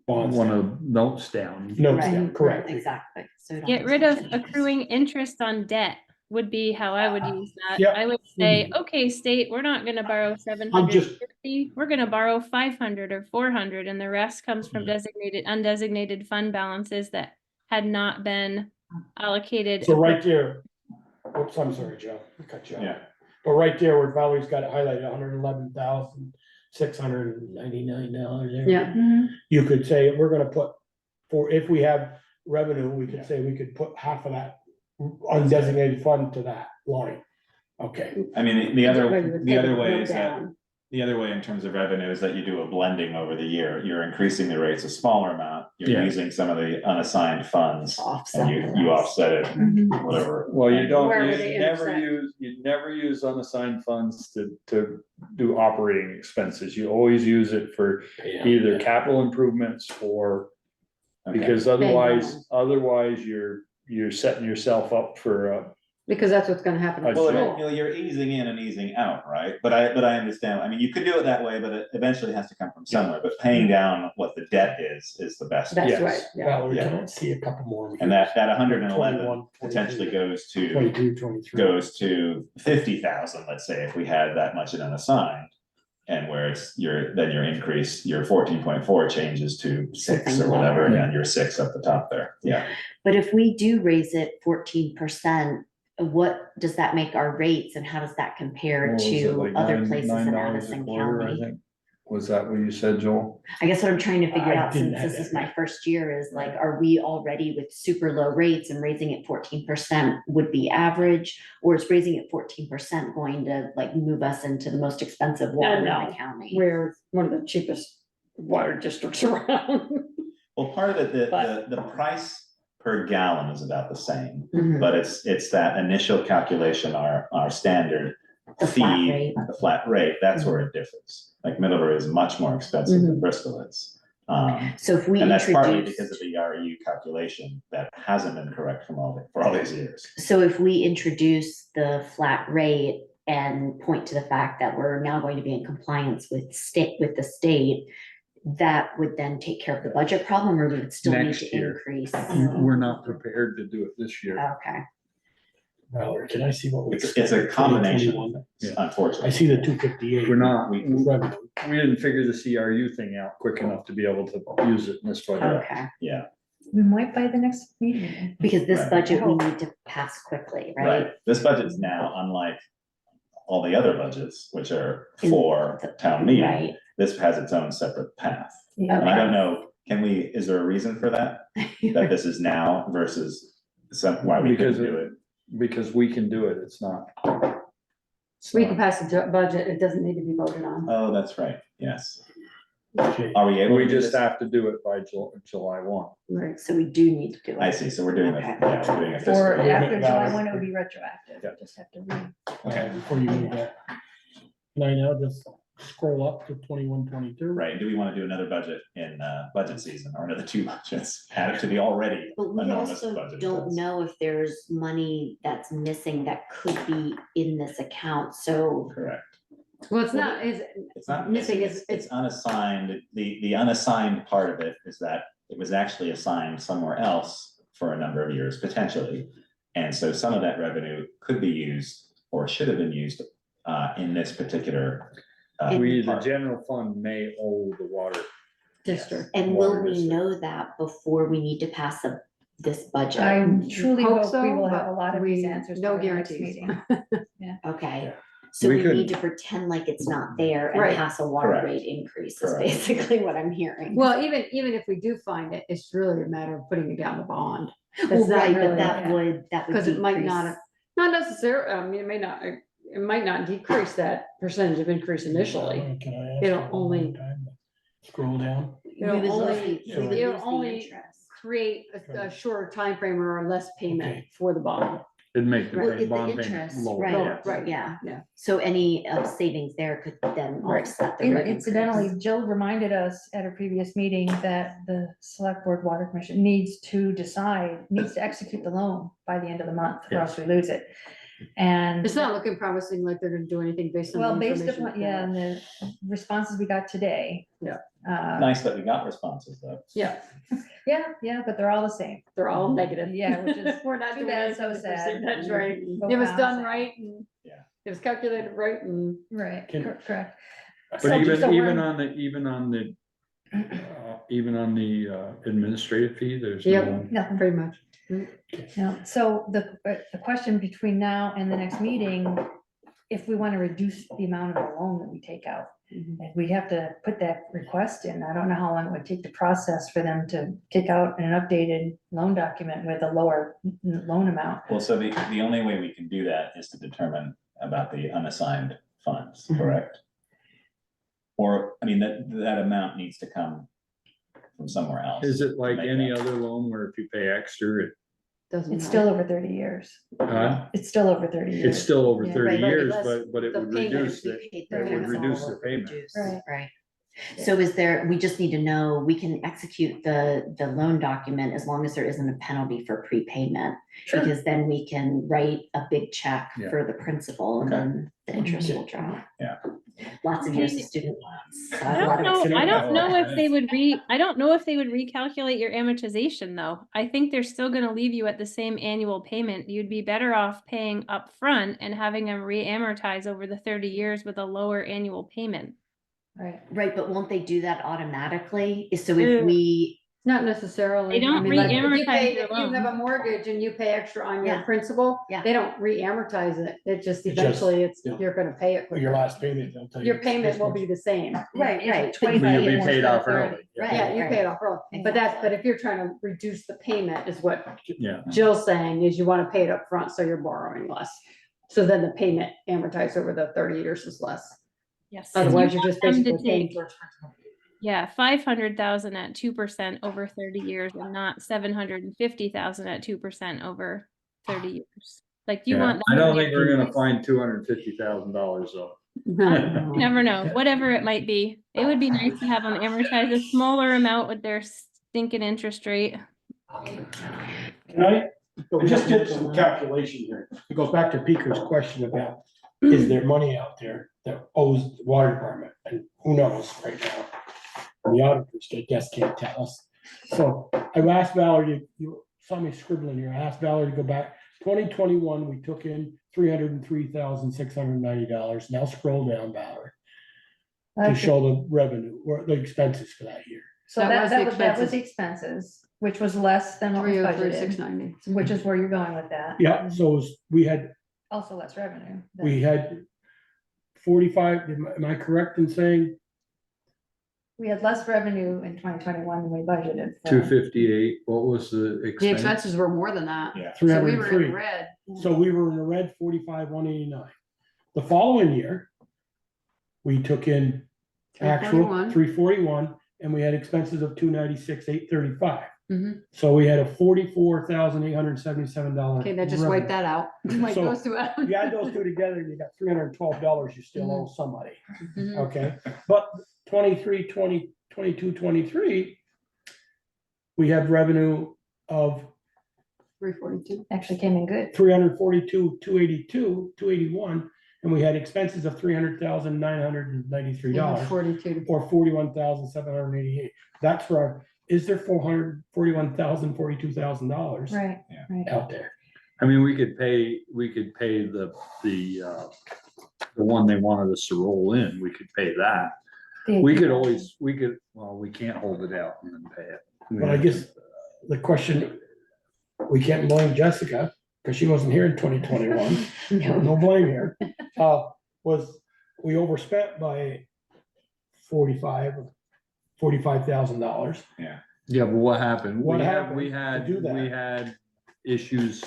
Bonds one down. of the notes down. Notes Right, down, correct. Exactly. So we don't get have rid as of much interest. accruing interest on debt would be how I would use that. Yep. I would say, okay, state, we're not gonna borrow 750, we're gonna borrow 500 or 400, and the rest comes from undesignated fund balances that had not been allocated. So right there, oops, I'm sorry, Joe, I cut you off. Yeah. But right there where Valerie's got it highlighted, $111,699 there. Yeah. Mhm. You could say, we're gonna put, if we have revenue, we could say we could put half of that undesignated fund to that line. Okay, I mean, Well, you would take it way is that, down. the other way in terms of revenue is that you do a blending over the year. You're increasing the rates a smaller amount. You're Yeah. using some of the unassigned funds Offset and the you rest. offset it, Mhm. whatever. Well, you don't, Where would you they never intersect? use unassigned funds to do operating expenses. You always use it for either capital improvements or, Okay. because otherwise you're setting yourself up for, Because that's what's gonna happen. Well, Well, Well, you're easing in and easing out, right? But I understand. I mean, you could do it that way, but it eventually has to come from somewhere. But paying down what the debt is the best. That's Yes. right, yeah. Valerie, Yeah. can I see a couple more? And that 111 21, potentially goes to 22, 23. goes to 50,000, let's say, if we had that much in unassigned. And where your increase, your 14.4 changes to 6 or whatever, and your 6 up the top there, yeah. But if we do raise it 14%, what does that make our rates and how does that compare what was it, to like other $9 places in $9 a Addison quarter, I County? think? Was that what you said, Joel? I guess what I'm trying to figure I out, didn't since have this is that. my first year, is like, are we already with super low rates and raising it 14% would be average? Or is raising it 14% going to like move us into the most expensive water in No. the county? We're one of the cheapest water districts around. Well, part of it, But- the price per gallon is about the same, Mhm. but it's that initial calculation, our standard The flat fee, rate. the flat rate, that's where it differs. Like Middlebury is much more expensive than Bristol is. So if we And that's partly introduced, because of the REU calculation that hasn't been correct for all these years. so if we introduce the flat rate and point to the fact that we're now going to be in compliance with the state, that would then take care of the budget problem, or we would still need Next to year. increase? We're not prepared to do it this year. Okay, Valerie, can I see what we? It's a combination of 2021? things, I unfortunately. see the 258. We're not, We- Revenue. we didn't figure the CRU thing out quick enough to be able to use it in this budget. okay, Yeah, We might by the next meeting. because this Right. budget we need to pass quickly, right? right. This budget's now, unlike all the other budgets, which are for town meeting, Right. this has its own separate path. Yeah. And I don't know, is there a reason for that? That this is now versus why we couldn't Because do it? Because we can do it, it's not. it's We not- can pass a budget, it doesn't need to be voted on. Oh, that's right, yes. Okay. Are we able We to do just this? have to do it by July 1. Right. So we do need to do it. I see, so we're doing Okay. we're doing a Or fiscal Yeah. year. after July Valid. 1, it would be retroactive. Yeah. Just have to read. Okay, before you move that. Can I now just scroll up to 21-22? Right, do we want to do another budget in budget season or another 2 budgets added to the already But we enormous also budget? don't know if there's money that's missing that could be in this account, so. Correct. Well, it's not, is, It's not Missing missing, is- it's unassigned. The unassigned part of it is that it was actually assigned somewhere else for a number of years, potentially. And so some of that revenue could be used or should have been used in this particular. We, the part. general fund may owe the water. district. And will Water we district. know that before we need to pass this budget? I truly Hope hope we so, will have a but lot of we- these answers. no by the next guarantees. meeting. Okay, Yeah. so We we could- need to pretend like it's not there and Right. pass a water Correct. rate increase is Correct. basically what I'm hearing. Well, even if we do find it, it's really a matter of putting it down the bond. Well, It's not right, but really- that would Because it might decrease. not necessarily, I mean, it might not decrease that percentage of increase initially. Can I ask It'll you one only- more time? Scroll down. We would lose only- the- we would it'll lose the only interest. create a shorter timeframe or a less payment Okay. for the bond. It'd make the Well, if the bond payment interest, lower. right, Right. yeah. Yeah. So any savings there could then Right. offset the In- rate increase. Incidentally, Jill reminded us at a previous meeting that the Select Board Water Commission needs to execute the loan by the end of the month, or else we lose it. And. It's not looking promising like they're gonna do anything based on. the Well, based information upon, we yeah, have. and the responses we got today. Yeah. Nice that we got responses though. Yeah, Yeah, but they're all the same. they're all negative. Yeah, which is We're not too doing bad, anything so to sad. proceed. That's right. So It was sad. done right and. Yeah. It was calculated right and. Right, Can- correct. But So- even, so we're- even on the administrative fee, there's Yep. no. Nothing. Pretty much. No, so the question between now and the next meeting, if we want to reduce the amount of the loan that we take out, Mhm. and we'd have to put that request in. I don't know how long it would take to process for them to kick out an updated loan document with a lower loan amount. Well, so the only way we can do that is to determine about the unassigned funds, Mhm. correct? Or, I mean, that amount needs to come from somewhere else. Is it like Make any that- other loan where if you pay extra, Doesn't. It's matter. still over 30 years. It's still over 30 years. it's still over Yeah, 30 right, but years, less but it the would payment reduce is it. Paid It would payments reduce all the would payment. reduce, Right. Right. So is there, we just need to know, we can execute the loan document as long as there isn't a penalty for prepayment. Sure. Because then we can write a big check Yeah. for the principal and Okay. then the interest will drop. Yeah. Lots of years of student loans. So I I have a lot don't of know, I don't know experience. if they would I don't know if they would recalculate your amortization though. I think they're still gonna leave you at the same annual payment. You'd be better off paying upfront and having them re-amortize over the 30 years with a lower annual payment. Right. Right, but won't they do that automatically? So if we Not necessarily. They don't I mean, like, if you re-amortize pay- your If you have loan. a mortgage and you pay extra on your Yeah. principal, Yeah. they don't re-amortize it. It just It just- eventually yeah. you're gonna pay it. For your quicker. last payment, they'll tell you. Your payment will be the same. Right, right. But But you'll be 25 paid years off instead of early. 30. Right. Yeah, you pay it off early. But Exactly. if you're trying to reduce the payment is what Yeah. Jill's saying, is you wanna pay it up front so you're borrowing less. So then the payment amortized over the 30 years is less. Yes. Otherwise, You you're just want them to basically paying take- for its principal. Yeah, 500,000 at 2% over 30 years and not 750,000 at 2% over 30 years. Like you Yeah, want. I them to don't be think we're gonna amortized. find $250,000 though. You never know, whatever it might be. It would be nice to have them amortize a smaller amount with their stinking interest rate. Can I just did some calculation here. It goes back to Peter's question about, is there money out there that owes the water department? And who knows right now? The auditors, I guess, can't tell us. So I asked Valerie, you saw me scribbling here. I asked Valerie to go back. 2021, we took in $303,690. Now scroll down, Valerie, to Okay. show the revenue or the expenses for that year. So That was the that was the expenses, which was less than what was 303,690. budgeted, which is where you're going with that. Yeah, so it was- we had Also less revenue. than- We had 45, am I correct in saying? We had less revenue in 2021 than we budgeted. for. 258, what was the The expense? expenses were more than that. Yeah. So we were in 303. the red. So we were in the red 45,189. The following year, we took in actual 341. 341, and we had expenses of 296,835. Mhm. So we had a $44,877. Okay, that just wiped that out. Wipe So, those two out. You add those two together, you got $312 you still owe somebody. Mhm. Okay, but 23, 22, 23, we have revenue of 342. Actually came in good. 342, 282, 281, and we had expenses of $300,993 42. or 41,788. That's for our, is there $441,000, $42,000 Right, right. out there? I mean, we could pay the one they wanted us to roll in, we could pay that. We could, well, we can't hold it out and then pay it. But I guess the question, we can't blame Jessica, because she wasn't here in 2021. No blame here. Was we overspent by $45,000. Yeah, but what happened? What We happened We to had, do that? we had issues,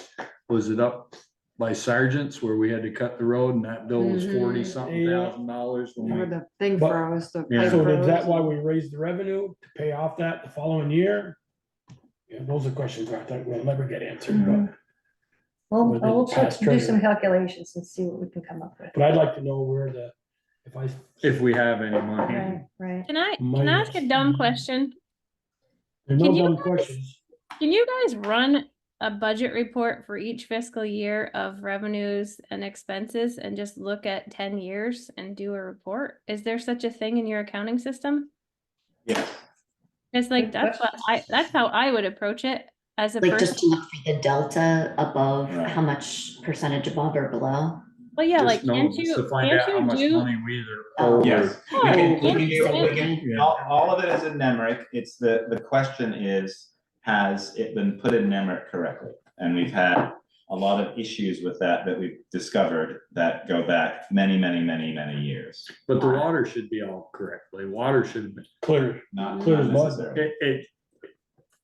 was it up by Sergeants where we had to cut the road and that bill was Mhm. 40-something Yeah. $1,000 when Or we. the thing But- froze, the Yeah. pipe So is froze. that why we raised the revenue to pay off that the following year? Yeah, those are questions I think we'll never get answered, but, We'll, With the we'll past do treasurer. some calculations and see what we can come up with. but I'd like to know where If we have any money. Right, right. Can I Minus. ask a dumb question? there's no Can you dumb guys- questions. Can you guys run a budget report for each fiscal year of revenues and expenses and just look at 10 years and do a report? Is there such a thing in your accounting system? Yes. It's like, Good that's how I would approach it as a Like just person. to look for the delta above, Right. how much percentage above or below. Well, yeah, like, Just know, can't just to you, find can't out how you much do? money we either Oh, owe or. Yes, we Oh, can, can't we you can, Yeah. all of it is in NEMRIC. It's the question is, has it been put in NEMRIC correctly? And we've had a lot of issues with that we've discovered that go back many, many, many, many years. But the water should be all correctly. Water should have been, Clear. Not Clear as not mud. necessarily.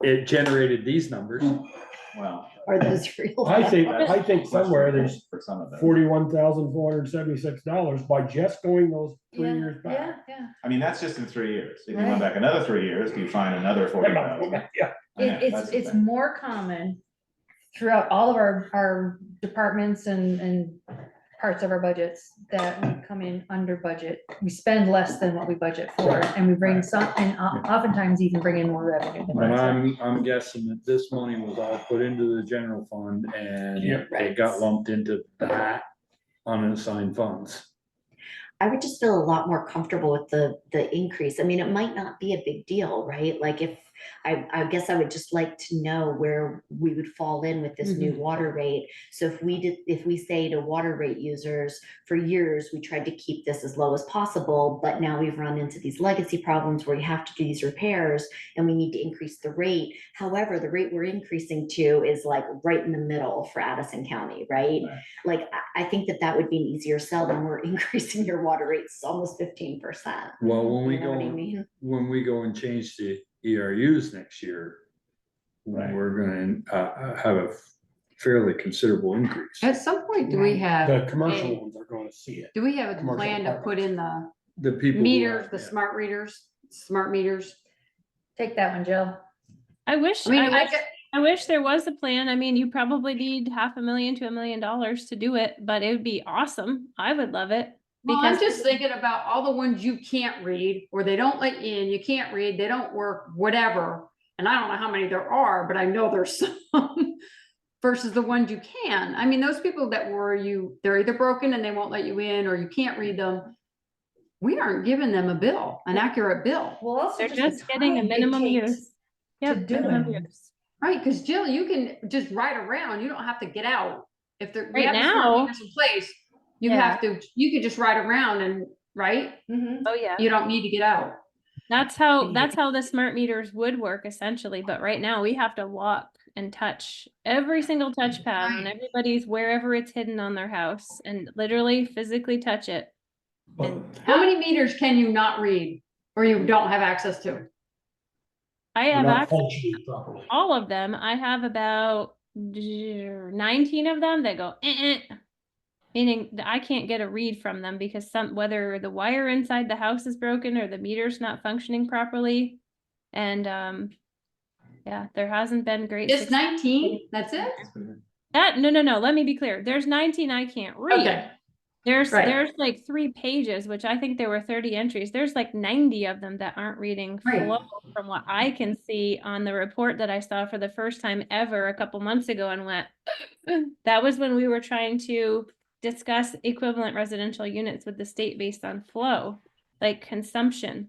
it generated these numbers. Well. Are those real? I think that's somewhere there's For some of them. $41,476 by just going those 3 Yeah, years yeah, back. yeah. I mean, that's just in 3 years. If you Right. went back another 3 years, do you find another 40,000? Yeah, It's more common throughout all of our departments and parts of our budgets that we come in under budget. We spend less than what we budget for, and we bring some, and oftentimes even bring in more revenue than But budget. I'm guessing that this money was all put into the general fund and Yep. it got lumped into that unassigned funds. I would just feel a lot more comfortable with the increase. I mean, it might not be a big deal, right? Like if I guess I would just like to know where we would fall in with this new water rate. So if we say to water rate users, for years, we tried to keep this as low as possible, but now we've run into these legacy problems where you have to do these repairs and we need to increase the rate. However, the rate we're increasing to is like right in the middle for Addison County, right? Like, I think that would be an easier sell than we're increasing your water rates almost 15%. Well, when we You know what I go, mean? when we go and change the ERUs next year, Right. we're gonna have a fairly considerable increase. At some point, do we have? The commercial a- ones are gonna see it. Do we have a commercial plan to put in the The people. who meters, are- the yeah. smart readers, smart meters? Take that one, Jill. I wish, I mean, I wish there was a plan. I mean, you probably need $500,000 to $1 million to do it, but it would be awesome. I would love it. Well, I'm Because just thinking about all the ones you can't read, or they don't let you in, you can't read, they don't work, whatever. And I don't know how many there are, but I know there's some versus the ones you can. I mean, those people that they're either broken and they won't let you in, or you can't read them. We aren't giving them a bill, an accurate bill, Well, also they're the just getting a time it minimum takes use. To Yep, do minimum it. use. right? Because Jill, you can just ride around, you don't have to get out. If we Right have the smart now- meters in place, you Yeah. you could just ride around and, right? Mhm. Oh, yeah. You don't need to get out. That's how the smart meters would work essentially, but right now we have to walk and touch every single touchpad on Right. everybody's wherever it's hidden on their house and literally physically touch it. But And How many meters can you not read or you don't have access to? I they're have not access functioning properly. all of them. I have about 19 of them that go, meaning that I can't get a read from them because whether the wire inside the house is broken or the meter's not functioning properly. And yeah, there hasn't been great Just success. 19? That's it? No, let me be clear. There's 19 I can't read. Okay. There's Right. like 3 pages, which I think there were 30 entries. There's like 90 of them that aren't reading Right. flow from what I can see on the report that I saw for the first time ever a couple months ago and went, that was when we were trying to discuss equivalent residential units with the state based on flow, like consumption.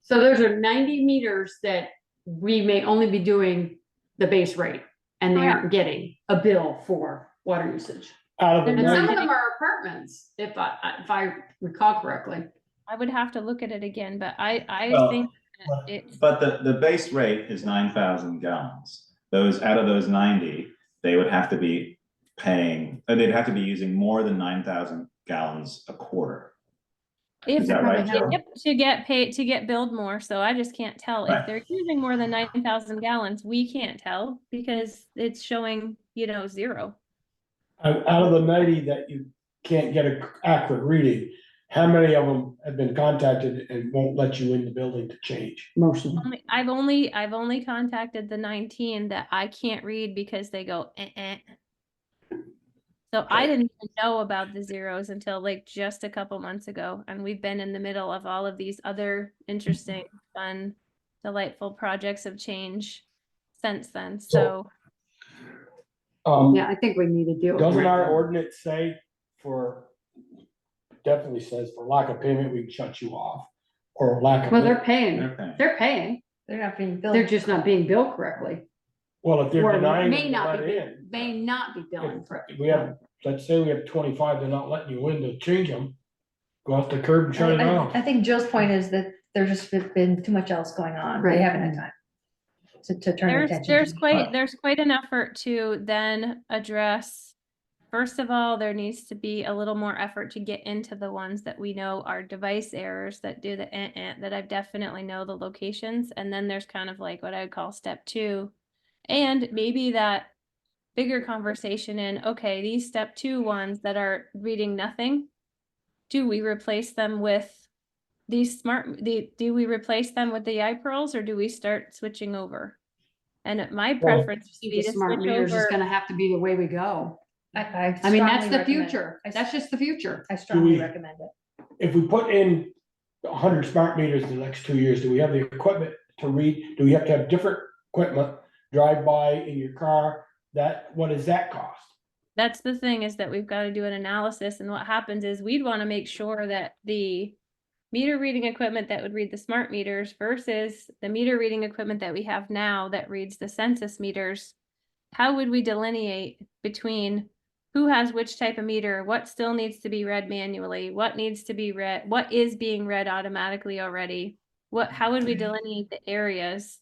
So those are 90 meters that we may only be doing the base rate and they aren't getting a bill for water usage. Out of the And some of 90, them are apartments, if I recall correctly. I would have to look at it again, but I Well, think that it's. But the base rate is 9,000 gallons. Out of those 90, they would have to be they'd have to be using more than 9,000 gallons a quarter. If Is that right, Joe? Yep, to get paid, to get billed more, so I just can't tell. If Right. they're using more than 9,000 gallons, we can't tell because it's showing, 0. out of the 90 that you can't get an accurate reading, how many of them have been contacted and won't let you in the building to change? Most of them. I've only contacted the 19 that I can't read because they go, So I didn't even know about the zeros until like just a couple months ago, and we've been in the middle of all of these other interesting, fun, delightful projects of change since then, so. Yeah, I think we need to deal with Doesn't our that. ordinance say definitely says for lack of payment, we can shut you off, or lack of. Well, they're paying, They're They're not being billed. they're just not being billed correctly. Well, if they're Or denying them may to not let be, in, may not be billing correctly. we have, let's say we have 25, they're not letting you in to change them, go off the curb and shut it off. I think Jill's point is that there's just been too much else going on. They Right. haven't had time to turn attention. There's to. quite an effort to then address. First of all, there needs to be a little more effort to get into the ones that we know are device errors that do the that I definitely know the locations. And then there's kind of like what I would call step 2. And maybe that bigger conversation in, okay, these step 2 ones that are reading nothing, do we replace them with these do we replace them with the iPearls or do we start switching over? And my preference would See, be the to smart switch meters is over. gonna have to be the way we go. I I mean, that's strongly the recommend- future. I That's just the future. I strongly we- recommend it. If we put in 100 smart meters in the next 2 years, do we have the equipment to read? Do we have to have different equipment, drive by in your car? What does that cost? That's the thing, is that we've got to do an analysis, and what happens is we'd want to make sure that the meter reading equipment that would read the smart meters versus the meter reading equipment that we have now that reads the census meters, how would we delineate between who has which type of meter, what still needs to be read manually, what needs to be read, what is being read automatically already? How would we delineate the areas?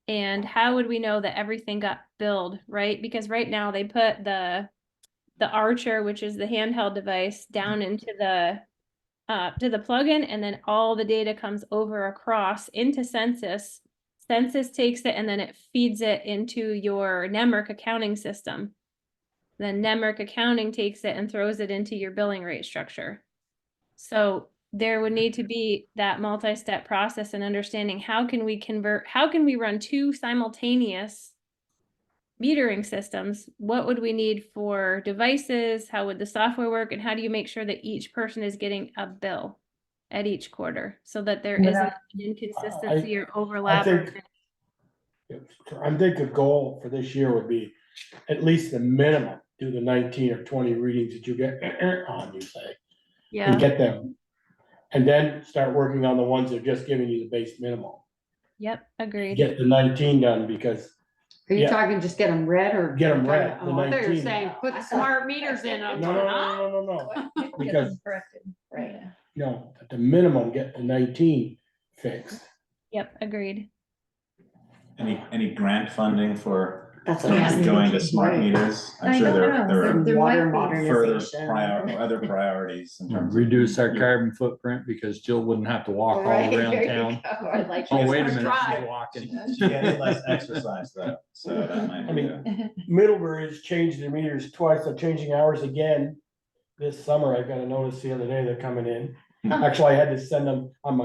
And how would we know that everything got billed, right? Because right now they put the Archer, which is the handheld device, down into the to the plugin, and then all the data comes over across into Census. Census takes it and then it feeds it into your NEMRC accounting system. Then NEMRC accounting takes it and throws it into your billing rate structure. So there would need to be that multi-step process and understanding how can we run two simultaneous metering systems? What would we need for devices? How would the software work? And how do you make sure that each person is getting a bill at each quarter so that there isn't an inconsistency or overlap? I think a goal for this year would be at least the minimum, do the 19 or 20 readings that you get on, you say. Yeah. And get them. And then start working on the ones that are just giving you the base minimum. Yep, agreed. Get the 19 done because. Are you Yeah. talking just get them read or? Get 'em read, the Oh, I thought you were 19. saying put smart meters in them. No. Because, Corrected, right. no, at the minimum, get the 19 fixed. Yep, agreed. Any grant funding for That's what I was going to thinking. smart Right. meters? I'm I sure don't there know. are There Water might be. further modernization. other priorities in terms of. Reduce our carbon footprint because Jill wouldn't have to walk all Right, around there you town. go. I like Oh, that. wait a Let's minute, try. she's walking. She gets less exercise though, so that might I be. mean, Middlebury's changed their meters twice, they're changing hours again. This summer, I got a notice the other day, they're coming in. Actually, I had to send them on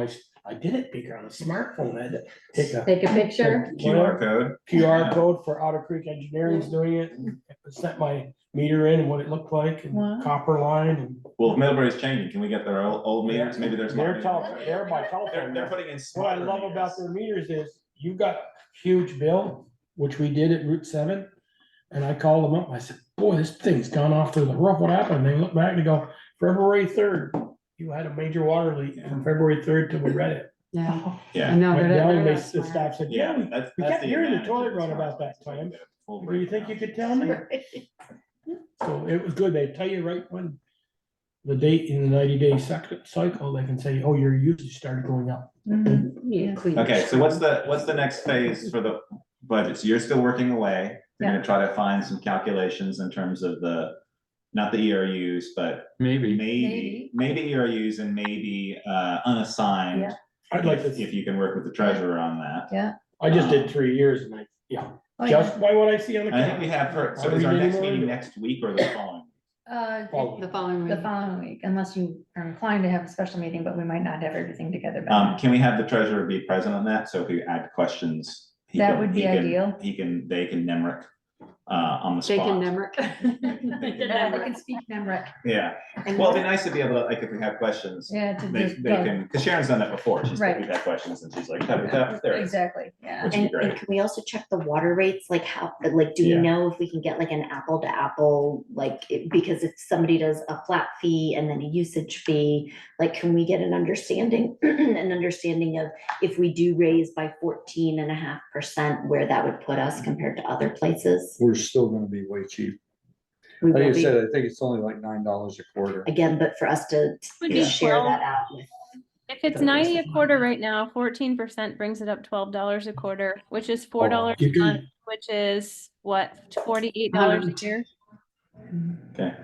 I did it bigger on a smartphone, I had to take a Take a picture. QR code. QR code for Otter Creek Engineering's doing it, and sent my meter in and what it looked like, Wow. and copper line, and. Well, if Middlebury's changing, can we get their old meters? Maybe there's. They're they're by telephone. They're putting in. What I smarter love about meters. their meters is, you got a huge bill, which we did at Route 7. And I called them up, I said, boy, this thing's gone off through the roof, what happened? They look back and they go, February 3rd, you had a major water leak from February 3rd till we read it. Yeah, I Yeah, know. Went they're- down, they're they, that the smart. staff said, yeah, yeah, that's. we that's kept the hearing the advantage toilet of run smart about that meters, time. like a full Do you think you breakdown. could tell me? So it was good, they tell you right when the date in the 90-day cycle, they can say, oh, your usage started going up. Mhm. Yeah, clean. Okay, so what's the next phase for the budget? So you're still working away. You're gonna try to find some calculations in terms of not the ERUs, but Maybe. maybe ERUs and maybe unassigned. Yeah. I'd like to, If you can work with the treasurer on that. I just did 3 years and Oh, yeah. just by what I see on the. I think we have her, so I'll is our read next anymore. meeting next week or the following? Following. The following The week. following week, unless you are inclined to have a special meeting, but we might not have everything together. by then. Can we have the treasurer be present on that? So if you add questions. That would be ideal. They can NEMRC on the They can spot. NEMRC. They can Yeah, they NEMRC. can speak NEMRIC. Yeah, well, it'd be nice to be able to, like, if we have questions, Yeah, to they just can, because Sharon's done that before. She's like, Right. we've had questions and she's like, tap, tap, there it is. Exactly, yeah. Which would be And great. can we also check the water rates, like how, like, do we Yeah. know if we can get like an apple to apple, like, because if somebody does a flat fee and then a usage fee, like, can we get an understanding, of if we do raise by 14.5%, where that would put us compared to other places? We're still gonna be way cheap. We Like will I be- said, I think it's only like $9 a quarter. Again, but for us to Would be share 12. that out with. If it's 90 a quarter right now, 14% brings it up $12 a quarter, which is $4 you a can- month, which is what, $48 a year? Okay.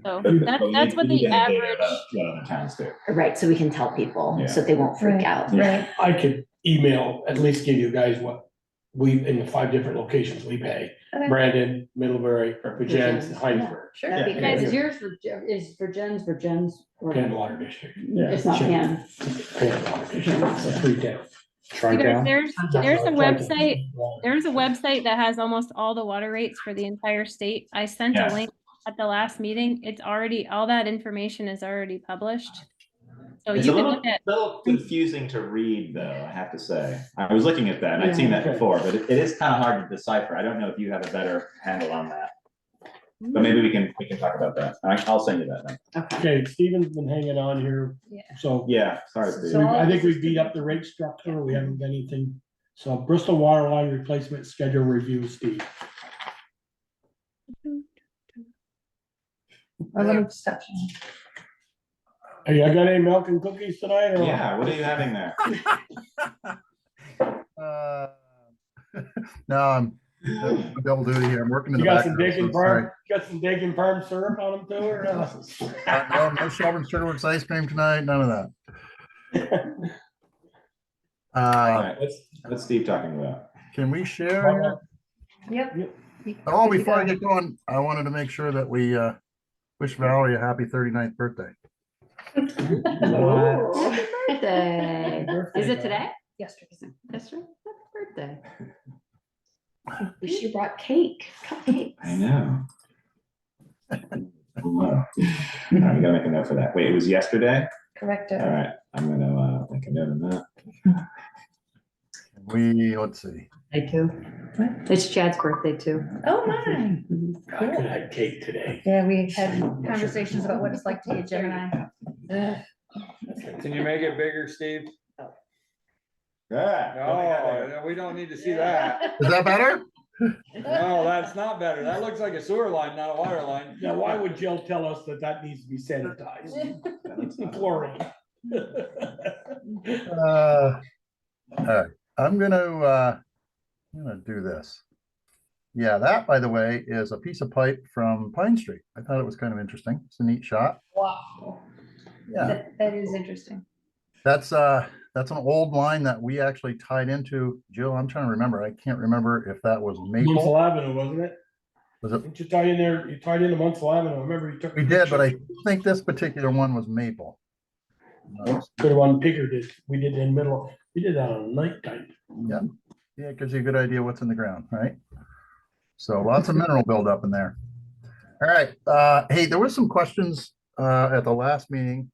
So But we that's need- what we need the to have data average, about what other towns do. Right, so we can tell people, Yeah. so they won't freak Right. out. Right, I could email, at least give you guys what we, in the 5 different locations we pay. Okay. Brandon, Middlebury, Virgins, and Heinsberg. sure. Yeah. that'd be Yeah. great. Is yours is for Jen's or? Penn Water District. It's not Sure. Penn. Penn Water District, so 3 towns. you guys, there's a Triton. website, there's a website that has almost all the water rates for the entire state. I sent a Yes. link at the last meeting. It's already, all that information is already published. So It's you a can little, look at, little confusing to read, though, I have to say. I was looking at that, and I'd seen that Yeah. before, but it is kind of hard to decipher. I don't know if you have a better handle on that. But maybe we can talk about that. I'll send you that. Then. Okay, Stephen's been hanging on here, Yeah. so. Yeah, sorry. Steve. So all I think this is we beat up the rate structure, we haven't done anything. So Bristol water line replacement schedule review, Steve. Our little stuff. Hey, I got any milk and cookies tonight or? Yeah, what are you having there? No, I'm double duty here. I'm working in You the got some background. Dakin So sorry. Farm, got some Dakin Farm syrup on them too, or no? No Shelburne Sugarworks ice cream tonight, none of that. All right, what's Steve talking about? Can we share here? Yep. Oh, before I get going, I wanted to make sure that we wish Valerie a happy 39th birthday. Happy birthday. Is it today? Yesterday. Yesterday? Happy birthday. She brought cake, cupcakes. I know. All right, we gotta make a note for that. Wait, it was yesterday? Correct. All right, I'm gonna make a note of that. Let's see. I too. It's Chad's birthday too. Oh, my. I could have cake today. Yeah, we had conversations about what it's like to be a Gemini. Can you make it bigger, Steve? Yeah. No, we don't need to see that. Is that better? No, that's not better. That looks like a sewer line, not a water line. Now, why would Jill tell us that that needs to be sanitized? Chlorine. All right, I'm gonna do this. Yeah, that, by the way, is a piece of pipe from Pine Street. I thought it was kind of interesting. It's a neat shot. Wow. Yeah, That is interesting. that's an old line that we actually tied into. Jill, I'm trying to remember. I can't remember if that was Munsell Maple. Avenue, wasn't it? Was it? Didn't you tie in there, you tied into Munsell Avenue, I remember you took. We did, but I think this particular one was Maple. Could have one Picker did, we did in middle, we did that on nighttime. Yeah, yeah, it gives you a good idea what's in the ground, right? So lots of mineral buildup in there. All right, hey, there was some questions at the last meeting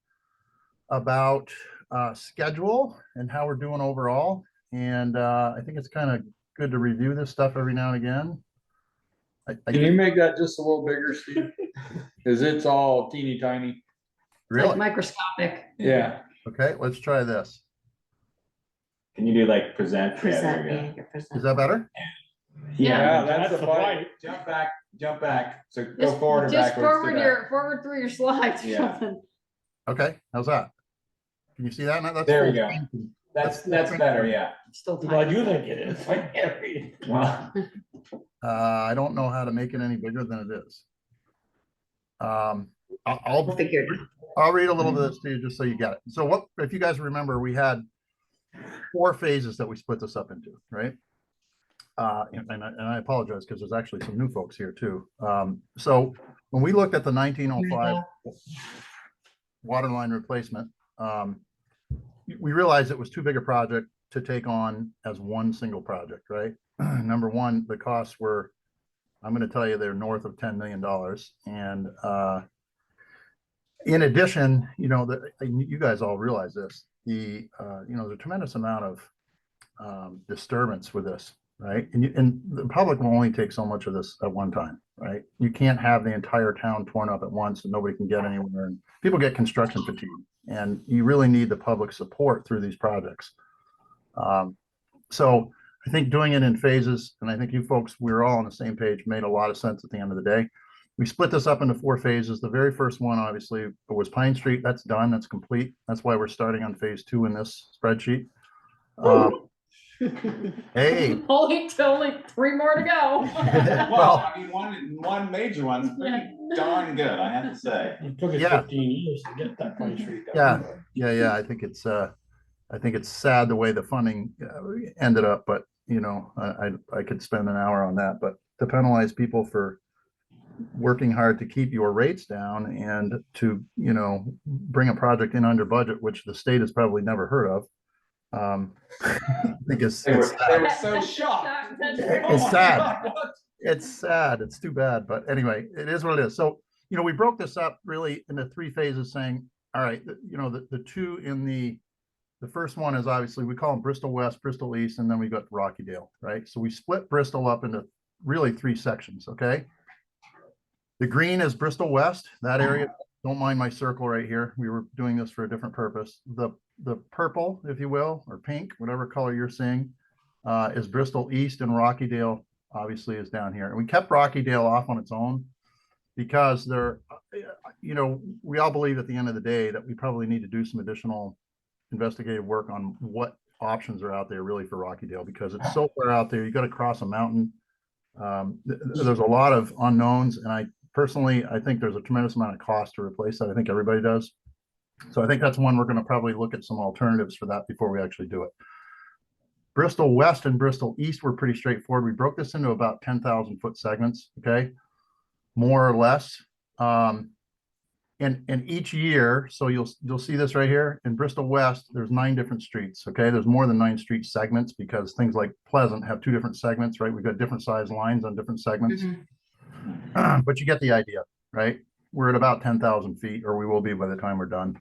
about schedule and how we're doing overall. And I think it's kind of good to review this stuff every now and again. Can you make that just a little bigger, Steve? Cause it's all teeny tiny. Really? Microscopic. Yeah. Okay, let's try this. Can you do like present? Yeah, there Present, we go. yeah, your present. Is that better? Yeah, that's the pipe. pipe. Jump back. So go Just forward or just backwards. forward through your slides or Yeah. something. Okay, how's that? Can you see that? Now? That's There we full go. screen. That's better, yeah. Still Well, I tiny. do think it is, I can't read it. Well, I don't know how to make it any bigger than it is. I'll Figured. I'll read a little bit of this to you just so you get it. So what, if you guys remember, we had 4 phases that we split this up into, right? And I apologize because there's actually some new folks here too. So when we looked at the 1905 water line replacement, we realized it was too big a project to take on as one single project, right? Number one, the costs were, I'm going to tell you, they're north of $10 million. And in addition, you guys all realize this, there's a tremendous amount of disturbance with this, right? And the public will only take so much of this at one time, right? You can't have the entire town torn up at once and nobody can get anywhere. And people get construction fatigue, and you really need the public support through these projects. So I think doing it in phases, and I think you folks, we're all on the same page, made a lot of sense at the end of the day. We split this up into 4 phases. The very first one, obviously, was Pine Street. That's done. That's complete. That's why we're starting on phase 2 in this spreadsheet. Hey. Only 3 more to go. well, I mean, one major one's pretty darn good, I have to say. It took us Yeah. 15 years to get that Pine Street done. Yeah. I think it's sad the way the funding ended up, but I could spend an hour on that. But to penalize people for working hard to keep your rates down and to bring a project in under budget, which the state has probably never heard of, I think They were so shocked. it's sad. It's sad. It's too bad. But anyway, it is what it is. So, we broke this up really into 3 phases, saying, all right, the 2 in the first one is obviously, we call them Bristol West, Bristol East, and then we got Rockydale, right? So we split Bristol up into really 3 sections, okay? The green is Bristol West, that area. Don't mind my circle right here. We were doing this for a different purpose. The purple, if you will, or pink, whatever color you're seeing, is Bristol East, and Rockydale obviously is down here. And we kept Rockydale off on its own because we all believe at the end of the day that we probably need to do some additional investigative work on what options are out there really for Rockydale, because it's so far out there. You got to cross a mountain. There's a lot of unknowns, and I think there's a tremendous amount of cost to replace that. I think everybody does. So I think that's one we're going to probably look at some alternatives for that before we actually do it. Bristol West and Bristol East were pretty straightforward. We broke this into about 10,000 foot segments, okay, more or less. And each year, so you'll see this right here in Bristol West, there's 9 different streets, okay? There's more than 9 street segments because things like Pleasant have 2 different segments, right? We've got different size lines on different segments. But you get the idea, right? We're at about 10,000 feet, or we will be by the time we're done.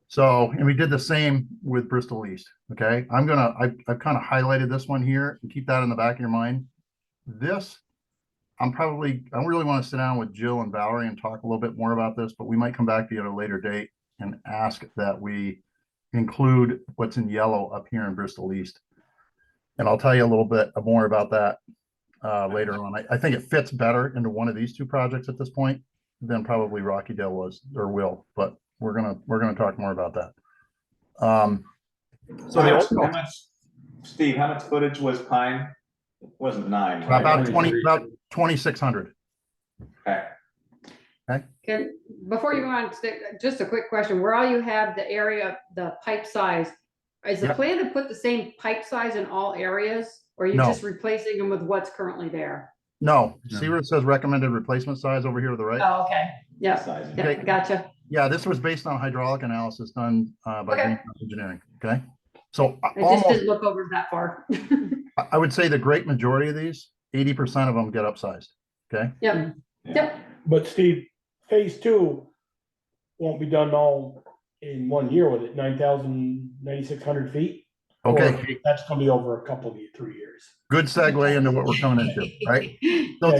So, and we did the same with Bristol East, okay? I've kind of highlighted this one here, and keep that in the back of your mind. This, I really want to sit down with Jill and Valerie and talk a little bit more about this, but we might come back to you at a later date and ask that we include what's in yellow up here in Bristol East. And I'll tell you a little bit more about that later on. I think it fits better into one of these 2 projects at this point than probably Rockydale was or will, but we're gonna talk more about that. So how much, Steve, how much footage was Pine? It wasn't 9. about 2,600. Okay. Before you go on, just a quick question, where all you have the area, the pipe size, is the plan to put the same pipe size in all areas? Or are you just replacing them with what's currently there? No, see where it says recommended replacement size over here to the right? Oh, okay, yeah, gotcha. Yeah, this was based on hydraulic analysis done by Green Engineering, okay? So I just didn't look over that far. I would say the great majority of these, 80% of them get upsized, okay? Yep. But Steve, phase 2 won't be done all in 1 year with it, 9,600 feet. Okay. Or that's gonna be over a couple of 3 years. Good segue into what we're coming into, right?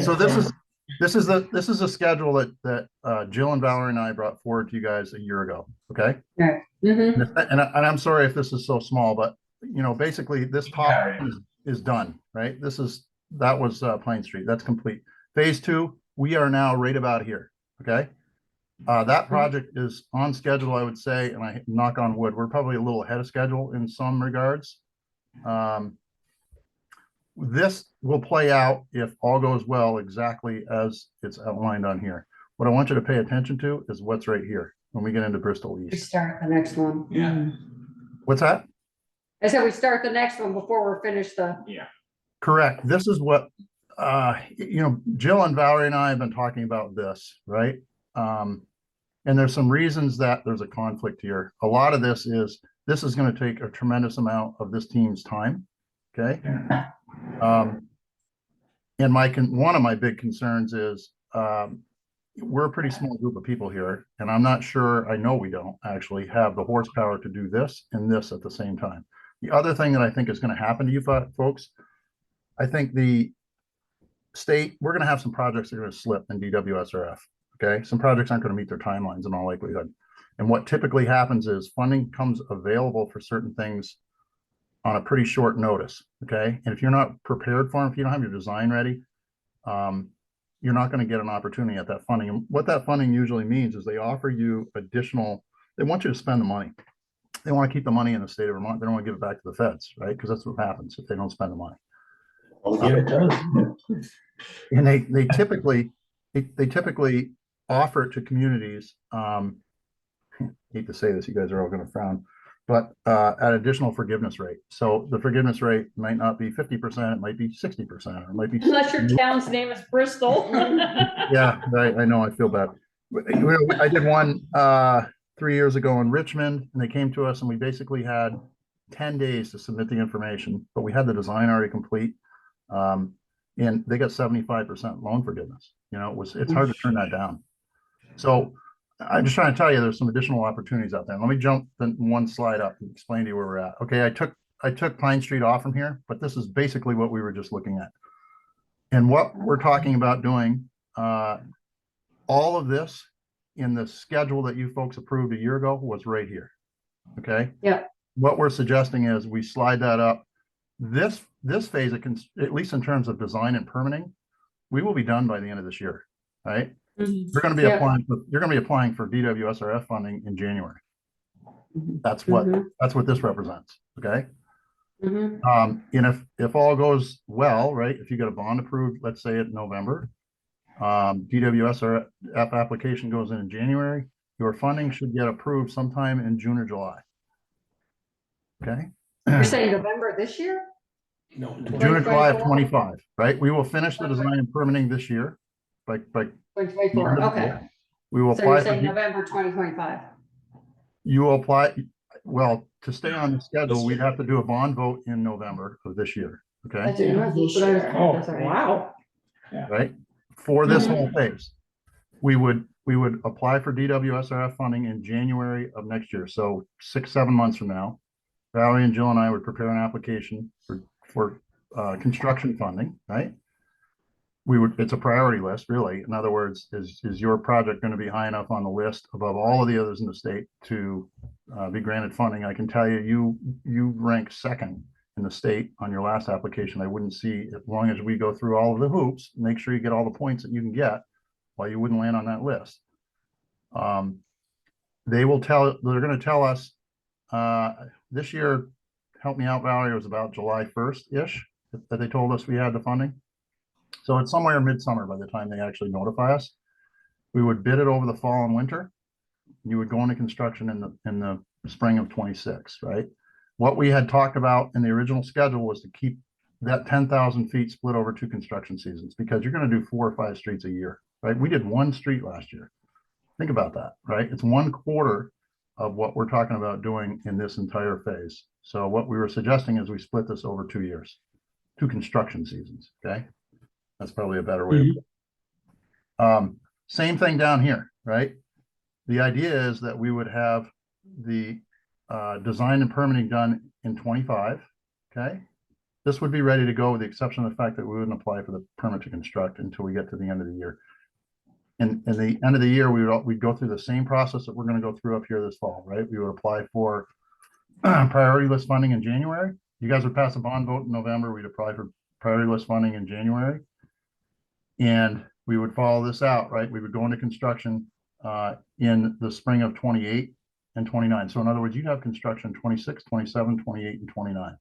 So this is a schedule that Jill and Valerie and I brought forward to you guys a year ago, okay? Right. Mm-hmm. And I'm sorry if this is so small, but basically this top is done, right? That was Pine Street, that's complete. Phase 2, we are now right about here, okay? That project is on schedule, I would say, and I knock on wood, we're probably a little ahead of schedule in some regards. This will play out, if all goes well, exactly as it's outlined on here. What I want you to pay attention to is what's right here when we get into Bristol We East. start the next one. Yeah. What's that? I said we start the next one before we're finished Correct. This is what, Jill and Valerie and I have been talking about this, right? And there's some reasons that there's a conflict here. A lot of this is going to take a tremendous amount of this team's time, okay? And one of my big concerns is we're a pretty small group of people here, and I'm not sure, I know we don't actually have the horsepower to do this and this at the same time. The other thing that I think is going to happen to you folks, I think the state, we're going to have some projects that are going to slip in DWSRF, okay? Some projects aren't going to meet their timelines in all likelihood. And what typically happens is funding comes available for certain things on a pretty short notice, okay? And if you're not prepared for them, if you don't have your design ready, you're not going to get an opportunity at that funding. And what that funding usually means is they offer you they want you to spend the money. They want to keep the money in the state of Vermont. They don't want to give it back to the feds, right? Because that's what happens if they don't spend the money. And they typically offer it to communities. Hate to say this, you guys are all going to frown, but at additional forgiveness rate. So the forgiveness rate might not be 50%, it might be 60%, or it might be. Unless your town's name is Bristol. Yeah, I know, I feel bad. I did one 3 years ago in Richmond, and they came to us and we basically had 10 days to submit the information, but we had the design already complete. And they got 75% loan forgiveness. It's hard to turn that down. So I'm just trying to tell you, there's some additional opportunities out there. Let me jump one slide up and explain to you where we're at. Okay, I took Pine Street off from here, but this is basically what we were just looking at. And what we're talking about doing all of this in the schedule that you folks approved a year ago was right here. Okay? Yeah. What we're suggesting is we slide that up. This phase, at least in terms of design and permitting, we will be done by the end of this year, right? You're gonna be Yeah. applying for DWSRF funding in January. That's Mhm. what this represents, okay? Mhm. And if all goes well, right, if you get a bond approved, let's say in November, DWSRF application goes in January, your funding should get approved sometime in June or July. Okay? You're saying November this year? No. June or July of 2024? 25, right? We will finish the design and permitting this year, by 2024, okay. we will So you're apply for, saying November 2025? you will apply, well, to stay on the schedule, we'd have to do a bond vote in November of this year, okay? That's what I was- Oh, that's all right. wow. Right? For this whole phase, we would apply for DWSRF funding in January of next year. So 6-7 months from now, Valerie and Jill and I would prepare an application for construction funding, right? It's a priority list, really. In other words, is your project going to be high enough on the list above all of the others in the state to be granted funding? I can tell you, you rank second in the state on your last application. I wouldn't see, as long as we go through all of the hoops, make sure you get all the points that you can get, why you wouldn't land on that list. They're going to tell us this year, help me out, Valerie, it was about July 1st-ish that they told us we had the funding. So it's somewhere midsummer by the time they actually notify us. We would bid it over the fall and winter. You would go into construction in the spring of 26, right? What we had talked about in the original schedule was to keep that 10,000 feet split over 2 construction seasons, because you're going to do 4 or 5 streets a year, right? We did 1 street last year. Think about that, right? It's 1/4 of what we're talking about doing in this entire phase. So what we were suggesting is we split this over 2 years, 2 construction seasons, okay? That's probably a better way. Same thing down here, right? The idea is that we would have the design and permitting done in 25, okay? This would be ready to go with the exception of the fact that we wouldn't apply for the permit to construct until we get to the end of the year. And in the end of the year, we'd go through the same process that we're going to go through up here this fall, right? We would apply for priority list funding in January. You guys would pass a bond vote in November. We'd apply for priority list funding in January. And we would follow this out, right? We would go into construction in the spring of 28 and 29. So in other words, you'd have construction 26, 27, 28, and 29.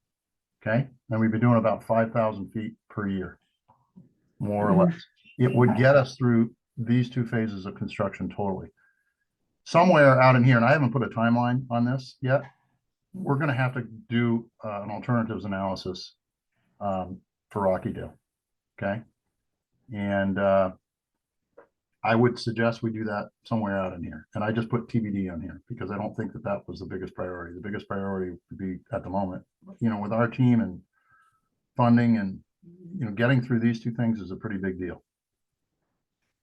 Okay. And we'd be doing about 5,000 feet per year, more or less. It would get us through these 2 phases of construction totally. Somewhere out in here, and I haven't put a timeline on this yet, we're going to have to do an alternatives analysis for Rockydale. Okay. And I would suggest we do that somewhere out in here. And I just put TBD on here because I don't think that was the biggest priority. The biggest priority would be at the moment, with our team and funding and, getting through these 2 things is a pretty big deal.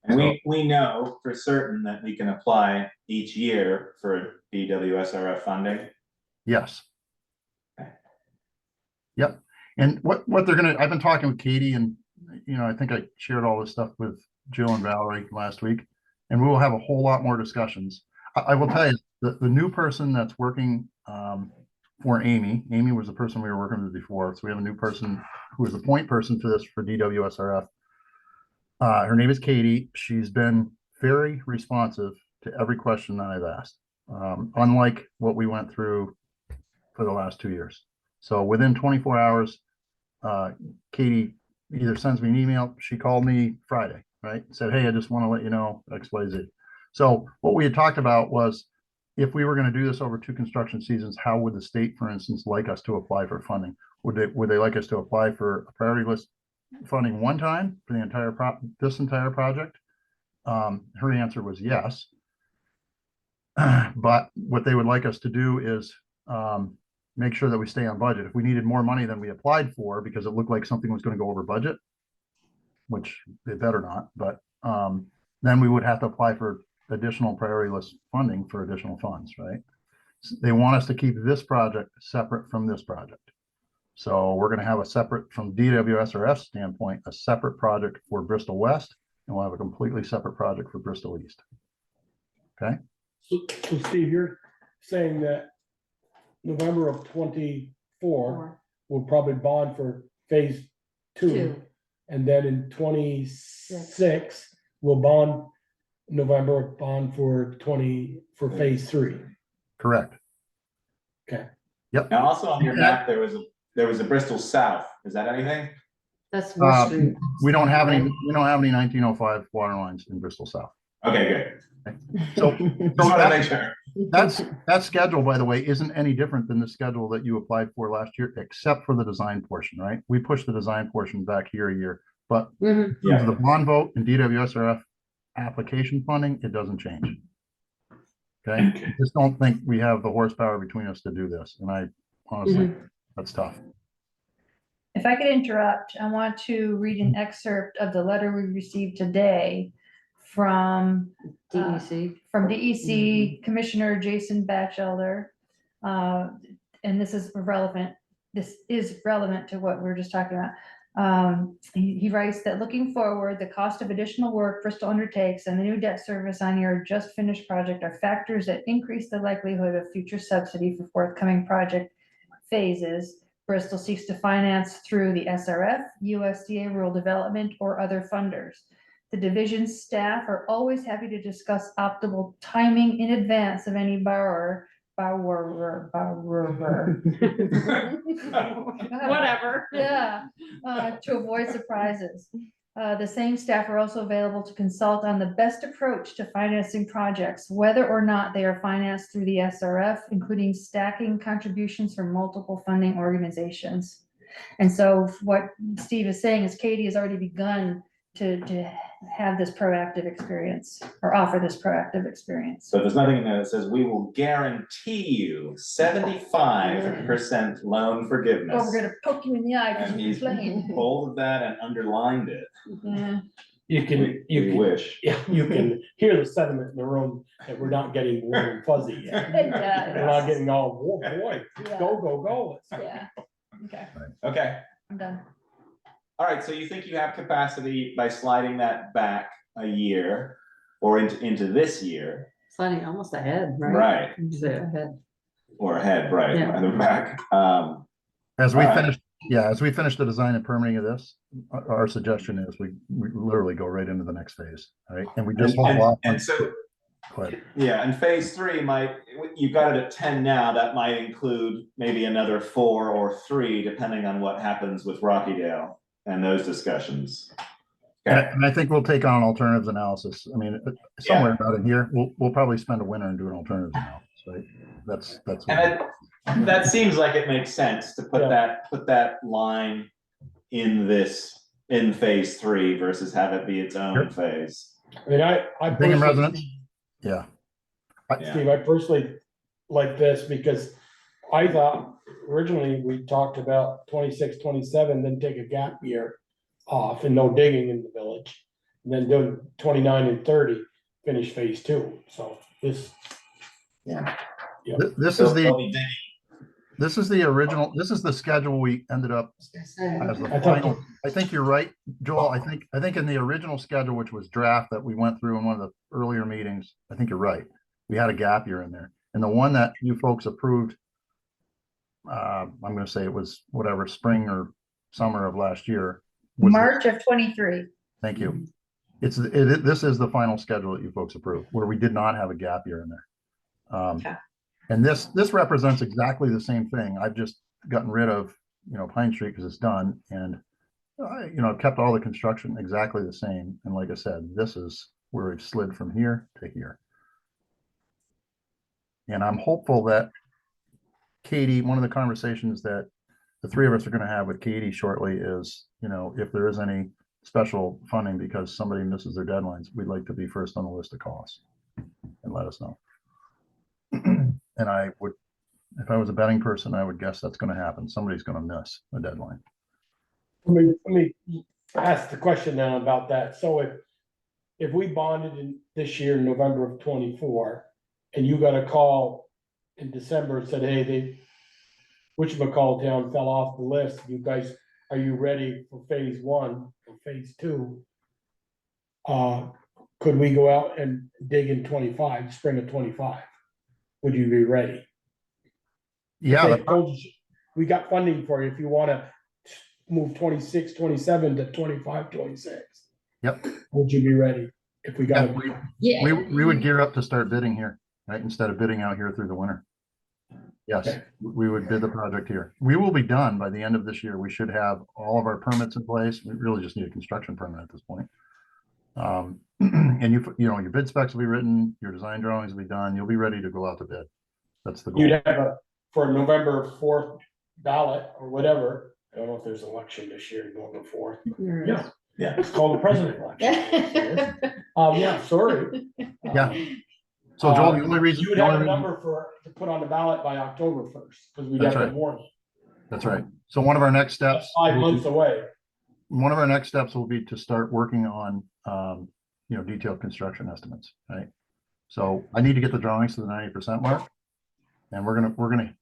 And we know for certain that we can apply each year for DWSRF funding. Yes. Okay. Yep. And what they're I've been talking with Katie and, I think I shared all this stuff with Jill and Valerie last week, and we will have a whole lot more discussions. I will tell you the new person that's working for Amy was the person we were working with before. So we have a new person who is the point person for this for DWSRF. Her name is Katie. She's been very responsive to every question that I've asked, unlike what we went through for the last 2 years. So within 24 hours, Katie either sends me an email. She called me Friday, right? Said, hey, I just want to let you know XYZ. So what we had talked about was if we were going to do this over 2 construction seasons, how would the state, for instance, like us to apply for funding? Would they like us to apply for a priority list funding one time for the entire this entire project? Her answer was yes. But what they would like us to do is make sure that we stay on budget. If we needed more money than we applied for because it looked like something was going to go over budget, which they better not, but then we would have to apply for additional priority list funding for additional funds, right? They want us to keep this project separate from this project. So we're going to have a separate, from DWSRF standpoint, a separate project for Bristol West and we'll have a completely separate project for Bristol East. Okay, So Steve, you're saying that November of 24, we'll probably bond for phase two. And then in 26, we'll bond November, bond for phase three. correct. Okay. Yep. Now, also on your map, there was a Bristol South. Is that anything? That's West Street. We don't have any 1905 water lines in Bristol South. Okay, good. So, Just want to make sure. that schedule, by the way, isn't any different than the schedule that you applied for last year, except for the design portion, right? We pushed the design portion back here a year, but in terms of the bond vote and DWSRF application funding, it doesn't change. Okay, I just don't think we have the horsepower between us to do this, and I honestly, that's tough. If I could interrupt, I want to read an excerpt of the letter we received today from DEC. from DEC Commissioner Jason Batchelder. And this is relevant to what we were just talking about. He writes that looking forward, the cost of additional work Bristol undertakes and the new debt service on your just finished project are factors that increase the likelihood of future subsidy for forthcoming project phases. Bristol seeks to finance through the SRF, USDA Rural Development, or other funders. The division's staff are always happy to discuss optimal timing in advance of any borrower. Whatever. Yeah, to avoid surprises. The same staff are also available to consult on the best approach to financing projects, whether or not they are financed through the SRF, including stacking contributions from multiple funding organizations. And so what Steve is saying is Katie has already begun to have this proactive experience or offer this proactive experience. So there's nothing in there that says we will guarantee you 75% loan forgiveness. Or we're gonna poke you in the eye because And you he's complained. bolded that and underlined it. Yeah. You We wish. you can hear the sentiment in the room that we're not getting warm and fuzzy yet. Yeah. We're not getting all, oh boy, Yeah. go. Yeah, okay, Okay. I'm done. All right, so you think you have capacity by sliding that back a year or into this year, Sliding almost ahead, right? right? Ahead. Or ahead, right, Yeah. either back. As we All right. finish, as we finish the design and permitting of this, our suggestion is we literally go right into the next phase, right? And we just hold off. And so, Go ahead. yeah, and phase three you've got it at 10 now, that might include maybe another 4 or 3, depending on what happens with Rockydale and those discussions. Okay. And I think we'll take on alternatives analysis. I mean, somewhere about in here, we'll probably spend a winter and do an alternatives analysis, right? That's. And that seems like it makes sense to put that line in phase 3 versus have it be its own phase. I mean, I Big in personally, residence? Yeah. Steve, I personally like this because I thought originally we talked about 26, 27, then take a gap year off and no digging in the village. And then doing 29 and 30, finish phase 2. So this. Yeah. This is the original, this is the schedule we ended up as the final. I think you're right, Joel. I think in the original schedule, which was draft that we went through in one of the earlier meetings, I think you're right. We had a gap year in there. And the one that you folks approved, I'm gonna say it was whatever, spring or summer of last year. March of 23. Thank you. This is the final schedule that you folks approved, where we did not have a gap year in there. And this represents exactly the same thing. I've just gotten rid of, Pine Street because it's done, and I've kept all the construction exactly the same. And like I said, this is where we've slid from here to here. And I'm hopeful that Katie, one of the conversations that the three of us are going to have with Katie shortly is, if there is any special funding because somebody misses their deadlines, we'd like to be first on the list of costs and let us know. And I would, if I was a betting person, I would guess that's going to happen. Somebody's going to miss a deadline. Let me ask the question now about that. So if we bonded in this year, November of 24, and you got a call in December and said, hey, whatchamacalltown fell off the list. You guys, are you ready for phase 1 or phase 2? could we go out and dig in 25, spring of 25? Would you be ready? Yeah, If they told you, we got funding for you if you wanna move 26, 27 to 25, 26. Yep. Would you be ready if we got Yeah, it? Yeah. we would gear up to start bidding here, right? Instead of bidding out here through the winter. Yes, Okay. we would bid the project here. We will be done by the end of this year. We should have all of our permits in place. We really just need a construction permit at this point. And you know, your bid specs will be written, your design drawings will be done. You'll be ready to go out to bid. That's the goal. You'd have for November 4th ballot or whatever. I don't know if there's an election this year, November 4th. Yeah. Yeah, it's called the president election. Yeah, sorry. Yeah. So Joel, the only reason. You would the have only a reason- number to put on the ballot by October 1st, because we'd That's have to right. warn it. That's right. So one of our next That's steps. 5 will be- months away. One of our next steps will be to start working on, you know, detailed construction estimates, right? So I need to get the drawings to the 90% mark. And we're gonna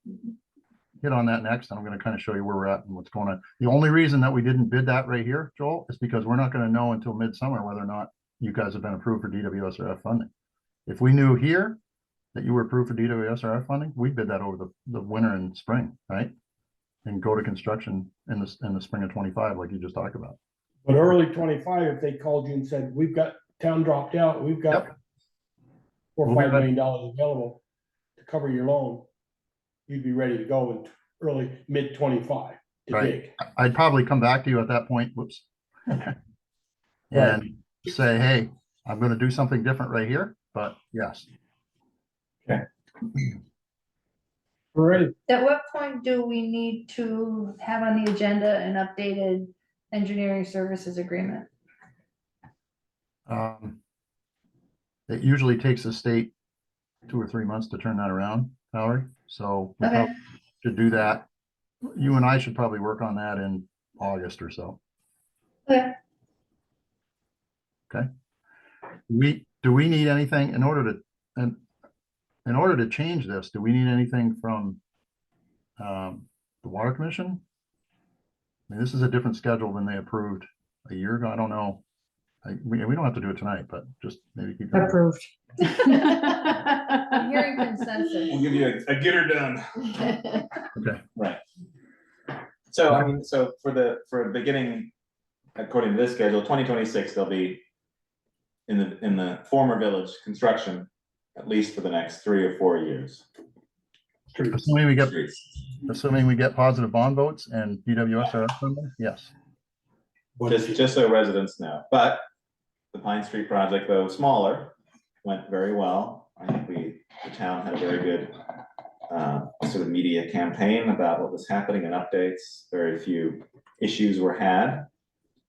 hit on that next, and I'm gonna kind of show you where we're at and what's going on. The only reason that we didn't bid that right here, Joel, is because we're not gonna know until midsummer whether or not you guys have been approved for DWSRF funding. If we knew here that you were approved for DWSRF funding, we'd bid that over the winter and spring, right? And go to construction in the spring of 25, like you just talked about. But early 25, if they called you and said, we've got town dropped out, we've got Yep. $4 or We'll be $5 ready. million available to cover your loan, you'd be ready to go in early, mid 25 to Right. dig. I'd probably come back to you at that point, whoops. And say, hey, I'm gonna do something different right here, but yes. We're ready. At what point do we need to have on the agenda an updated engineering services agreement? It usually takes the state 2 or 3 months to turn that around, Valerie, so we Okay. probably should do that. You and I should probably work on that in August or so. Okay. Okay. Do we need anything in order to change this? Do we need anything from the Water Commission? I mean, this is a different schedule than they approved a year ago. I don't know. We don't have to do it tonight, but just maybe keep. it- Approved. I'm hearing consensus. We'll give you a get her done. Okay. Right. So, I mean, so for beginning, according to this schedule, 2026, they'll be in the former village construction, at least for the next 3 or 4 years. Assuming we get positive bond votes and DWSRF funding, yes. Just so residents know, but the Pine Street project, though smaller, went very well. I think the town had a very good sort of media campaign about what was happening and updates. Very few issues were had.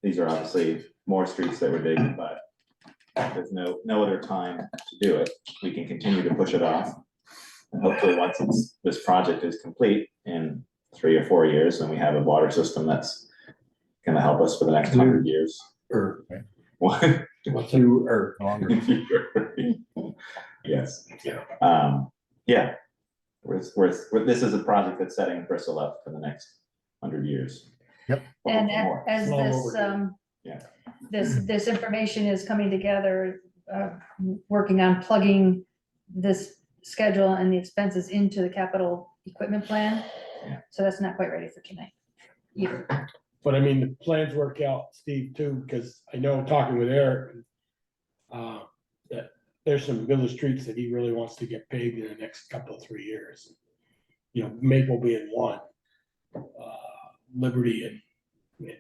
These are obviously more streets that were digging, but there's no other time to do it. We can continue to push it off. And hopefully once this project is complete in 3 or 4 years, then we have a water system that's gonna help us for the next 100 years. Or What? you or Longer. Yes. Yeah. Yeah. This is a project that's setting Bristol up for the next 100 years. Yep. And Hopefully more. as Long this, overdue. Yeah. this information is coming together, working on plugging this schedule and the expenses into the capital equipment plan. Yeah. So that's not quite ready for tonight either. But I mean, the plans work out, Steve, too, because I know talking with Eric, that there's some village streets that he really wants to get paved in the next couple of 3 years. You know, Maple being one, Liberty and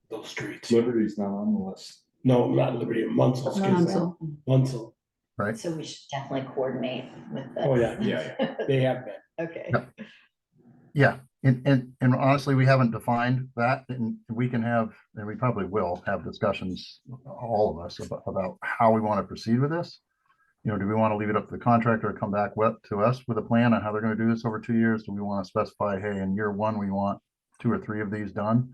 those streets. Liberty's not on the list. No, not Liberty, Munsell, excuse me. Munsell. Right. So we should definitely coordinate with this. Oh, yeah, they have been. Okay. Yep. Yeah, and honestly, we haven't defined that, and we can have, and we probably will have discussions, all of us, about how we want to proceed with this. You know, do we want to leave it up to the contractor to come back to us with a plan on how they're going to do this over 2 years? Do we want to specify, hey, in year 1, we want 2 or 3 of these done?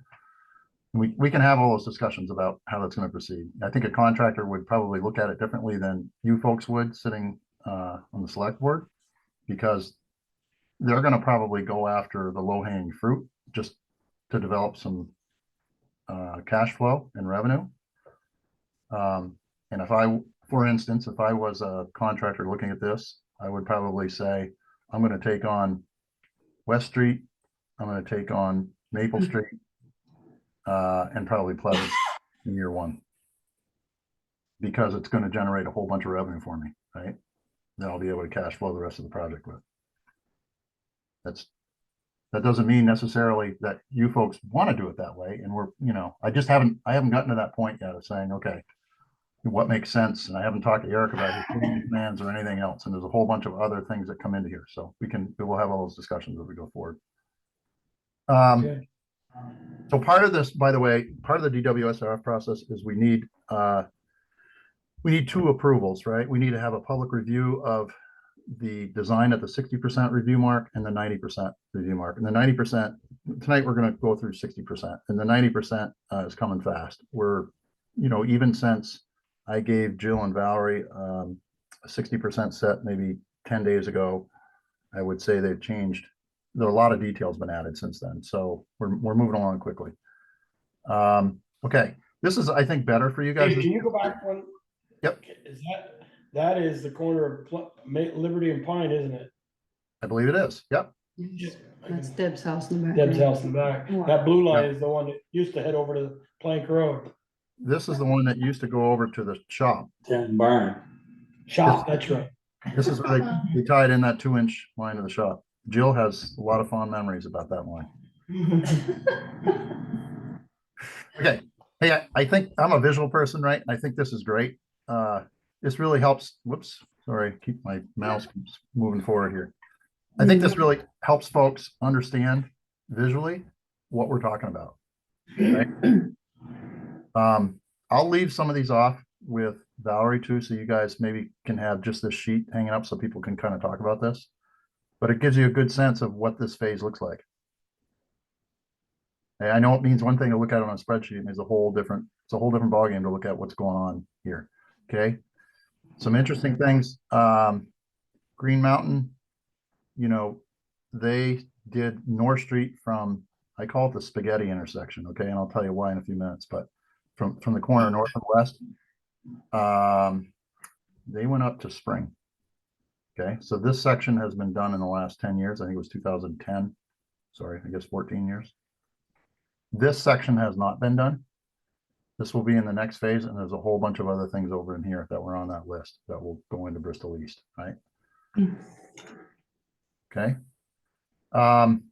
We can have all those discussions about how that's going to proceed. I think a contractor would probably look at it differently than you folks would sitting on the select board, because they're going to probably go after the low hanging fruit just to develop some cash flow and revenue. And if I, for instance, if I was a contractor looking at this, I would probably say, I'm gonna take on West Street, I'm gonna take on Maple Street, and probably Pleasant in year one. Because it's gonna generate a whole bunch of revenue for me, right? That I'll be able to cash flow the rest of the project with. That doesn't mean necessarily that you folks want to do it that way. And we're, I haven't gotten to that point yet of saying, okay, what makes sense? And I haven't talked to Eric about his plans or anything else. And there's a whole bunch of other things that come into here. So we will have all those discussions as we go forward. Okay. So part of this, by the way, part of the DWSRF process is we need 2 approvals, right? We need to have a public review of the design at the 60% review mark and the 90% review mark. And the 90%, tonight we're going to go through 60%, and the 90% is coming fast. We're, even since I gave Jill and Valerie a 60% set maybe 10 days ago, I would say they've changed. There are a lot of details been added since then. So we're moving along quickly. Okay, this is, I think, better for you guys. Hey, can you go back one? Yep. Is that is the corner of Liberty and Pine, isn't it? I believe it is. Yep. That's Deb's house in the back. Deb's right? house in the back. Wow. That blue line Yeah. is the one that used to head over to Plank Road. This is the one that used to go over to the shop. Barn. Shop, that's right. This is where they tied in that 2-inch line of the shop. Jill has a lot of fond memories about that line. Okay. Hey, I think I'm a visual person, right? I think this is great. This really helps. Whoops, sorry, keep my mouse keeps moving forward here. I think this really helps folks understand visually what we're talking about. Right? I'll leave some of these off with Valerie too, so you guys maybe can have just this sheet hanging up so people can kind of talk about this. But it gives you a good sense of what this phase looks like. And I know it means one thing to look at it on a spreadsheet, and it's a whole different ballgame to look at what's going on here. Okay. Some interesting things. Green Mountain, they did North Street from, I call it the spaghetti intersection. Okay. And I'll tell you why in a few minutes, but from the corner north and west, they went up to Spring. Okay. So this section has been done in the last 10 years. I think it was 2010. Sorry, I guess 14 years. This section has not been done. This will be in the next phase, and there's a whole bunch of other things over in here that were on that list that will go into Bristol East, right? Okay. I'm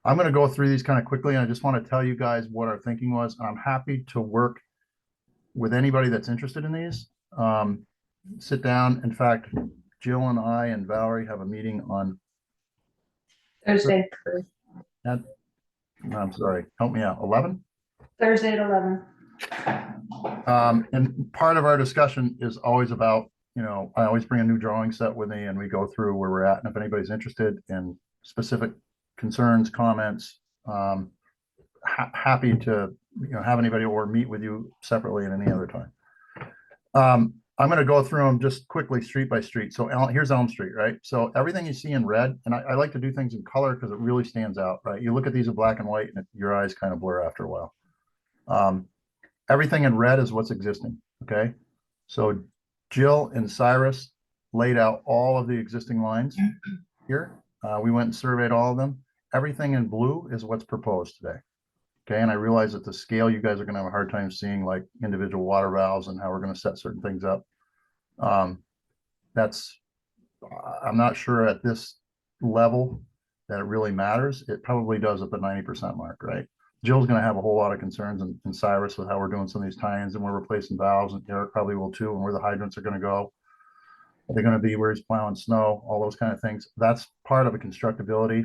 going to go through these kind of quickly, and I just want to tell you guys what our thinking was. I'm happy to work with anybody that's interested in these. Sit down. In fact, Jill and I and Valerie have a meeting on Thursday. I'm sorry, help me out, 11? Thursday at 11. And part of our discussion is always about, I always bring a new drawing set with me and we go through where we're at. And if anybody's interested in specific concerns, comments, happy to, have anybody or meet with you separately at any other time. I'm going to go through them just quickly, street by street. So here's Elm Street, right? So everything you see in red, and I like to do things in color because it really stands out, right? You look at these in black and white and your eyes kind of blur after a while. Everything in red is what's existing, okay? So Jill and Cyrus laid out all of the existing lines here. We went and surveyed all of them. Everything in blue is what's proposed today. Okay, and I realize that the scale, you guys are going to have a hard time seeing like individual water valves and how we're going to set certain things up. I'm not sure at this level that it really matters. It probably does at the 90% mark, right? Jill's going to have a whole lot of concerns and Cyrus with how we're doing some of these tie-ins and we're replacing valves, and Eric probably will too, and where the hydrants are going to go. Are they going to be where he's plowing snow, all those kind of things. That's part of a constructability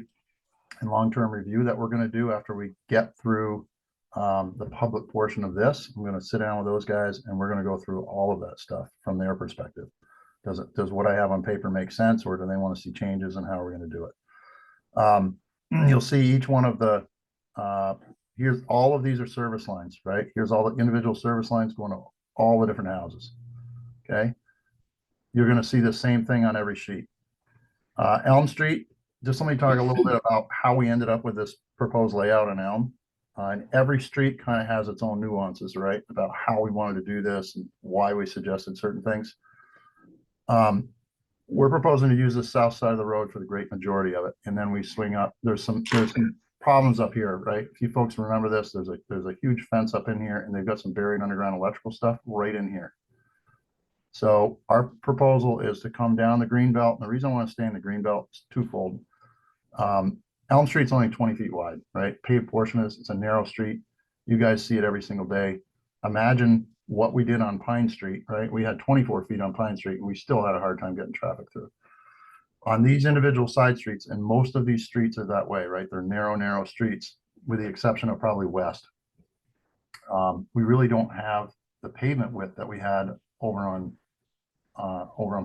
and long-term review that we're going to do after we get through the public portion of this. I'm going to sit down with those guys and we're going to go through all of that stuff from their perspective. Does what I have on paper make sense, or do they want to see changes, and how are we going to do it? You'll see each one of the here's all of these are service lines, right? Here's all the individual service lines going to all the different houses. Okay, you're going to see the same thing on every sheet. Elm Street, just let me talk a little bit about how we ended up with this proposed layout in Elm. And every street kind of has its own nuances, right? About how we wanted to do this and why we suggested certain things. We're proposing to use the south side of the road for the great majority of it. And then we swing up. There's some problems up here, right? If you folks remember this, there's a huge fence up in here and they've got some buried underground electrical stuff right in here. So our proposal is to come down the green belt. And the reason I want to stay in the green belt is twofold. Elm Street's only 20 feet wide, right? Paved portion is, it's a narrow street. You guys see it every single day. Imagine what we did on Pine Street, right? We had 24 feet on Pine Street and we still had a hard time getting traffic through. On these individual side streets, and most of these streets are that way, right? They're narrow streets with the exception of probably west. We really don't have the pavement width that we had over on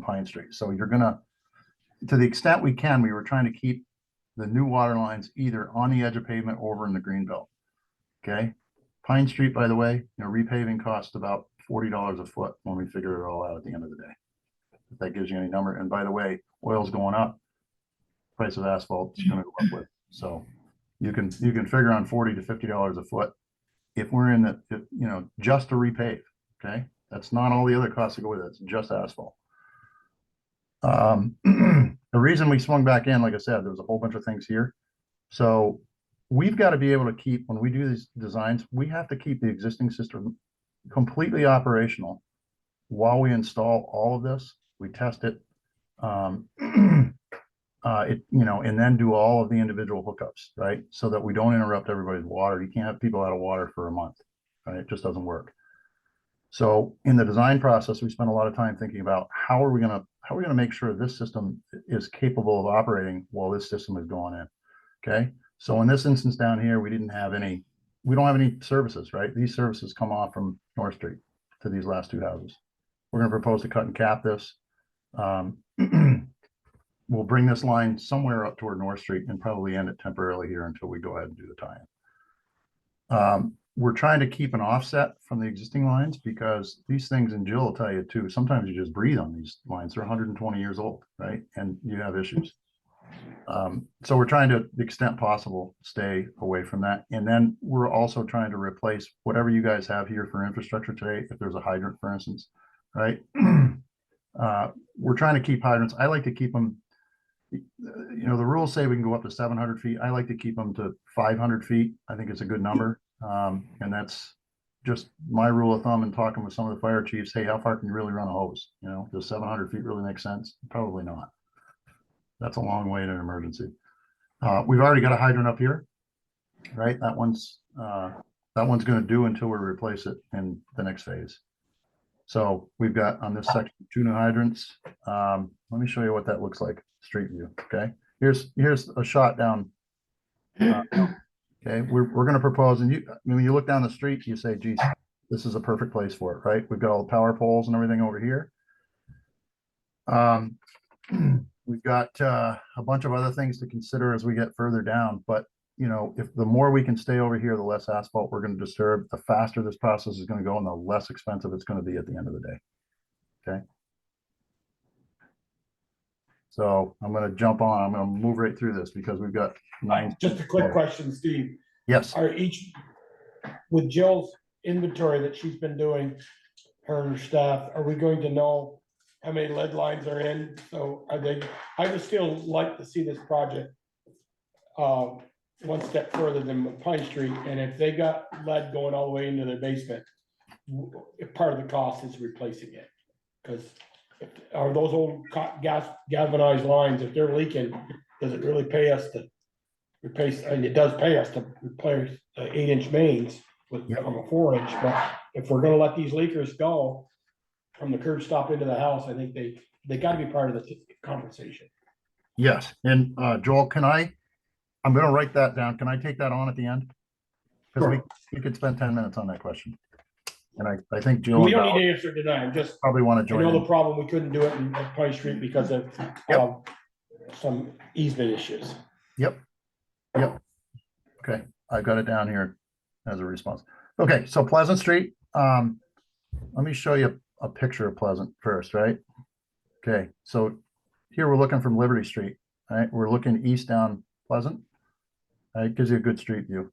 Pine Street. So you're gonna, to the extent we can, we were trying to keep the new water lines either on the edge of pavement or over in the green belt. Okay. Pine Street, by the way, repaving costs about $40 a foot when we figure it all out at the end of the day. If that gives you any number. And by the way, oil's going up, price of asphalt is going to go up with. So you can figure on $40 to $50 a foot if we're in the, just to repave. Okay. That's not all the other costs that go with it. It's just asphalt. The reason we swung back in, like I said, there was a whole bunch of things here. So we've got to be able to keep, when we do these designs, we have to keep the existing system completely operational while we install all of this. We test it, and then do all of the individual hookups, right? So that we don't interrupt everybody's water. You can't have people out of water for a month, right? It just doesn't work. So in the design process, we spent a lot of time thinking about how are we gonna make sure this system is capable of operating while this system is going in. Okay. So in this instance down here, we don't have any services, right? These services come off from North Street to these last two houses. We're going to propose to cut and cap this. We'll bring this line somewhere up toward North Street and probably end it temporarily here until we go ahead and do the tie-in. We're trying to keep an offset from the existing lines because these things, and Jill will tell you too, sometimes you just breathe on these lines. They're 120 years old, right? And you have issues. So we're trying to the extent possible stay away from that. And then we're also trying to replace whatever you guys have here for infrastructure today. If there's a hydrant, for instance, right? We're trying to keep hydrants. I like to keep them, the rules say we can go up to 700 feet. I like to keep them to 500 feet. I think it's a good number. And that's just my rule of thumb in talking with some of the fire chiefs. Hey, how far can you really run a hose? Does 700 feet really make sense? Probably not. That's a long way in an emergency. We've already got a hydrant up here, right? That one's going to do until we replace it in the next phase. So we've got on this section 2 new hydrants. Let me show you what that looks like, street view. Okay, here's a shot down. Okay, we're going to propose, and when you look down the street, you say, geez, this is a perfect place for it, right? We've got all the power poles and everything over here. We've got a bunch of other things to consider as we get further down, but if the more we can stay over here, the less asphalt we're going to disturb, the faster this process is going to go and the less expensive it's going to be at the end of the day. Okay. So I'm going to jump on, I'm going to move right through this because we've got 9. Just a quick question, Steve. Yes. With Jill's inventory that she's been doing, her and her staff, are we going to know how many lead lines are in? So I just still like to see this project one step further than Pine Street. And if they got lead going all the way into their basement, part of the cost is replacing it. Because are those old galvanized lines, if they're leaking, does it really pay us to replace? And it does pay us to replace 8-inch mains from a 4-inch, but if we're gonna let these leakers go from the curb stop into the house, I think they gotta be part of the compensation. Yes, and Joel, I'm gonna write that down. Can I take that on at the end? Because we could spend 10 minutes on that question. And I think Jill. We don't need to answer tonight. I'm just probably want to join. I know the problem, we couldn't do it at Pine Street because of some easement issues. Yep. Okay, I've got it down here as a response. Okay, so Pleasant Street. Let me show you a picture of Pleasant first, right? Okay, so here we're looking from Liberty Street, right? We're looking east down Pleasant. It gives you a good street view.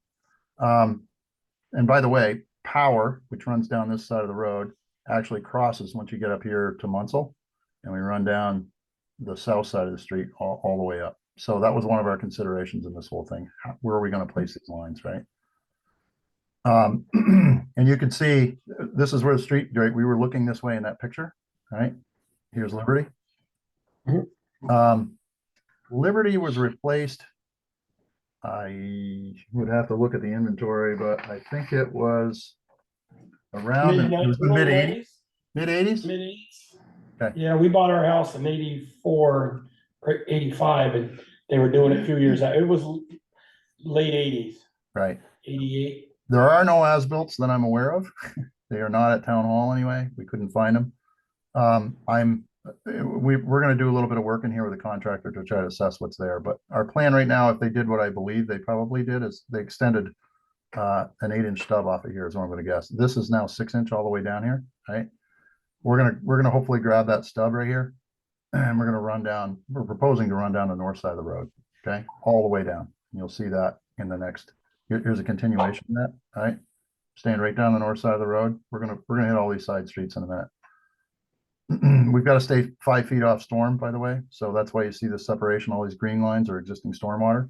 and by the way, Power, which runs down this side of the road, actually crosses once you get up here to Munsell, and we run down the south side of the street all the way up. So that was one of our considerations in this whole thing. Where are we going to place these lines, right? And you can see, this is where the street, right? We were looking this way in that picture, right? Here's Liberty. Liberty was replaced. I would have to look at the inventory, but I think it was around the mid-80s. Mid-80s? Mid-80s. Okay. Yeah, we bought our house in 84, or 85, and they were doing it a few years out. It was late 80s, Right. 88. There are no as-bills that I'm aware of. They are not at town hall anyway. We couldn't find them. We're gonna do a little bit of work in here with the contractor to try to assess what's there, but our plan right now, if they did what I believe they probably did, is they extended an 8-inch stub off of here is what I'm gonna guess. This is now 6-inch all the way down here, right? We're gonna hopefully grab that stub right here, and we're gonna run down, we're proposing to run down the north side of the road, okay? All the way down. You'll see that in the next, here's a continuation of that, all right? Staying right down the north side of the road. We're gonna hit all these side streets in a minute. We've got to stay 5 feet off storm, by the way. So that's why you see the separation. All these green lines are existing stormwater.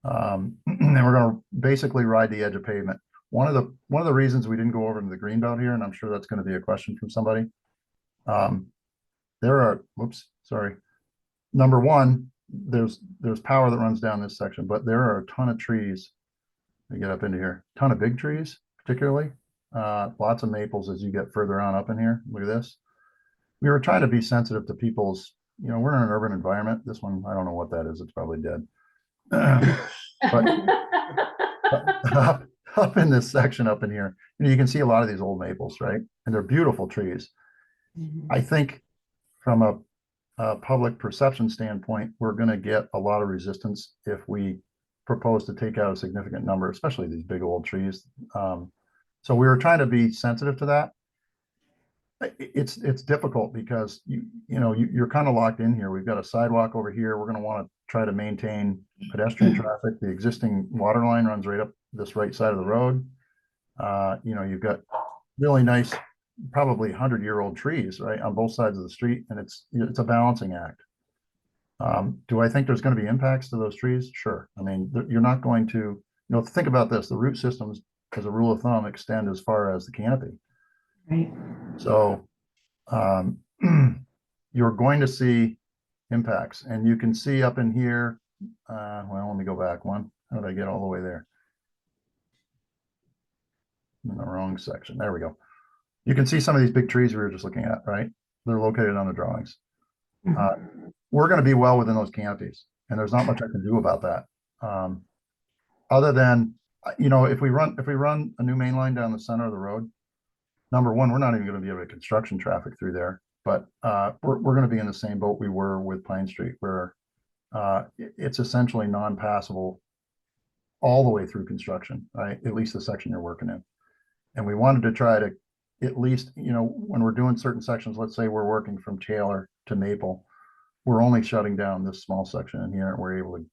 And we're going to basically ride the edge of pavement. One of the reasons we didn't go over into the green belt here, and I'm sure that's going to be a question from somebody. Whoops, sorry. Number one, there's power that runs down this section, but there are a ton of trees. Let me get up into here. A ton of big trees, particularly. Lots of maples as you get further on up in here. Look at this. We were trying to be sensitive to people's, we're in an urban environment. This one, I don't know what that is. It's probably dead. But up in this section up in here, you can see a lot of these old maples, right? And they're beautiful trees. I think from a public perception standpoint, we're going to get a lot of resistance if we propose to take out a significant number, especially these big old trees. So we were trying to be sensitive to that. It's difficult because you're kind of locked in here. We've got a sidewalk over here. We're going to want to try to maintain pedestrian traffic. The existing water line runs right up this right side of the road. You've got really nice, probably 100-year-old trees right on both sides of the street, and it's a balancing act. Do I think there's going to be impacts to those trees? Sure. I mean, you're not going to, think about this. The root systems, as a rule of thumb, extend as far as the canopy. Right. So you're going to see impacts, and you can see up in here. Well, let me go back one. How did I get all the way there? In the wrong section. There we go. You can see some of these big trees we were just looking at, right? They're located on the drawings. We're going to be well within those canopies, and there's not much I can do about that. Other than, if we run a new main line down the center of the road, number one, we're not even going to be able to construction traffic through there, but we're going to be in the same boat we were with Pine Street, where it's essentially non-passable all the way through construction, right? At least the section you're working in. And we wanted to try to, at least, when we're doing certain sections, let's say we're working from Taylor to Maple, we're only shutting down this small section in here, and we're able to,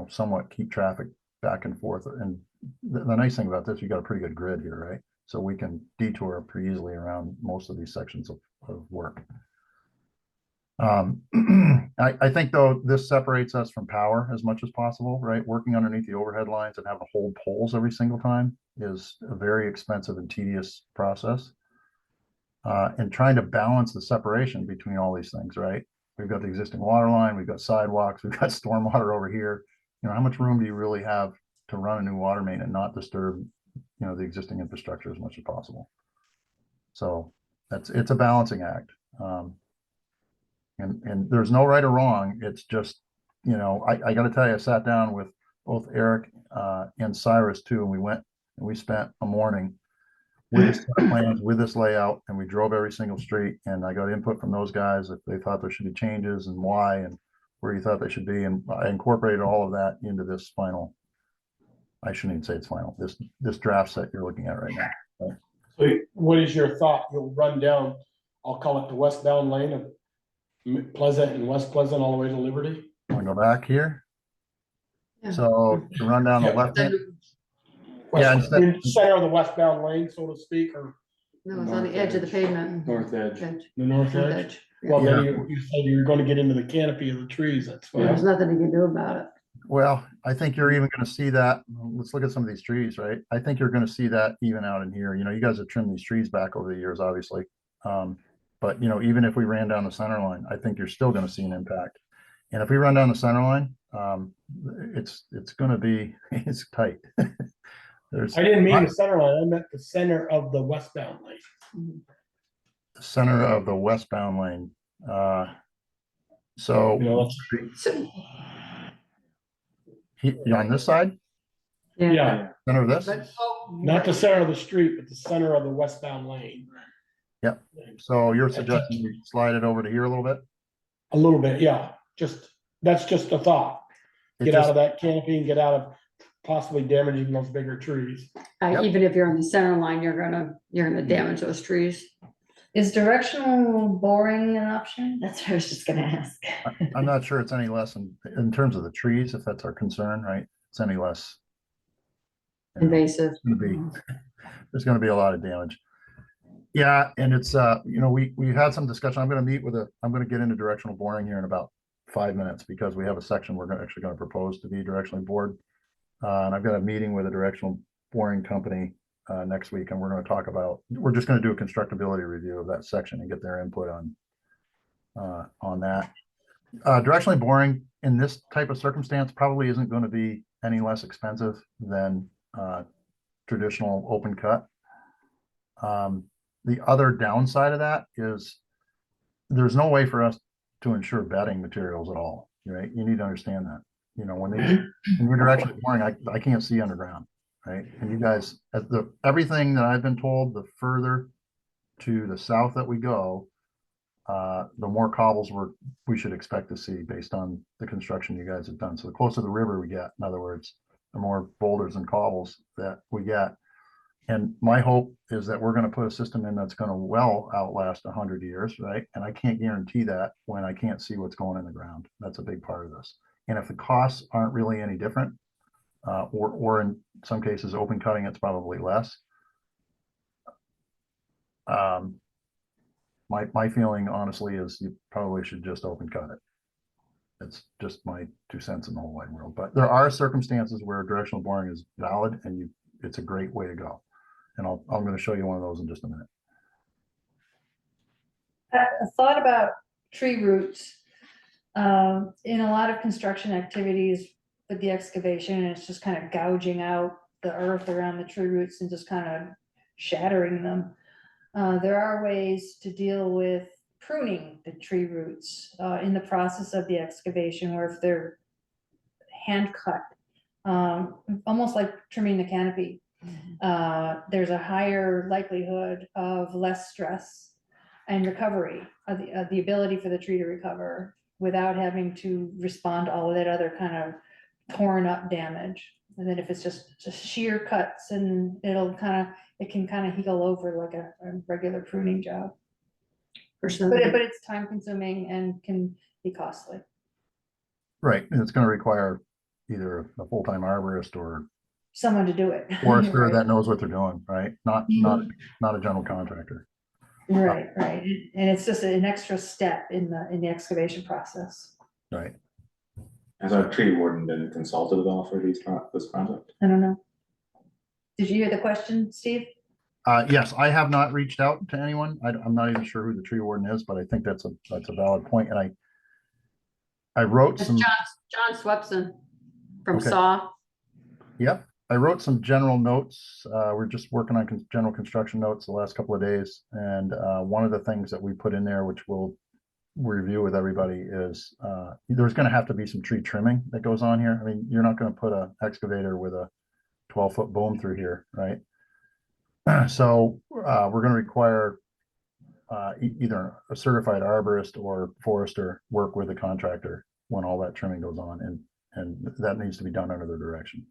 somewhat keep traffic back and forth. And the nice thing about this, you got a pretty good grid here, right? So we can detour pretty easily around most of these sections of work. I think, though, this separates us from power as much as possible, right? Working underneath the overhead lines and having to hold poles every single time is a very expensive and tedious process. And trying to balance the separation between all these things, right? We've got the existing water line, we've got sidewalks, we've got stormwater over here. How much room do you really have to run a new water main and not disturb, the existing infrastructure as much as possible? So it's a balancing act. And there's no right or wrong. It's just, I got to tell you, I sat down with both Eric and Cyrus too, and we spent a morning with this set of plans, with this layout, and we drove every single street, and I got input from those guys if they thought there should be changes and why and where you thought they should be, and I incorporated all of that into this final. I shouldn't even say it's final. This draft set you're looking at right now. Right? So what is your thought? You'll run down, I'll call it the westbound lane of Pleasant and West Pleasant all the way to Liberty? I'm gonna go back here. So to run down the left hand. Yeah, instead- in center of the westbound lane, so to speak, or No, it's on the edge of the pavement. North edge. Edge. the north North edge. edge. Yeah. Well, then Yeah. you said you're gonna get into the canopy of the trees, that's Yeah, there's fine. nothing you can do about it. Well, I think you're even gonna see that, let's look at some of these trees, right? I think you're gonna see that even out in here, you guys have trimmed these trees back over the years, obviously. But even if we ran down the center line, I think you're still gonna see an impact. And if we run down the center line, it's gonna be, it's tight. There's I didn't mean the center line, I meant the center of the westbound lane. the center of the westbound lane. So That's- So, you're on this side, Yeah, center of this? but, not the center of the street, but the center of the westbound lane. Yep. So you're suggesting we slide it over to here a little bit? A little bit, yeah, that's just a thought. It Get out just- of that canopy and get out of possibly damaging those bigger trees. Yep. even if you're on the center line, you're gonna damage those trees. Is directional boring an option? That's what I was just gonna ask. I'm not sure it's any less in terms of the trees, if that's our concern, right? It's any less. Invasive. It's gonna be, there's gonna be a lot of damage. Yeah, and it's, we had some discussion. I'm gonna get into directional boring here in about 5 minutes because we have a section we're actually gonna propose to be directionally bored. And I've got a meeting with a directional boring company next week, and we're just gonna do a constructability review of that section and get their input on that. Directionally boring in this type of circumstance probably isn't gonna be any less expensive than traditional open cut. The other downside of that is there's no way for us to ensure bedding materials at all, right? You need to understand that, when you're directionally boring, I can't see underground, right? And you guys, everything that I've been told, the further to the south that we go, the more cobbles we should expect to see based on the construction you guys have done. So the closer to the river we get, in other words, the more boulders and cobbles that we get. And my hope is that we're going to put a system in that's going to well outlast 100 years, right? And I can't guarantee that when I can't see what's going in the ground. That's a big part of this. And if the costs aren't really any different, or in some cases open cutting, it's probably less. My feeling honestly is you probably should just open cut it. It's just my 2 cents in the whole wide world. But there are circumstances where directional boring is valid and it's a great way to go. And I'm going to show you one of those in just a minute. A thought about tree roots. In a lot of construction activities with the excavation, it's just kind of gouging out the earth around the tree roots and just kind of shattering them. There are ways to deal with pruning the tree roots in the process of the excavation, where if they're hand cut, almost like trimming the canopy. There's a higher likelihood of less stress and recovery, of the ability for the tree to recover without having to respond to all of that other kind of torn up damage. And then if it's just sheer cuts, and it can kind of heal over like a regular pruning job. But it's time consuming and can be costly. Right, and it's going to require either a full-time arborist or Someone to do it. forester Right. that knows what they're doing, right? Not a general contractor. Right. And it's just an extra step in the excavation process. Right. Has our tree warden been consulted at all for this project? I don't know. Did you hear the question, Steve? Yes, I have not reached out to anyone. I'm not even sure who the tree warden is, but I think that's a valid point. And I wrote It's some. John Swepson from Okay. SAW. Yep, I wrote some general notes. We're just working on general construction notes the last couple of days. And one of the things that we put in there, which we'll review with everybody, is there's going to have to be some tree trimming that goes on here. I mean, you're not going to put an excavator with a 12-foot boom through here, right? So we're going to require either a certified arborist or forester work with the contractor when all that trimming goes on, and that needs to be done under their direction.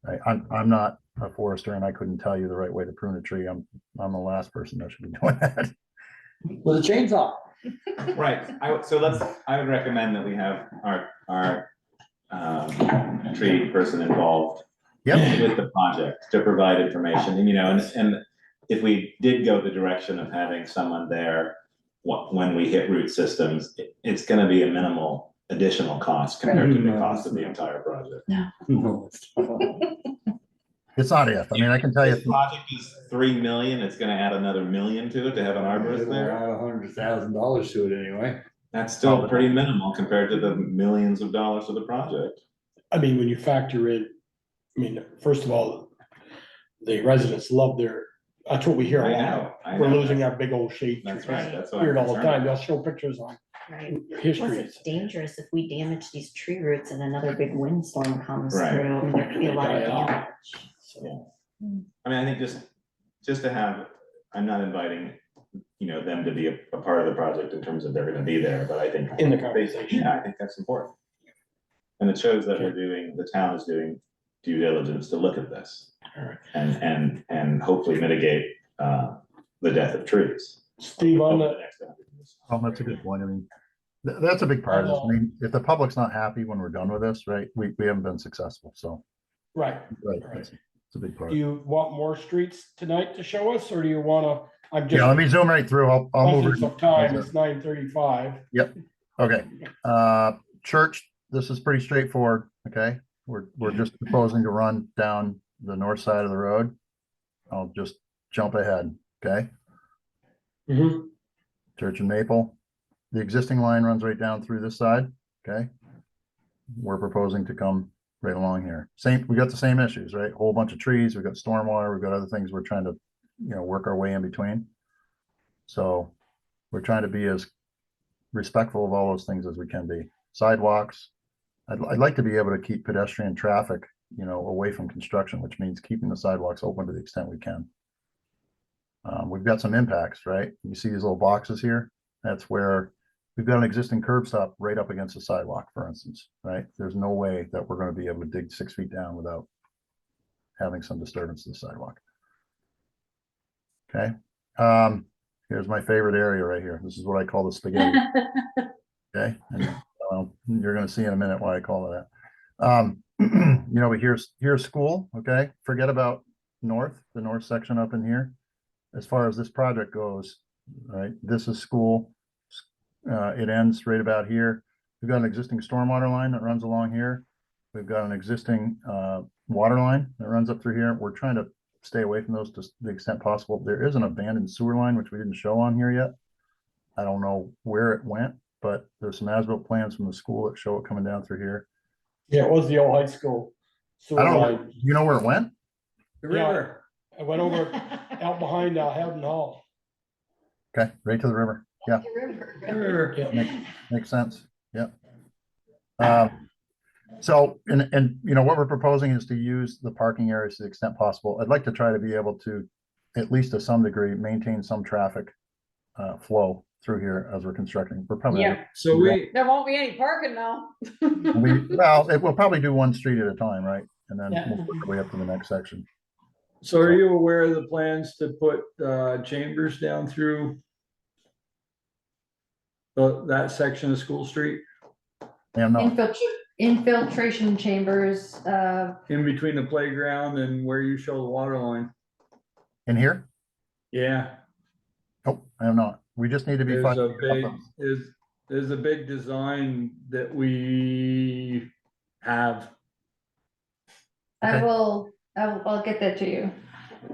Right? I'm not a forester, and I couldn't tell you the right way to prune a tree. I'm the last person that should be doing that. With a chainsaw. Right, I would recommend that we have our tree person involved Yep, with the project to provide information, and, and if we did go the direction of having someone there, when we hit root systems, it's gonna be a minimal additional cost compared to the cost of the entire project. it's not if. I mean, I can tell you. This project is 3 million, it's gonna add another million to it to have an arborist It'll there. add $100,000 to it anyway. That's still pretty minimal compared to the millions of dollars of the project. I mean, when you factor in, I mean, first of all, the residents love that's what we hear a I lot. know, I We're know. losing our big old shade That's trees. right, that's what Hear I'm it all the concerned time. They'll about. show pictures on Right. Plus, history. it's dangerous if we damage these tree roots and another big windstorm comes Right. through. I mean, there could be a lot of Yeah. damage. So, I mean, I think just to have, I'm not inviting, them to be a part of the project in terms of they're gonna be there, but I think. In the conversation. Yeah, I think that's important. And it shows that the town is doing due diligence to look at this. Alright. And hopefully mitigate, the death of trees. Steve, on over the, next 100 years. Oh, that's a good point. I mean, that's a big part of this. I mean, if the public's not happy when we're done with this, right, we haven't been successful, so. right, Right, Right. it's a big part. do you want more streets tonight to show us, or do you wanna, I'm just. Yeah, let me zoom right through. I'll move Conscious it. of time, it's 9:35. Okay, church, this is pretty straightforward, okay? We're just proposing to run down the north side of the road. I'll just jump ahead, okay? Mhm. Church and Maple, the existing line runs right down through this side, okay? We're proposing to come right along here. We got the same issues, right? Whole bunch of trees, we've got stormwater, we've got other things we're trying to, work our way in between. So we're trying to be as respectful of all those things as we can be. Sidewalks, I'd like to be able to keep pedestrian traffic, away from construction, which means keeping the sidewalks open to the extent we can. We've got some impacts, right? You see these little boxes here? That's where we've got an existing curb stop right up against the sidewalk, for instance, right? There's no way that we're gonna be able to dig 6 feet down without having some disturbance to the sidewalk. Okay, here's my favorite area right here. This is what I call the spaghetti. Okay, and you're gonna see in a minute why I call it that. But here's school, okay? Forget about the north section up in here. As far as this project goes, right, this is school. It ends right about here. We've got an existing stormwater line that runs along here. We've got an existing water line that runs up through here. We're trying to stay away from those to the extent possible. There is an abandoned sewer line, which we didn't show on here yet. I don't know where it went, but there's some as-built plans from the school that show it coming down through here. Yeah, it was the old high school. I don't know, line. you know where it went? The river. I went over out behind Howden Hall. Okay, right to the river. Yeah, The river. Yeah. makes sense. Yep. So, and what we're proposing is to use the parking areas to the extent possible. I'd like to try to be able to, at least to some degree, maintain some traffic flow through here as we're constructing. We're probably. Yeah. So There won't be any parking now. We'll probably do one street at a time, right? And then Yeah. we'll work our way up to the next section. so are you aware of the plans to put chambers down through that section of School Street, And no, Infiltration chambers, in between the playground and where you show the water line? in here? Yeah, Nope, I am not. We just need to be. there's fine. a big, there's a big design that we have. Okay. I'll get that to you.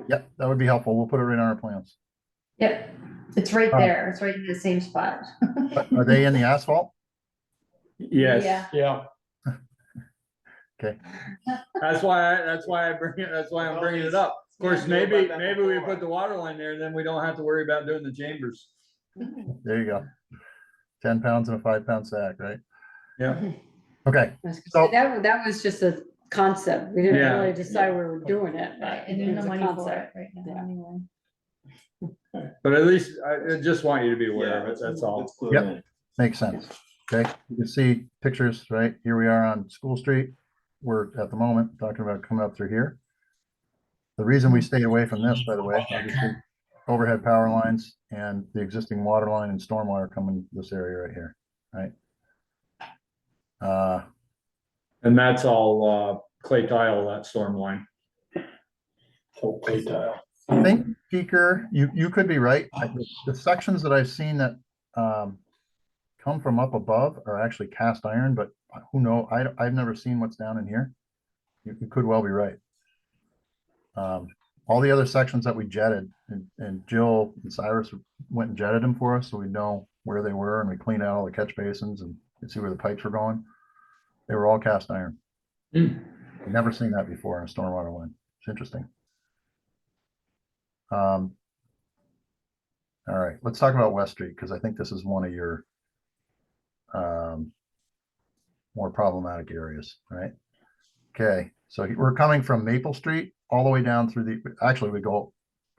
Yep, that would be helpful. We'll put it right on our plans. Yep, it's right there. It's right in the same spot. Are they in the asphalt? Yes, Yeah. Yeah, Okay, that's why I'm bringing it up. Of course, maybe we put the water line there, then we don't have to worry about doing the chambers. there you go. 10 pounds in a 5-pound sack, right? Yeah, Okay, So- That was just a concept. We didn't Yeah. really decide we were doing it. but Right, and there's it no was a money for concept. it right now Yeah. anyway. but at least I just want you to be aware of it, that's all. It's clued Yep. in. makes sense. Okay, you can see pictures, right? Here we are on School Street. We're at the moment talking about coming up through here. The reason we stayed away from this, by the way, obviously, overhead power lines and the existing water line and stormwater coming this area right here, right? And that's all clay tile that storm line. Whole clay tile. I think Peaker, you could be right. The sections that I've seen that come from up above are actually cast iron, but who know? I've never seen what's down in here. You could well be right. All the other sections that we jetted, and Jill and Cyrus went and jetted them for us, so we know where they were, and we cleaned out all the catch basins and could see where the pipes were going. They were all cast iron. I've never seen that before in a stormwater line. It's interesting. All right, let's talk about West Street, because I think this is one of your more problematic areas, right? Okay, so we're coming from Maple Street all the way down through actually we go,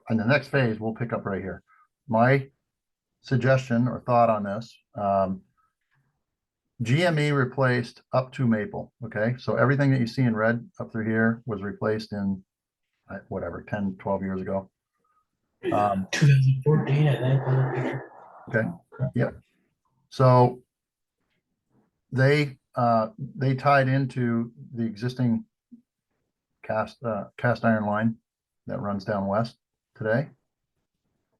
in the next phase, we'll pick up right here. My suggestion or thought on this, GME replaced up to Maple, okay? So everything that you see in red up through here was replaced in whatever, 10, 12 years ago. 2014, I think. Okay, yep. So they tied into the existing cast iron line that runs down west today.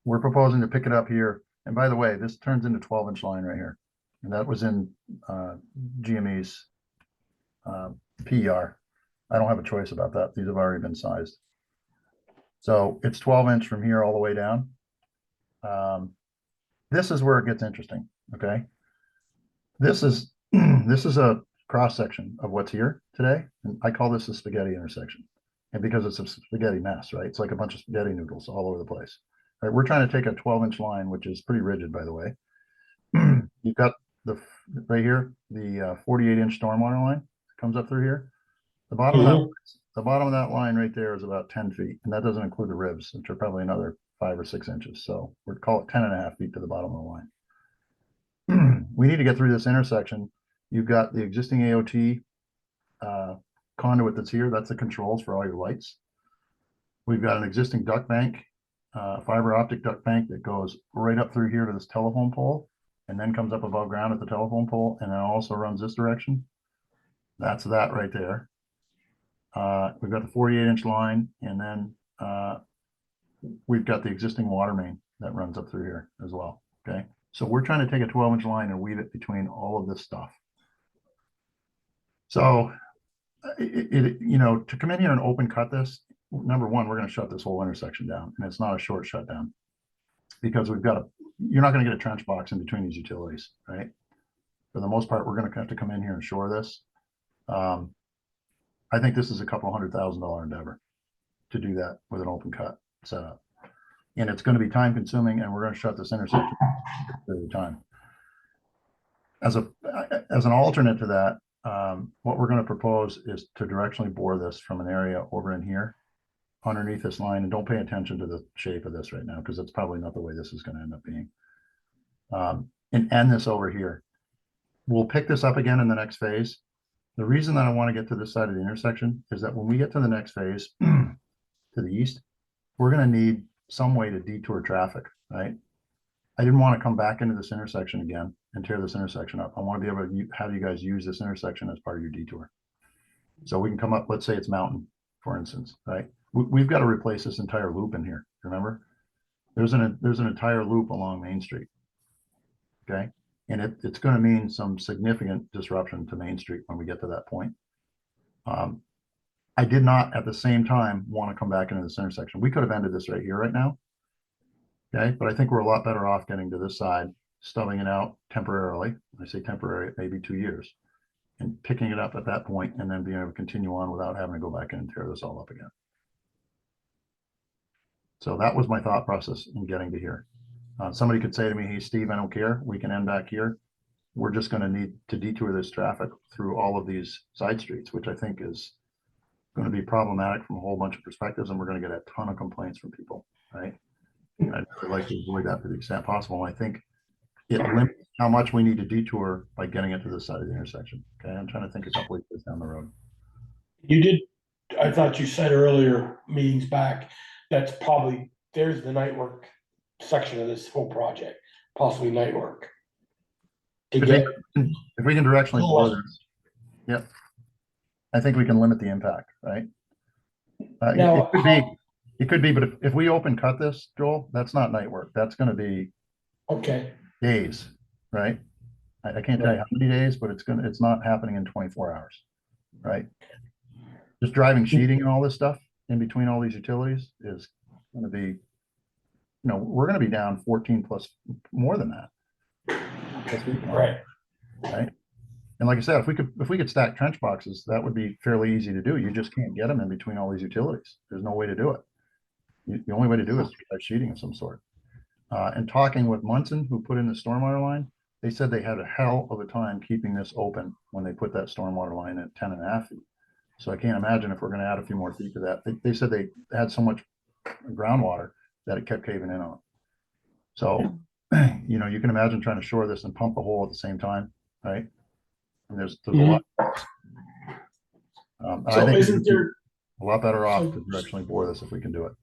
We're proposing to pick it up here. And by the way, this turns into 12-inch line right here. And that was in GME's PER. I don't have a choice about that. These have already been sized. So it's 12-inch from here all the way down. This is where it gets interesting, okay? This is a cross section of what's here today, and I call this a spaghetti intersection. And because it's a spaghetti mess, right? It's like a bunch of spaghetti noodles all over the place. Right? We're trying to take a 12-inch line, which is pretty rigid, by the way. You've got right here, the 48-inch stormwater line that comes up through here. The bottom of that line right there is about 10 feet, and that doesn't include the ribs, which are probably another 5 or 6 inches. So we're call it 10.5 feet to the bottom of the line. We need to get through this intersection. You've got the existing AOT conduit that's here. That's the controls for all your lights. We've got an existing duct bank, fiber optic duct bank that goes right up through here to this telephone pole and then comes up above ground at the telephone pole and then also runs this direction. That's that right there. We've got the 48-inch line, and then we've got the existing water main that runs up through here as well, okay? So we're trying to take a 12-inch line and weave it between all of this stuff. So, you know, to come in here and open cut this, number one, we're going to shut this whole intersection down, and it's not a short shutdown because you're not going to get a trench box in between these utilities, right? For the most part, we're going to have to come in here and shore this. I think this is a couple $100,000 endeavor to do that with an open cut setup. And it's going to be time consuming, and we're going to shut this intersection at the time. As an alternate to that, what we're going to propose is to directionally bore this from an area over in here underneath this line, and don't pay attention to the shape of this right now because that's probably not the way this is going to end up being. And end this over here. We'll pick this up again in the next phase. The reason that I want to get to this side of the intersection is that when we get to the next phase to the east, we're going to need some way to detour traffic, right? I didn't want to come back into this intersection again and tear this intersection up. I want to be able to have you guys use this intersection as part of your detour. So we can come up, let's say it's Mountain, for instance, right? We've got to replace this entire loop in here, remember? There's an entire loop along Main Street, okay? And it's going to mean some significant disruption to Main Street when we get to that point. I did not at the same time want to come back into this intersection. We could have ended this right here right now. Okay, but I think we're a lot better off getting to this side, stubbing it out temporarily. I say temporary, maybe 2 years, and picking it up at that point and then being able to continue on without having to go back in and tear this all up again. So that was my thought process in getting to here. Somebody could say to me, hey, Steve, I don't care. We can end back here. We're just going to need to detour this traffic through all of these side streets, which I think is going to be problematic from a whole bunch of perspectives. And we're going to get a ton of complaints from people, right? And I'd really like to avoid that to the extent possible. And I think it limits how much we need to detour by getting it to this side of the intersection. Okay, I'm trying to think a couple of years down the road. You did, I thought you said earlier, meetings back, that's probably, there's the night work section of this whole project, possibly night work. To If we can directionally bore this. Yep. I think we can limit the impact, right? Now, It could be, but if we open cut this, Joel, that's not night work. That's gonna be okay, days, right? I can't tell you how many days, but it's not happening in 24 hours, right? Just driving sheeting and all this stuff in between all these utilities is gonna be, we're gonna be down 14 plus more than that. right. Right? And like I said, if we could stack trench boxes, that would be fairly easy to do. You just can't get them in between all these utilities. There's no way to do it. The only way to do it is to have sheeting of some sort. And talking with Munson, who put in the stormwater line, they said they had a hell of a time keeping this open when they put that stormwater line at 10.5 feet. So I can't imagine if we're gonna add a few more feet to that. They said they had so much groundwater that it kept caving in on. So, you can imagine trying to shore this and pump the hole at the same time, right? And there's a lot. I So think isn't there, a lot better off to directionally bore this if we can do it.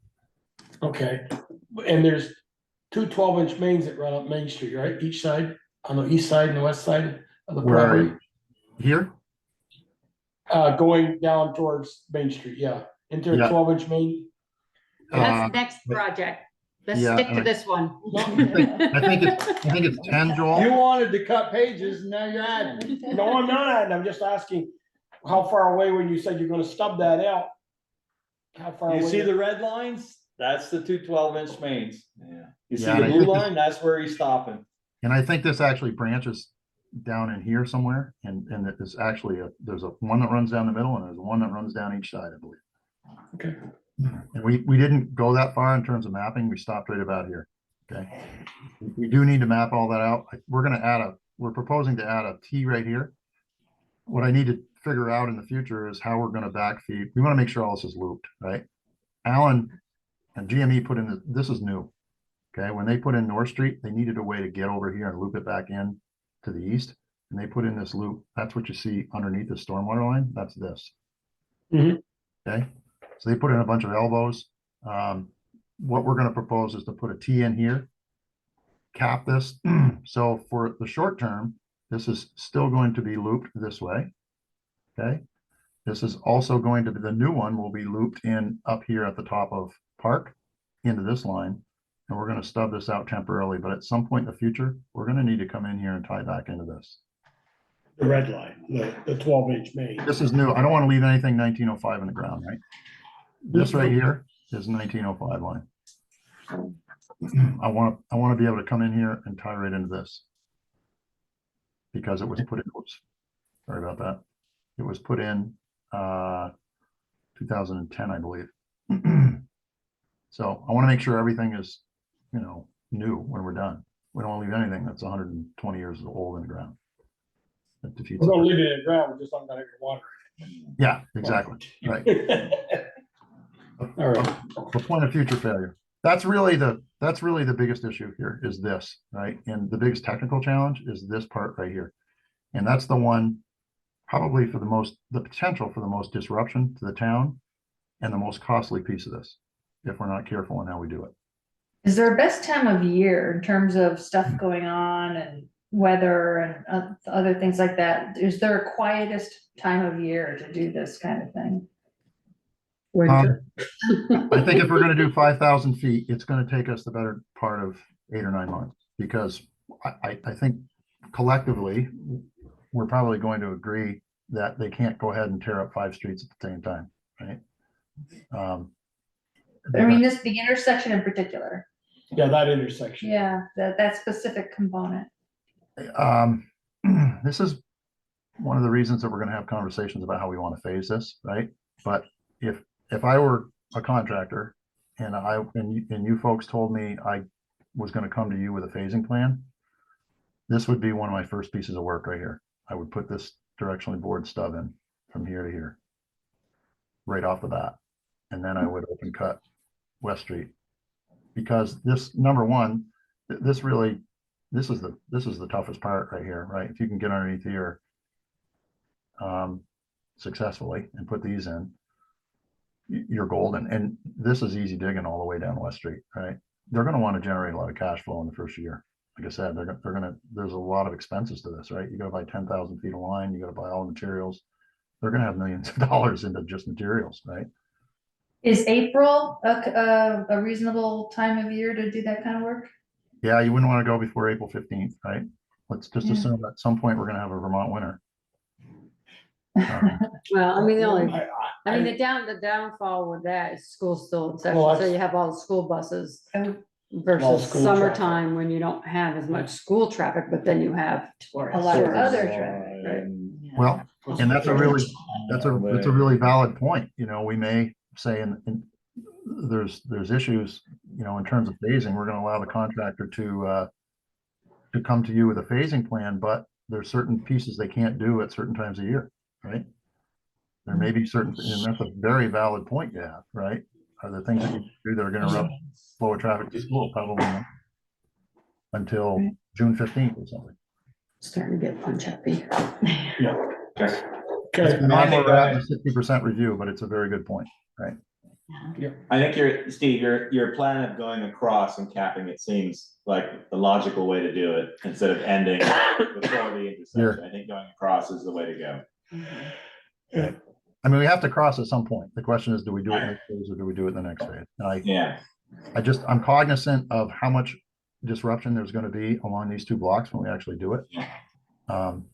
okay, and there's two 12-inch mains that run up Main Street, right? Each side, on the east side and the west side of the Where are property. you? Here? Going down towards Main Street, yeah, into a Yeah. 12-inch main. That's next project. Let's yeah, stick and to this one. I think it's 10, Joel. You wanted to cut pages and now you're adding. No, I'm not adding, I'm just asking how far away when you said you're gonna stub that out. How far away? You see the red lines? That's the two 12-inch mains. Yeah. You see Yeah, the and I blue think this- line? That's where he's stopping. And I think this actually branches down in here somewhere, and it is actually there's one that runs down the middle and there's one that runs down each side, I believe. Okay. And we didn't go that far in terms of mapping. We stopped right about here. Okay. We do need to map all that out. We're proposing to add a T right here. What I need to figure out in the future is how we're going to backfeed. We want to make sure all this is looped, right? Allen and GME put in this is new. Okay. When they put in North Street, they needed a way to get over here and loop it back in to the east. And they put in this loop. That's what you see underneath the stormwater line. That's this. Mhm. Okay. So they put in a bunch of elbows. What we're going to propose is to put a T in here, cap this. So for the short term, this is still going to be looped this way. Okay. This is also going to be, the new one will be looped in up here at the top of Park into this line. And we're going to stub this out temporarily, but at some point in the future, we're going to need to come in here and tie back into this. The red line, the 12-inch main. This is new. I don't want to leave anything 1905 in the ground, right? This right here is 1905 line. I want to be able to come in here and tie right into this. Because it was put in, oops, sorry about that. It was put in 2010, I believe. So I want to make sure everything is, new when we're done. We don't want to leave anything that's 120 years old in the ground. That defeats We're gonna it. leave it in the ground, we're just not gonna get water. Yeah, exactly. Right. All right. The point of future failure. That's really the biggest issue here is this, right? And the biggest technical challenge is this part right here. And that's the one probably for the potential for the most disruption to the town and the most costly piece of this, if we're not careful in how we do it. Is there a best time of year in terms of stuff going on and weather and other things like that? Is there a quietest time of year to do this kind of thing? Winter. I think if we're going to do 5,000 feet, it's going to take us the better part of 8 or 9 months because I think collectively we're probably going to agree that they can't go ahead and tear up 5 streets at the same time, right? I mean, the intersection in particular. Yeah, that intersection. Yeah, that specific component. This is one of the reasons that we're going to have conversations about how we want to phase this, right? But if I were a contractor and you folks told me I was going to come to you with a phasing plan, this would be one of my first pieces of work right here. I would put this directionally bored stub in from here to here, right off the bat, and then I would open cut West Street, because this number one, this is the toughest part right here, right? If you can get underneath here successfully and put these in, you're golden. And this is easy digging all the way down West Street, right? They're going to want to generate a lot of cash flow in the first year. Like I said, there's a lot of expenses to this, right? You got to buy 10,000 feet of line, you got to buy all the materials. they're gonna have millions of dollars into just materials, right? Is April a reasonable time of year to do that kind of work? Yeah, you wouldn't want to go before April 15th, right? Let's just Yeah. assume at some point we're gonna have a Vermont winter. Well, I mean, the only, I- I mean, the downfall with that is school's still in session, Well, so that's- you have all the school buses Oh. versus school summertime when you don't have as much school traffic, but then you have A lot of tourists. other traffic, right? Well, and that's a really valid point, you know, we may say there's issues, you know, in terms of phasing, we're gonna allow the contractor to come to you with a phasing plan, but there's certain pieces they can't do at certain times of year, right? There may be certain, and that's a very valid point you have, right? Are there things that you do that are gonna rub flow of traffic to school? Probably not. Until June 15th or something. Starting to get punch happy. That's Okay. not where we're at in the 60% review, but it's a very good point, right? I think Steve, your plan of going across and capping it seems like the logical way to do it instead of ending before the intersection. I think going across is the way to go. I mean, we have to cross at some point. The question is, do we do it in this phase or do we do it in the next phase? And I'm cognizant of how much disruption there's gonna be along these two blocks when we actually do it. And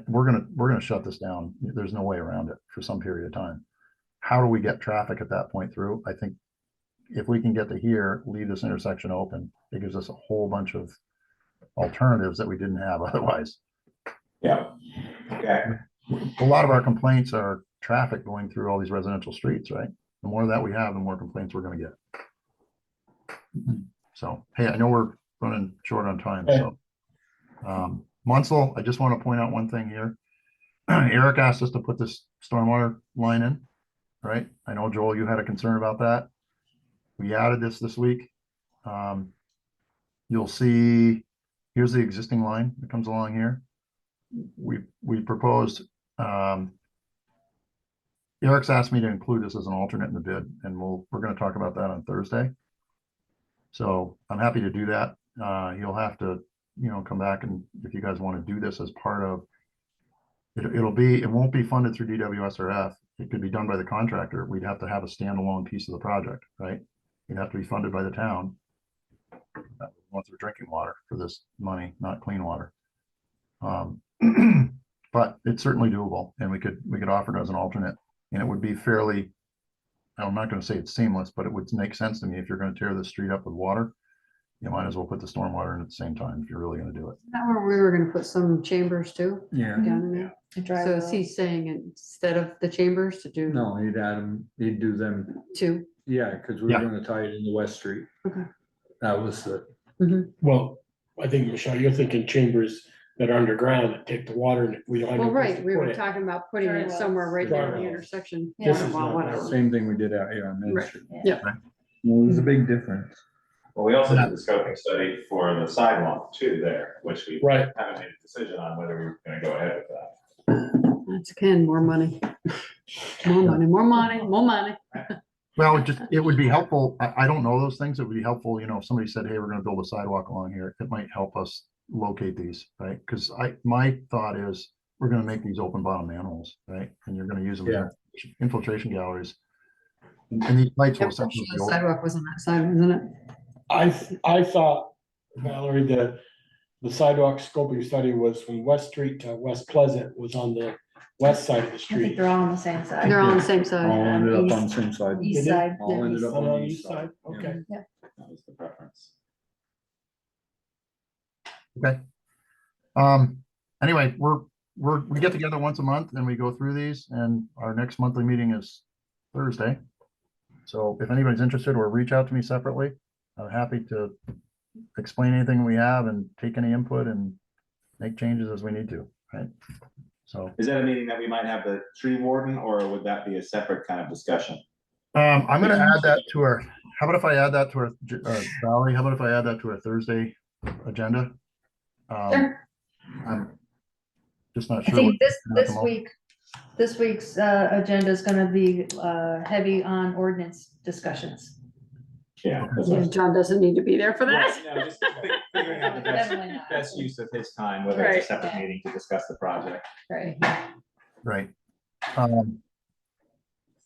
we're gonna shut this down. There's no way around it for some period of time. How do we get traffic at that point through? I think if we can get to here, leave this intersection open, it gives us a whole bunch of alternatives that we didn't have otherwise. Yeah. Okay. A lot of our complaints are traffic going through all these residential streets, right? The more that we have, the more complaints we're gonna get. So, hey, I know we're running short on time, so. Munsell, I just want to point out one thing here. Eric asked us to put this stormwater line in, right? I know, Joel, you had a concern about that. We added this week. You'll see, here's the existing line that comes along here. We proposed, Eric's asked me to include this as an alternate in the bid, and we're going to talk about that on Thursday. So I'm happy to do that. You'll have to, you know, come back, and if you guys want to do this as part of it won't be funded through DWSRF. It could be done by the contractor. We'd have to have a standalone piece of the project, right? It'd have to be funded by the town. Want their drinking water for this money, not clean water. But it's certainly doable, and we could offer it as an alternate, and it would be fairly, I'm not going to say it's seamless, but it would make sense to me. If you're going to tear the street up with water, you might as well put the stormwater in at the same time if you're really going to do it. Is that where we were gonna put some chambers too? Yeah. Down in there? So is he saying instead of the chambers to do No, he'd add them, he'd do them, two? yeah, because we Yeah. were gonna tie it into West Street. Okay. That was the, Well, I think, Michelle, you're thinking chambers that are underground that take the water and we don't have. Well, no place right, to we put were it. talking about putting Dry it wells. somewhere right Dry there in the wells. intersection. This Yeah, is well, not whatever. that. same thing we did out here on Main Right. Street. Yeah. Well, there's a big difference. Well, we also did the scoping study for the sidewalk too there, which we Right. haven't made a decision on whether we're gonna go ahead with that. That's again, more money. More money, more money, more money. Well, it would be helpful. I don't know those things. It would be helpful, you know, if somebody said, hey, we're going to build a sidewalk along here, it might help us locate these, right? Because my thought is we're going to make these open bottom manholes, right? And you're going to use them as infiltration galleries. And these lights will essentially The be open. sidewalk was on that side, wasn't it? I thought, Valerie, that the sidewalk scoping study was from West Street to West Pleasant was on the west side of the I think street. they're all on the same side. They're all on the same All side. ended up on the same side. East It is? side. All ended up On on the the east east side, side. okay. That was the preference. Okay. Anyway, we get together once a month and we go through these, and our next monthly meeting is Thursday. So if anybody's interested, or reach out to me separately, I'm happy to explain anything we have and take any input and make changes as we need to, right? So. Is that a meeting that we might have the tree warden, or would that be a separate kind of discussion? I'm gonna add that to our, how about if I add that to our, Valerie, how about if I add that to our Thursday agenda? Sure. I'm just not I sure. think what- this week's agenda is gonna be heavy on ordinance discussions. Yeah. Yeah, John doesn't need to be there for that. No, just figuring out the Definitely not. best use of his time, whether it's a Right. separate meeting to discuss the project. Right. Right.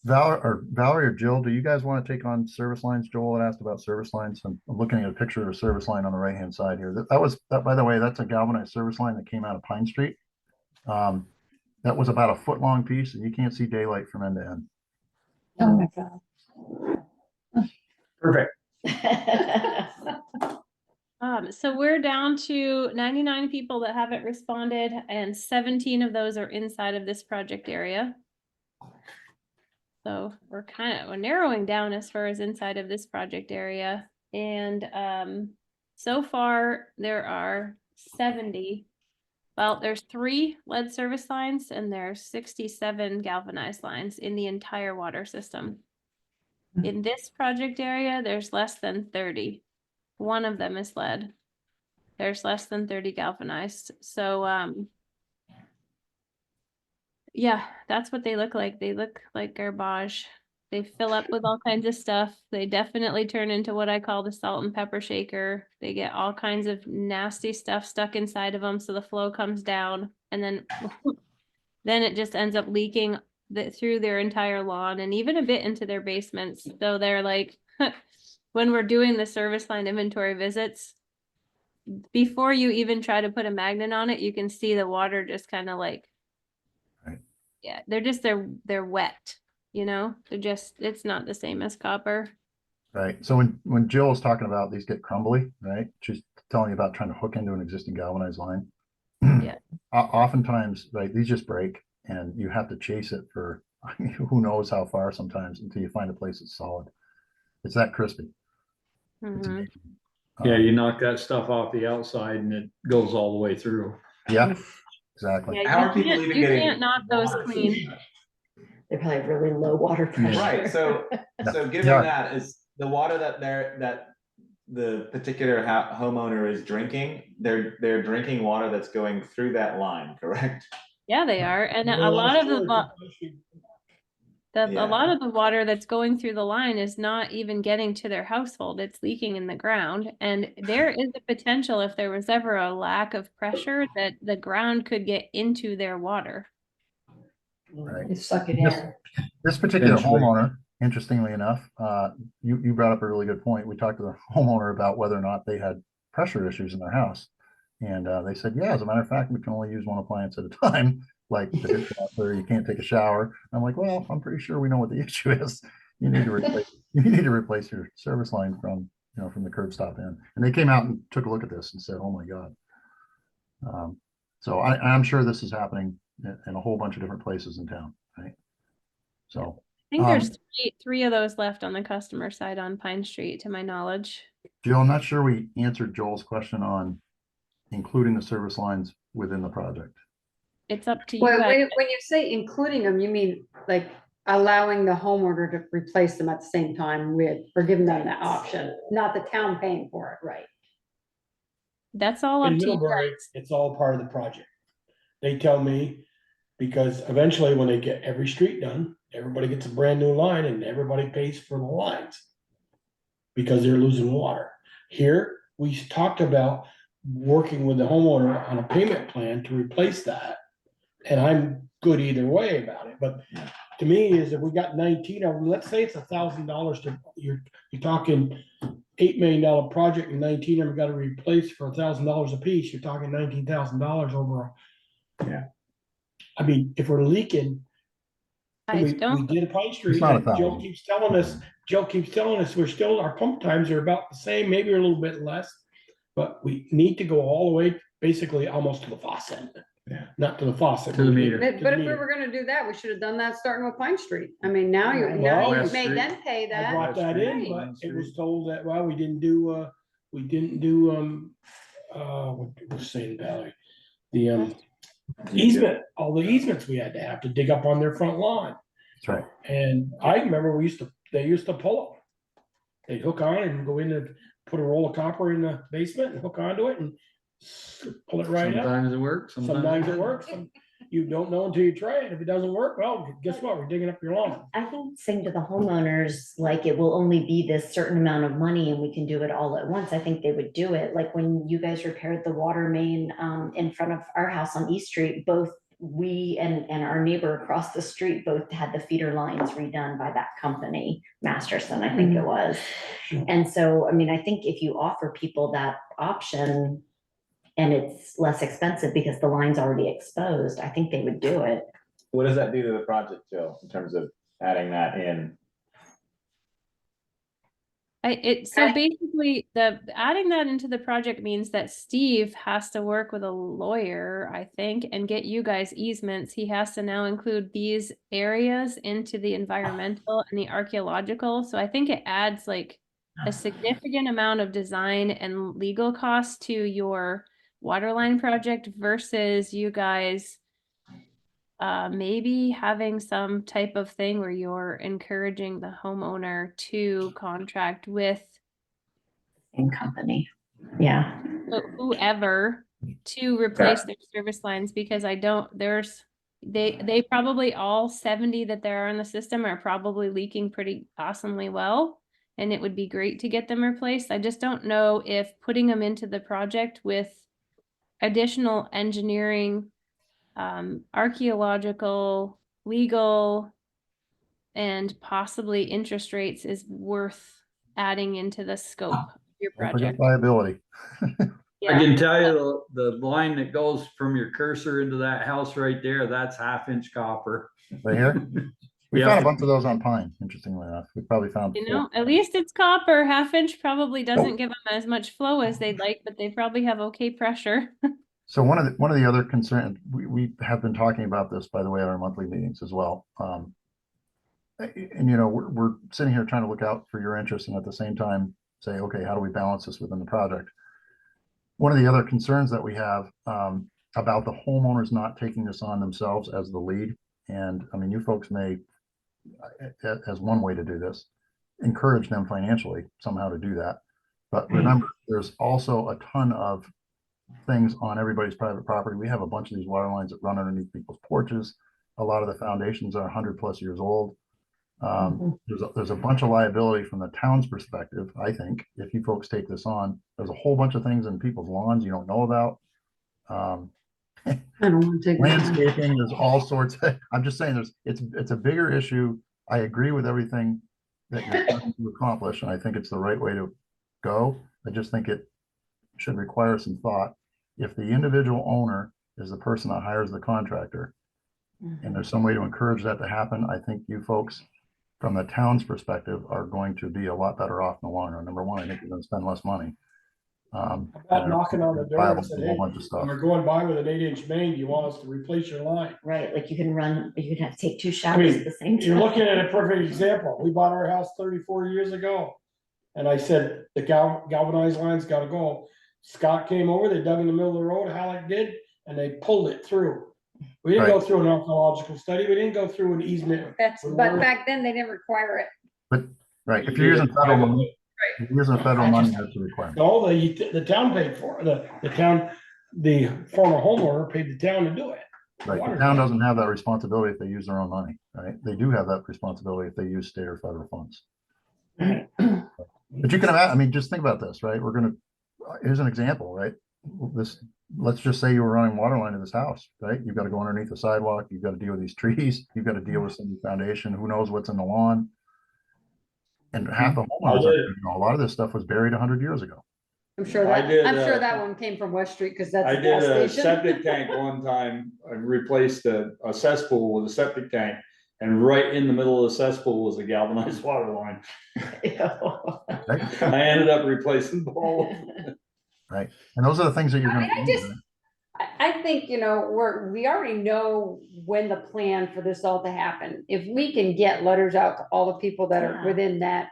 Valerie or Jill, do you guys want to take on service lines? Joel had asked about service lines. I'm looking at a picture of a service line on the right-hand side here. That, by the way, that's a galvanized service line that came out of Pine Street. That was about a foot long piece and you can't see daylight from end to end. Oh my God. Perfect. So we're down to 99 people that haven't responded, and 17 of those are inside of this project area. So we're narrowing down as far as inside of this project area. And so far there are 70. Well, there's 3 lead service lines and there's 67 galvanized lines in the entire water system. In this project area, there's less than 30. One of them is lead. There's less than 30 galvanized. So, yeah, that's what they look like. They look like garbage. They fill up with all kinds of stuff. They definitely turn into what I call the salt and pepper shaker. They get all kinds of nasty stuff stuck inside of them, so the flow comes down, and then then it just ends up leaking through their entire lawn and even a bit into their basements. So they're like, when we're doing the service line inventory visits, before you even try to put a magnet on it, you can see the water just kind of like, Right. Yeah, they're wet, you know, it's not the same as copper. Right. So when Jill is talking about these get crumbly, right? She's telling you about trying to hook into an existing galvanized line. Yeah. Oftentimes, right, these just break and you have to chase it for who knows how far sometimes until you find a place that's solid. It's that crispy. It's Mhm. amazing. Yeah, you knock that stuff off the outside and it goes all the way through. Yeah, exactly. Yeah, How you are people can't- even you getting can't knock those water clean. from that? They probably have really low water pressure. Right, so given Yeah. that, is the water that the particular homeowner is drinking, they're drinking water that's going through that line, correct? Yeah, they are. And Well, a lot of last the a Yeah. lot of the water that's going through the line is not even getting to their household. It's leaking in the ground. And there is a potential, if there was ever a lack of pressure, that the ground could get into their water. Right. You suck it This- in. This particular Eventually. homeowner, interestingly enough, you brought up a really good point. We talked to the homeowner about whether or not they had pressure issues in their house. And they said, yeah, as a matter of fact, we can only use one appliance at a time, like the dishwasher, you can't take a shower. I'm like, well, I'm pretty sure we know what the issue is. You need to replace your service line from the curb stop in. And they came out and took a look at this and said, oh my God. So I'm sure this is happening in a whole bunch of different places in town, right? So I think there's three of those left on the customer side on Pine Street, to my knowledge. Jill, I'm not sure we answered Joel's question on including the service lines within the project. It's up to you Well, guys. when you say including them, you mean like allowing the homeowner to replace them at the same time with, or giving them that option, not the town paying for it, right? That's all up In to you Middlebury, guys. it's all part of the project. They tell me, because eventually when they get every street done, everybody gets a brand new line and everybody pays for the lines. Because they're losing water. Here, we talked about working with the homeowner on a payment plan to replace that. And I'm good either way about it, but to me is if we got 19 of them, let's say it's $1,000 to, you're talking $8 million project and 19 of them got to replace for $1,000 a piece, you're talking $19,000 over. Yeah. I mean, if we're leaking, Guys, we don't, did a Pine Street, It's not and Joe 1,000. keeps telling us we're still, our pump times are about the same, maybe a little bit less. But we need to go all the way, basically almost to the faucet. Yeah. Not to the faucet. To the meter. But if we were gonna do that, we should have done that starting with Pine Street. I mean, now you Well, made Street. them pay I that. brought that in, Street, but Main it was Street. told that, well, we didn't do, what was saying, Valerie? The, easement, all the easements we had to have to dig up on their front lawn. That's right. And I remember they used to pull them. They'd hook on and go in and put a roll of copper in the basement and hook onto it and pull it right up. Sometimes it works. Sometimes it works. You don't know until you try it. If it doesn't work, well, guess what? We're digging up your lawn. I think saying to the homeowners, like, it will only be this certain amount of money and we can do it all at once, I think they would do it. Like when you guys repaired the water main in front of our house on East Street, both we and our neighbor across the street both had the feeder lines redone by that company, Masterson, I think it was. And so, I mean, I think if you offer people that option and it's less expensive because the line's already exposed, I think they would do it. What does that do to the project, Jill, in terms of adding that in? So basically, adding that into the project means that Steve has to work with a lawyer, I think, and get you guys easements. He has to now include these areas into the environmental and the archaeological. So I think it adds like a significant amount of design and legal costs to your waterline project versus you guys maybe having some type of thing where you're encouraging the homeowner to contract with Same company. Yeah. whoever to replace their service lines, because they probably all 70 that there are in the system are probably leaking pretty awesomely well. And it would be great to get them replaced. I just don't know if putting them into the project with additional engineering, archaeological, legal, and possibly interest rates is worth adding into the scope of your Don't forget project. liability. I can tell you the line that goes from your cursor into that house right there, that's 1/2-inch copper. Right here? We found a bunch of those on Pine, interestingly enough. We probably found. You know, at least it's copper. 1/2 inch probably doesn't give them as much flow as they'd like, but they probably have okay pressure. So one of the other concerns, we have been talking about this, by the way, at our monthly meetings as well. And you know, we're sitting here trying to look out for your interest and at the same time say, okay, how do we balance this within the project? One of the other concerns that we have about the homeowners not taking this on themselves as the lead, and I mean, you folks may, as one way to do this, encourage them financially somehow to do that. But remember, there's also a ton of things on everybody's private property. We have a bunch of these water lines that run underneath people's porches. A lot of the foundations are 100+ years old. There's a bunch of liability from the town's perspective. I think if you folks take this on, there's a whole bunch of things in people's lawns you don't know about. I don't want to take Landscaping, there's all sorts of, I'm just saying it's a bigger issue. I agree with everything that you're trying to accomplish, and I think it's the right way to go. I just think it should require some thought. If the individual owner is the person that hires the contractor, and there's some way to encourage that to happen, I think you folks from the town's perspective are going to be a lot better off in the long run. Number one, I think you're going to spend less money. About knocking on the door and saying, a hey, whole bunch of stuff. we're going by with an 8-inch main, do you want us to replace your line? Right, like you can have to take 2 showers at the same time. You're looking at a perfect example. We bought our house 34 years ago. And I said, the galvanized line's gotta go. Scott came over, they dug in the middle of the road, Halleck did, and they pulled it through. We didn't go through an archaeological study, we didn't go through an easement. But back then they didn't require it. But, right, if you're using federal money, if you're using federal money, that's a requirement. No, the town paid for it, the former homeowner paid the town to do it. Right, the town doesn't have that responsibility if they use their own money, right? They do have that responsibility if they use state or federal funds. But you can imagine, I mean, just think about this, right? Here's an example, right? Let's just say you were running water line to this house, right? You've got to go underneath the sidewalk, you've got to deal with these trees, you've got to deal with some foundation, who knows what's in the lawn. And half the homeowners, a lot of this stuff was buried 100 years ago. I'm sure that one came from West Street because that's I the gas did a station. septic tank one time. I replaced a cesspool with a septic tank, and right in the middle of the cesspool was a galvanized water line. I ended up replacing the whole. Right, and those are the things that you're going to. I think, you know, we already know when the plan for this all to happen. If we can get letters out to all the people that are within that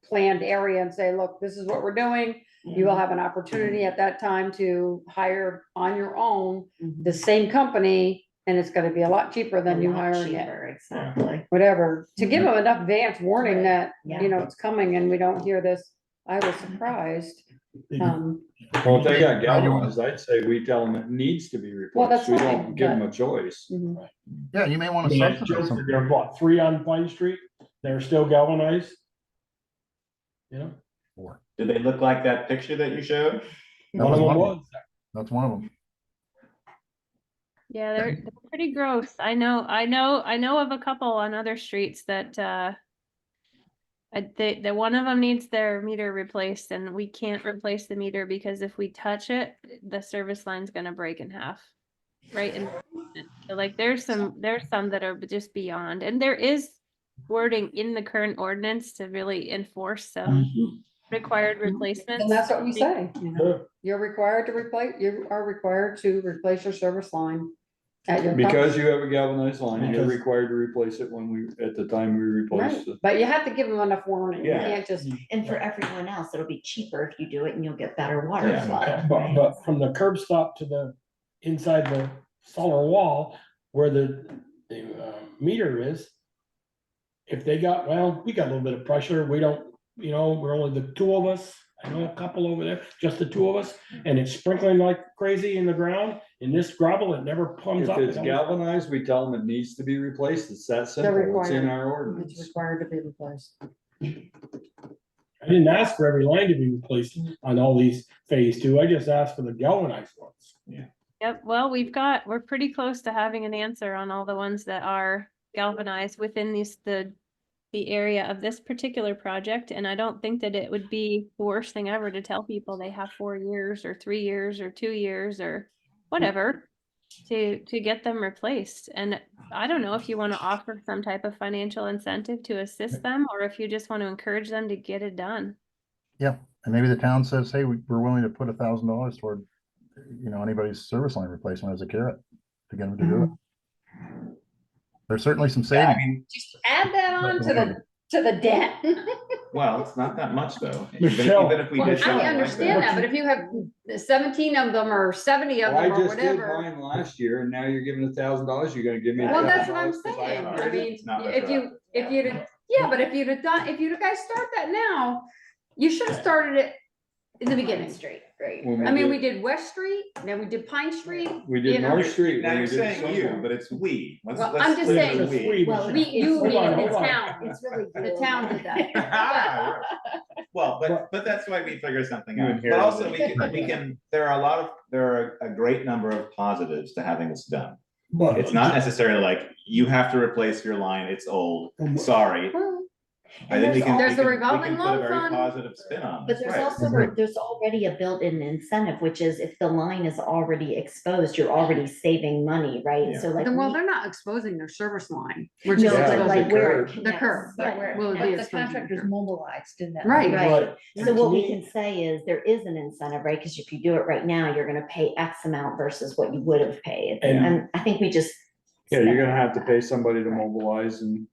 planned area and say, look, this is what we're doing. You will have an opportunity at that time to hire on your own the same company, and it's gonna be a lot cheaper than you hiring it. Exactly. Whatever, to give them enough advance warning that, Yeah. you know, it's coming and we don't hear this. I was surprised. Well, if they got galvanized, I'd say we tell them it needs to be Well, replaced. that's We fine, don't give them but- a choice. Yeah, you may want to subsidize some. There are what, 3 on Pine Street, they're still galvanized? You know? Did they look like that picture that you showed? That was one of them. That's one of them. Yeah, they're pretty gross. I know of a couple on other streets that, the one of them needs their meter replaced and we can't replace the meter because if we touch it, the service line's gonna break in half. Right? And so like, there's some that are just beyond, and there is wording in the current ordinance to really enforce some required replacements. And that's what we say, you know, Sure. you are required to replace your service line. At your Because cost. you have a galvanized line, you're Because- required to replace it at the time we replace Right, it. but you have to give them enough warning, you Yeah. can't just, And for everyone else, it'll be cheaper if you do it and you'll get better water Yeah. flow. But, right? but from the curb stop to the, inside the solar wall, where the meter is, if they got, well, we got a little bit of pressure, we don't, you know, we're only the two of us, I know a couple over there, just the two of us, and it's sprinkling like crazy in the ground, in this gravel, it never comes If up. it's galvanized, we tell them it needs to be replaced. It's that They're simple. It's in required. our it's ordinance. required to be replaced. I didn't ask for every line to be replaced on all these phase two, I just asked for the galvanized ones. Yep, well, we're pretty close to having an answer on all the ones that are galvanized within the area of this particular project, and I don't think that it would be the worst thing ever to tell people they have 4 years or 3 years or 2 years or whatever to get them replaced. And I don't know if you want to offer some type of financial incentive to assist them, or if you just want to encourage them to get it done. Yeah, and maybe the town says, hey, we're willing to put $1,000 toward, you know, anybody's service line replacement as a carrot to get them to do it. There's certainly some Yeah, I savings. mean, Just add that on to the debt. well, it's not that much though. Michelle, Even if we well, did Michelle, something I like understand that, but if you have 17 of them or 70 of Well, I them or just did whatever. mine last year and now you're giving $1,000. You're gonna give me. Well, that's what I'm $1,000 'cause saying. I upgraded? mean, It's not if you, yeah, but if you guys start that now, you should have started it in the beginning. Straight, right? When I mean, we did West Street, then we did Pine Street. We you did know. North Street. Now then you're we did saying you, Sunset. but it's we. Let's Well, let's I'm just leave it saying, as we. Well, You Hold mean on, the hold on. town, It's really. the town did that. Well, but that's why we figure something You out. But inherited also it. we can, there are a great number of positives to having this done. But It's not necessarily like you have to replace your line, it's old, sorry. I think we can, There's the we revolving can put a loan very fund. positive spin on But this, there's right? also, there's already a built-in incentive, which is if the line is already exposed, you're already saving money, right? Yeah. So like. Well, we- they're not exposing their service line. We're No, just Yeah, but it's like the where curb. it The connects, curb, but right. where- Will But be the exposing the contractor's curb. mobilized in that. Right. Right. So what To we me- can say is there is an incentive, right? Because if you do it right now, you're gonna pay X amount versus what you would have paid. And- And I think we just. Yeah, you're gonna have to pay somebody to mobilize and.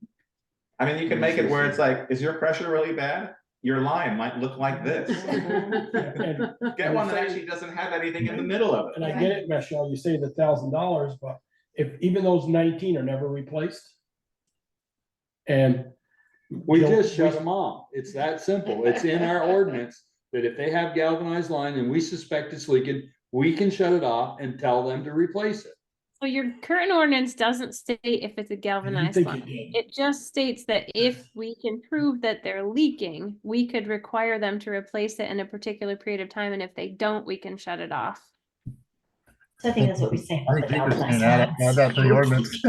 I mean, you can make it where it's like, is your pressure really bad? Your line might look like this. Get one that actually doesn't have anything in the middle of And it. I get it, Michelle, you say the $1,000, but if even those 19 are never replaced. And. We you know, just shut them off. It's that simple. It's in our ordinance that if they have galvanized line and we suspect it's leaking, we can shut it off and tell them to replace it. So your current ordinance doesn't state if it's a galvanized think line. it did. It just states that if we can prove that they're leaking, we could require them to replace it in a particular period of time, and if they don't, we can shut it off. So I think that's what we say I about think the Peter's saying galvanized add that to the ordinance.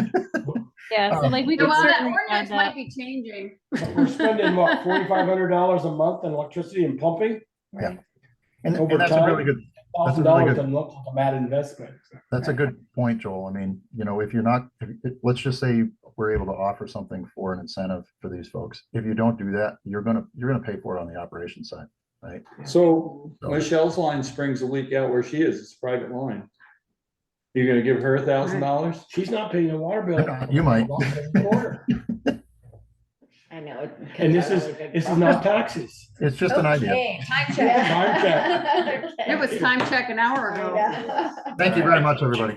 Yeah, so like we could Well, that certainly add ordinance might that. be changing. But we're spending what, $4,500 a month on electricity and pumping? Yeah. And Over that's a really time, good, That's a really $1,000 good- doesn't look like a bad investment. that's a good point, Joel. I mean, you know, if you're not, let's just say we're able to offer something for an incentive for these folks. If you don't do that, you're gonna pay for it on the operation side, right? So Michelle's line springs a leak out where she is. It's a private line. You're gonna give her $1,000? She's not paying a water bill. You might. I know. And this is not taxes. It's just an idea. Okay, time Yeah. check. Time check. It was time check an hour ago. Thank you very much, everybody.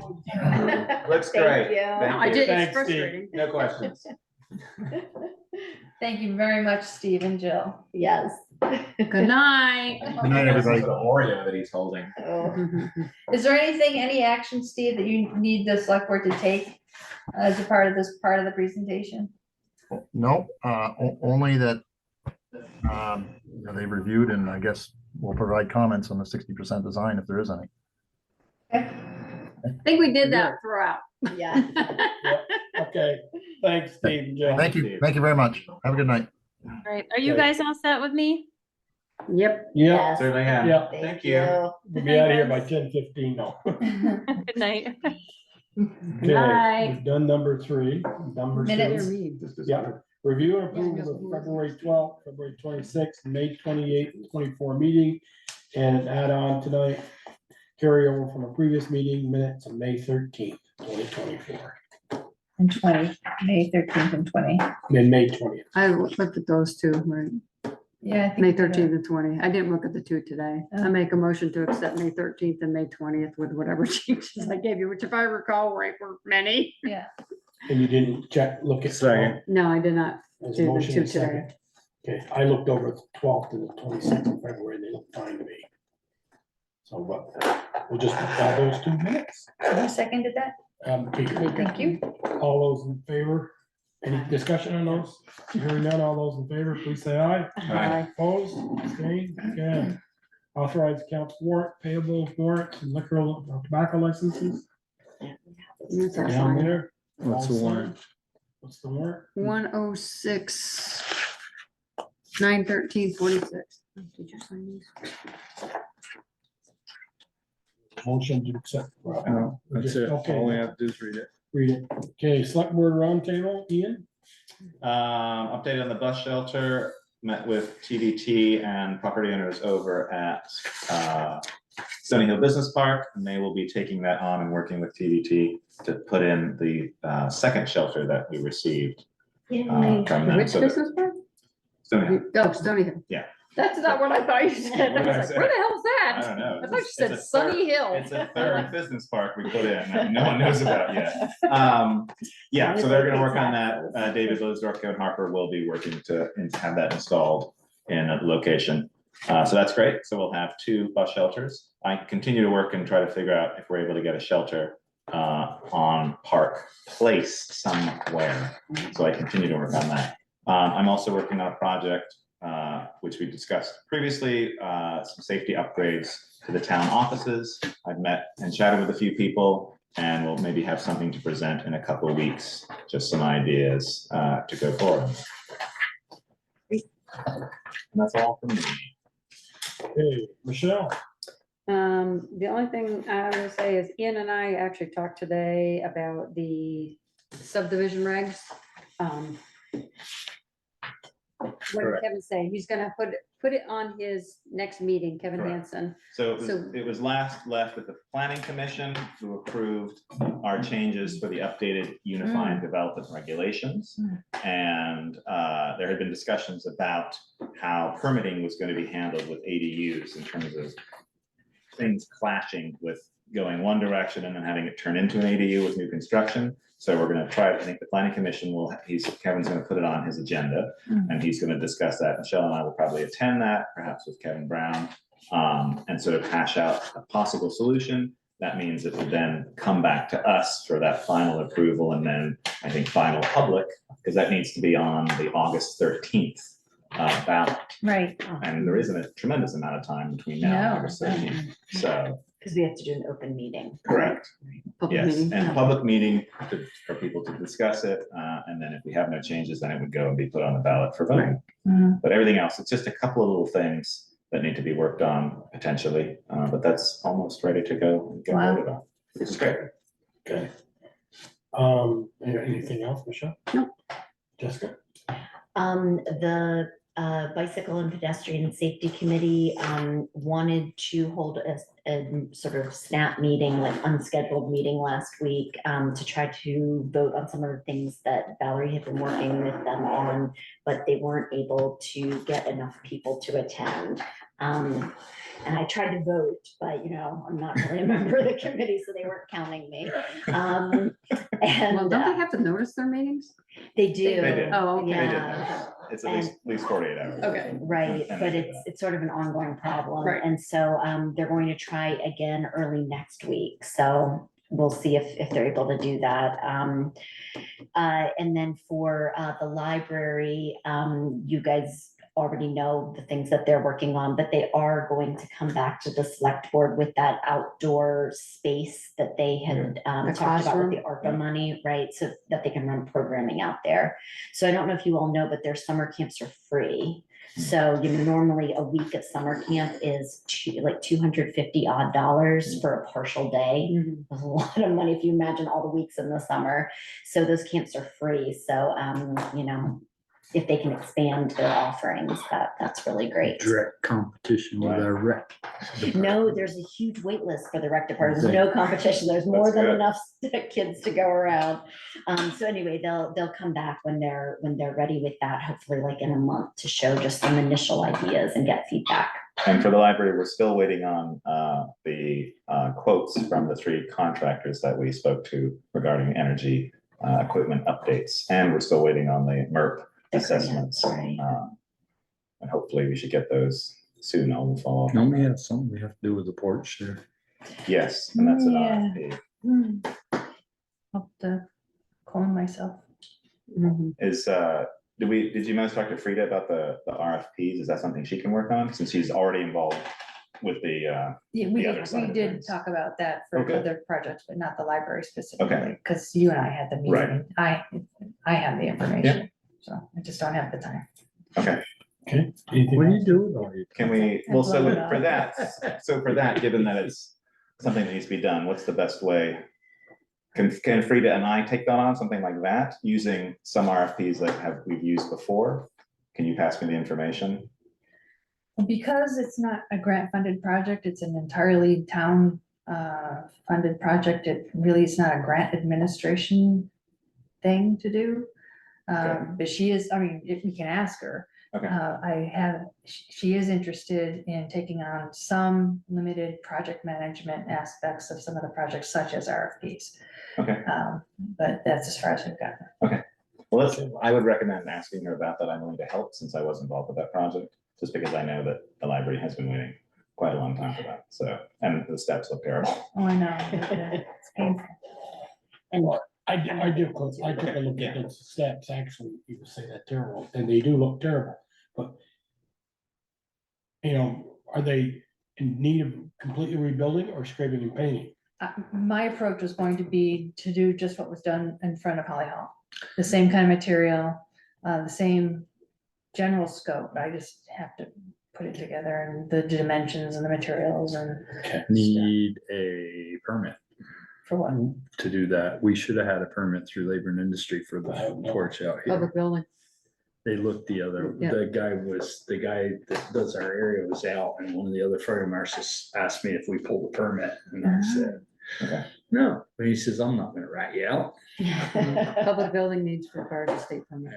Looks Thank great. you. Thank I you. did, it's Thanks, Steve. frustrating. No questions. Thank you very much, Steve and Jill. Yes. Good night. Good night, everybody. The Oreo that he's holding. Is there any action, Steve, that you need the select board to take as a part of this part of the presentation? No, only that, you know, they reviewed and I guess we'll provide comments on the 60% design if there is any. Okay. I think we did that throughout. Yeah. Okay, thanks, Steve and Joe. Thank you very much. Have a good night. Right, are you Okay. guys all set with me? Yep. Yeah, Yes, Certainly am. Yeah. Thank you. we'll be out of here by 10:15 now. Good night. Okay, Night. we've done number 3, number Minutes. 2. Yeah, review and Yeah, I approval know. of February 12th, February 26th, May 28th, and 24 meeting. And add on tonight, carry over from a previous meeting minutes of May 13th, 2024, And 20, May 13th and 20. and May 20th. I looked at those two, right? Yeah, I think. May 13th and 20. I didn't look at the two today. I Oh. make a motion to accept May 13th and May 20th with whatever changes I gave you, which if I recall, right, were many. Yeah, And you didn't look at. Second. No, I did not There's a do the motion two and a today. second. Okay, I looked over the 12th and the 26th of February, they look fine to me. So, but we'll just add those 2 minutes. who seconded that? Peter, Thank you. all those in favor? Any discussion on those? Hearing none, all those in favor, please say aye. Aye. Opposed, abstained, okay. Authorized accounts warrant, payables warrant, and liquor, tobacco licenses. That's all Down fine. there. What's the All warrant? signed. What's the warrant? 106, 9/13/46. Did you sign these? Motion to accept. No, that's it. Okay. All we have to do is read it. Read it. Okay, select board roundtable, Ian? Update on the bus shelter, met with TDT and property owners over at Stony Hill Business Park, and they will be taking that on and working with TDT to put in the second shelter that we received. From them. Which So that- business park? Stony Hill. Oh, Stony Hill. Yeah. That's not what I thought you said. What I did I was like, say? where the hell's that? I don't know. I thought you It's said a Sunny Hill. It's a third business park we put in that no one knows about yet. Yeah, so they're gonna work on that. David Lozorko and Harper will be working to have that installed in a location. So that's great. So we'll have 2 bus shelters. I continue to work and try to figure out if we're able to get a shelter on Park Place somewhere. So I continue to work on that. I'm also working on a project which we discussed previously, some safety upgrades to the town offices. I've met and chatted with a few people, and we'll maybe have something to present in a couple of weeks, just some ideas to go forward. And that's all from me. Okay, Michelle? The only thing I will say is Ian and I actually talked today about the subdivision regs. What did Correct. Kevin say? He's gonna put it on his next meeting, Kevin Correct. Hansen. So So- it was last left with the planning commission, who approved our changes for the updated unified development regulations. And there had been discussions about how permitting was going to be handled with ADUs in terms of things clashing with going one direction and then having it turn into an ADU with new construction. So we're gonna try, I think the planning commission Kevin's gonna put it on his agenda, and he's gonna discuss that. Michelle and I will probably attend that, perhaps with Kevin Brown, and sort of hash out a possible solution. That means it will then come back to us for that final approval, and then I think final public, because that needs to be on the August 13th ballot. Right. And there isn't a tremendous amount of time between now and No. August 13th, so, Because we have to do an open meeting. correct. Public Yes, meeting. and a public meeting for people to discuss it, and then if we have no changes, then it would go and be put on the ballot for voting. Mhm. But everything else, it's just a couple of little things that need to be worked on potentially, but that's almost ready to go and get Wow. voted on. It's great. Okay. Anything else, Michelle? No. Jessica? The Bicycle and Pedestrian Safety Committee wanted to hold a sort of snap meeting, like unscheduled meeting last week, to try to vote on some of the things that Valerie had been working with them on, but they weren't able to get enough people to attend. And I tried to vote, but I'm not really a member of the committee, so they weren't counting me. And Well, don't they have to notice their meetings? they do. They did. Oh, okay. They did Yeah. that. It's at least 48 hours. Okay. Right, And but they did it's sort of an ongoing problem. Right. And so they're going to try again early next week. So we'll see if they're able to do that. And then for the library, you guys already know the things that they're working on, but they are going to come back to the select board with that outdoor space that they had The talked about with the classroom. ARPA money, right? So that they can run programming out there. So I don't know if you all know, but their summer camps are free. So, you know, normally a week at summer camp is like $250 odd for a partial day. Mhm. That's a lot of money if you imagine all the weeks in the summer. So those camps are free. So, you know, if they can expand their offerings, that's really great. Direct competition with our rec. No, there's a huge wait list for the rec department. There's no competition. There's more That's than good. enough kids to go around. So anyway, they'll come back when they're ready with that, hopefully like in a month, to show just some initial ideas and get feedback. And for the library, we're still waiting on the quotes from the 3 contractors that we spoke to regarding energy equipment updates. And we're still waiting on the MERP assessments. Right. And hopefully we should get those soon. I'll follow up. No, we have something we have to do with the porch there. Yes, and that's an Yeah. RFP. I'll have to clone myself. Mhm. Did you manage to talk to Frida about the RFPs? Is that something she can work on, since she's already involved with the, Yeah, we the other did, side we of did things? talk about that for Okay. other projects, but not the library specifically, because you and I had the Right. meeting. I have the information, so I just don't have the time. Okay, Okay. Anything What do you else? do with all your? can we, I well, blow so it up. for that, given that it's something that needs to be done, what's the best way? Can Frida and I take that on, something like that, using some RFPs that we've used before? Can you pass me the information? Because it's not a grant funded project, it's an entirely town funded project. It really is not a grant administration thing to do. But she is, I mean, if we can ask her. Okay. She is interested in taking on some limited project management aspects of some of the projects, such as RFPs. Okay. But that's as far as we've gotten. Well, I would recommend asking her about that. I'm willing to help, since I was involved with that project, just because I know that the library has been waiting quite a long time for that. So, and the steps look terrible. Oh, I know. It's painful. And I took a look at the steps, actually, you would say that terrible, and they do look terrible, but you know, are they in need of completely rebuilding or scraping and painting? My approach was going to be to do just what was done in front of Holly Hall. The same kind of material, the same general scope. I just have to put it together, and the dimensions and the materials and. Need a permit For what? to do that. We should have had a permit through Labor and Industry for the porch out here. Public building. They looked the Yeah. the guy that does our area was out, and one of the other fire marshals asked me if we pulled a permit, and I said, Okay. no, but he says, I'm not gonna rat you out. Public building needs required a state permit.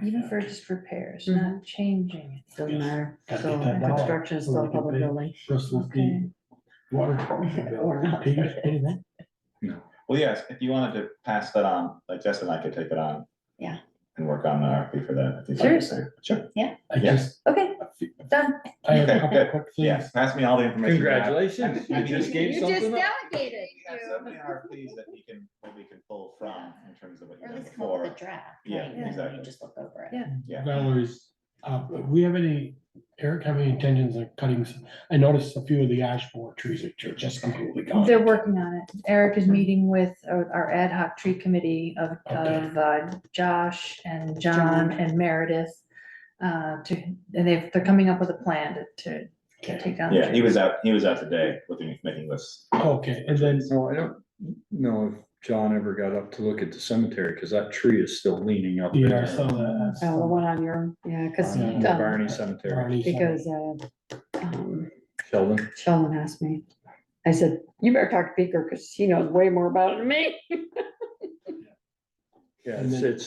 Even for just repairs, not changing it. Doesn't matter. Gotta So get that dollar construction is so still we can public pay. building. Bristol Okay. Water Department bill. Or not. Do you pay that? No. Well, yes, if you wanted to pass that on, like Jess and I could take it on. Yeah. And work on the RFP for that. if you'd like to Seriously? say. Sure. I just, Okay, done. I have a Okay, couple good. quick Yeah, things. pass me all the information. you have. Congratulations, you just gave something up. delegated. We have so many RFPs that we can pull from in terms of what Or you've at done least come up with before. a draft. Yeah, right? And then exactly. you just look over it. Yeah. Yeah. Valerie's, we have Eric, have any intentions of cutting I noticed a few of the ash borer trees that are just completely gone. They're working on it. Eric is meeting with our ad hoc tree committee of Josh and John and Meredith. And they're coming up with a plan to take down. the Yeah, he trees. was out today making lists. Okay, and then, No, I don't know if John ever got up to look at the cemetery, because that tree is still leaning up. yeah, I there. saw that. Oh, the one on your, yeah, because, Yeah. The Barney Cemetery, because, Sheldon. Sheldon asked me. I said, you better talk to Peter, because he knows way more about it than me. Yeah, And then-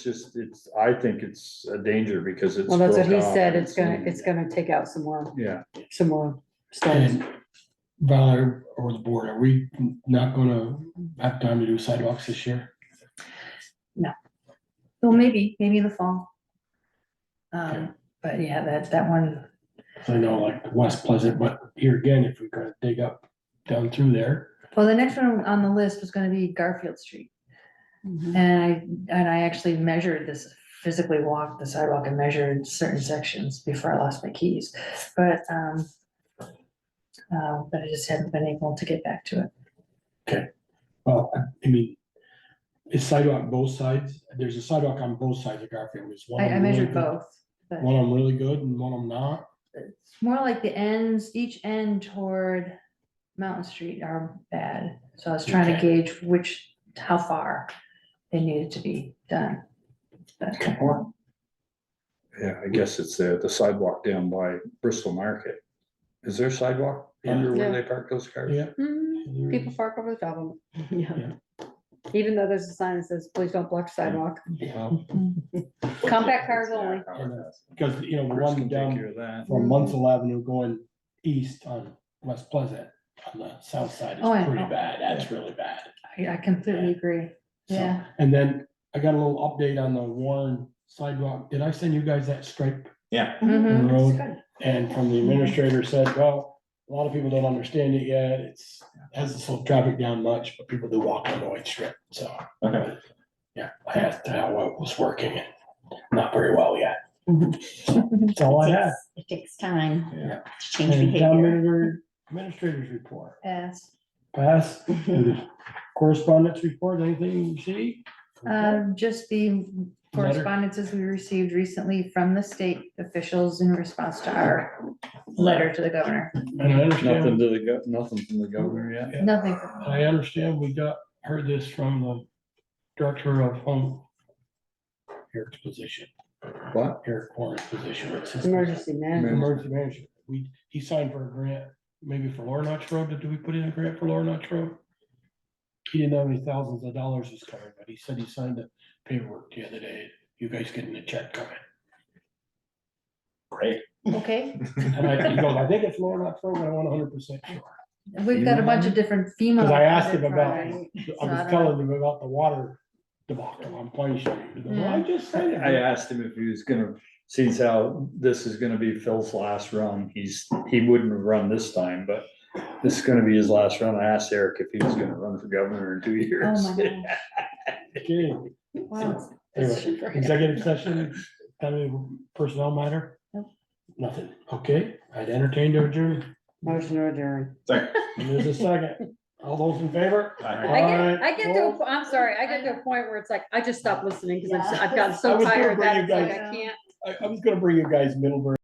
I think it's a danger because it's. Well, that's what he broke off said. and It's gonna take out some more Yeah, stems. And Valerie or the board, are we not gonna have time to do sidewalks this year? Well, maybe in the fall. Okay. But yeah, that one, I know like West Pleasant, but here again, if we gotta dig up down through there. well, the next one on the list was gonna be Garfield Street. Mhm. And I actually measured this physically walked the sidewalk and measured certain sections before I lost my keys, but I just haven't been able to get back to it. Well, I mean, is sidewalk both sides? There's a sidewalk on both sides of Garfield. Is one of I them really measured good? both, but One of them really good and one of them not? it's more like the ends, each end toward Mountain Street are bad. So I was trying to Okay. gauge how far they needed to be done. But Yeah, I guess it's the sidewalk down by Bristol Market. Is there a sidewalk under where Yeah. they park those cars? Yeah. People park over the top of it. Yeah. Yeah. Even though there's a sign that says, please don't block sidewalk. Well, Compact cars only. Because, you know, the Chris one can take down care of that. from Munsell Avenue going east on West Pleasant on the south side is Oh, I pretty know. bad. That's really bad. I completely agree. So, Yeah. And then I got a little update on the Warren sidewalk. Did I send you guys that stripe Yeah, in Mhm. the road? And from the administrator said, well, a lot of people don't understand it yet. It's, hasn't slowed traffic down much, but people do walk on the white strip, so. okay. Yeah, I asked how it was working and not very well yet. Mm-hmm. That's all I had. It takes time Yeah. to change And town behavior. administrator's report. Pass. Pass. Correspondence report, anything you see? Just the correspondences we received recently from the state officials in response to our letter to the governor. And I Nothing understand, to the, nothing from the governor yet. Yeah. Nothing. I understand we heard this from the director of home. Eric's position, What? Eric Warren's position. It's his Emergency management. Emergency management. He signed for a grant, maybe for Lower Notch Road. Did we put in a grant for Lower Notch Road? He didn't know how many thousands of dollars was coming, but he said he signed the paperwork the other day. You guys getting a check coming. Great. Okay, And he goes, I think it's Lower Notch Road, but I want 100% sure. we've got a bunch of different FEMA. Because I asked him about, Right. I So I was don't telling him about the water debacle on Pine Street. He goes, well, I just signed it. I asked him if he was gonna, sees how this is gonna be Phil's last run, he wouldn't have run this time, but this is gonna be his last run. I asked Eric if he was gonna run for governor in 2 years. Oh, my gosh. Okay. Wow. Anyway, executive session, kind of personnel matter? Nope. Nothing. Okay, I'd entertain to adjourn. Motion to adjourn. Sorry. And there's a second. All those in favor? I get to, I'm sorry, I get to a point where it's like, I just stopped listening because I've gotten I so was gonna tired bring that you it's like, guys- I can't. I was gonna bring you guys Middlebury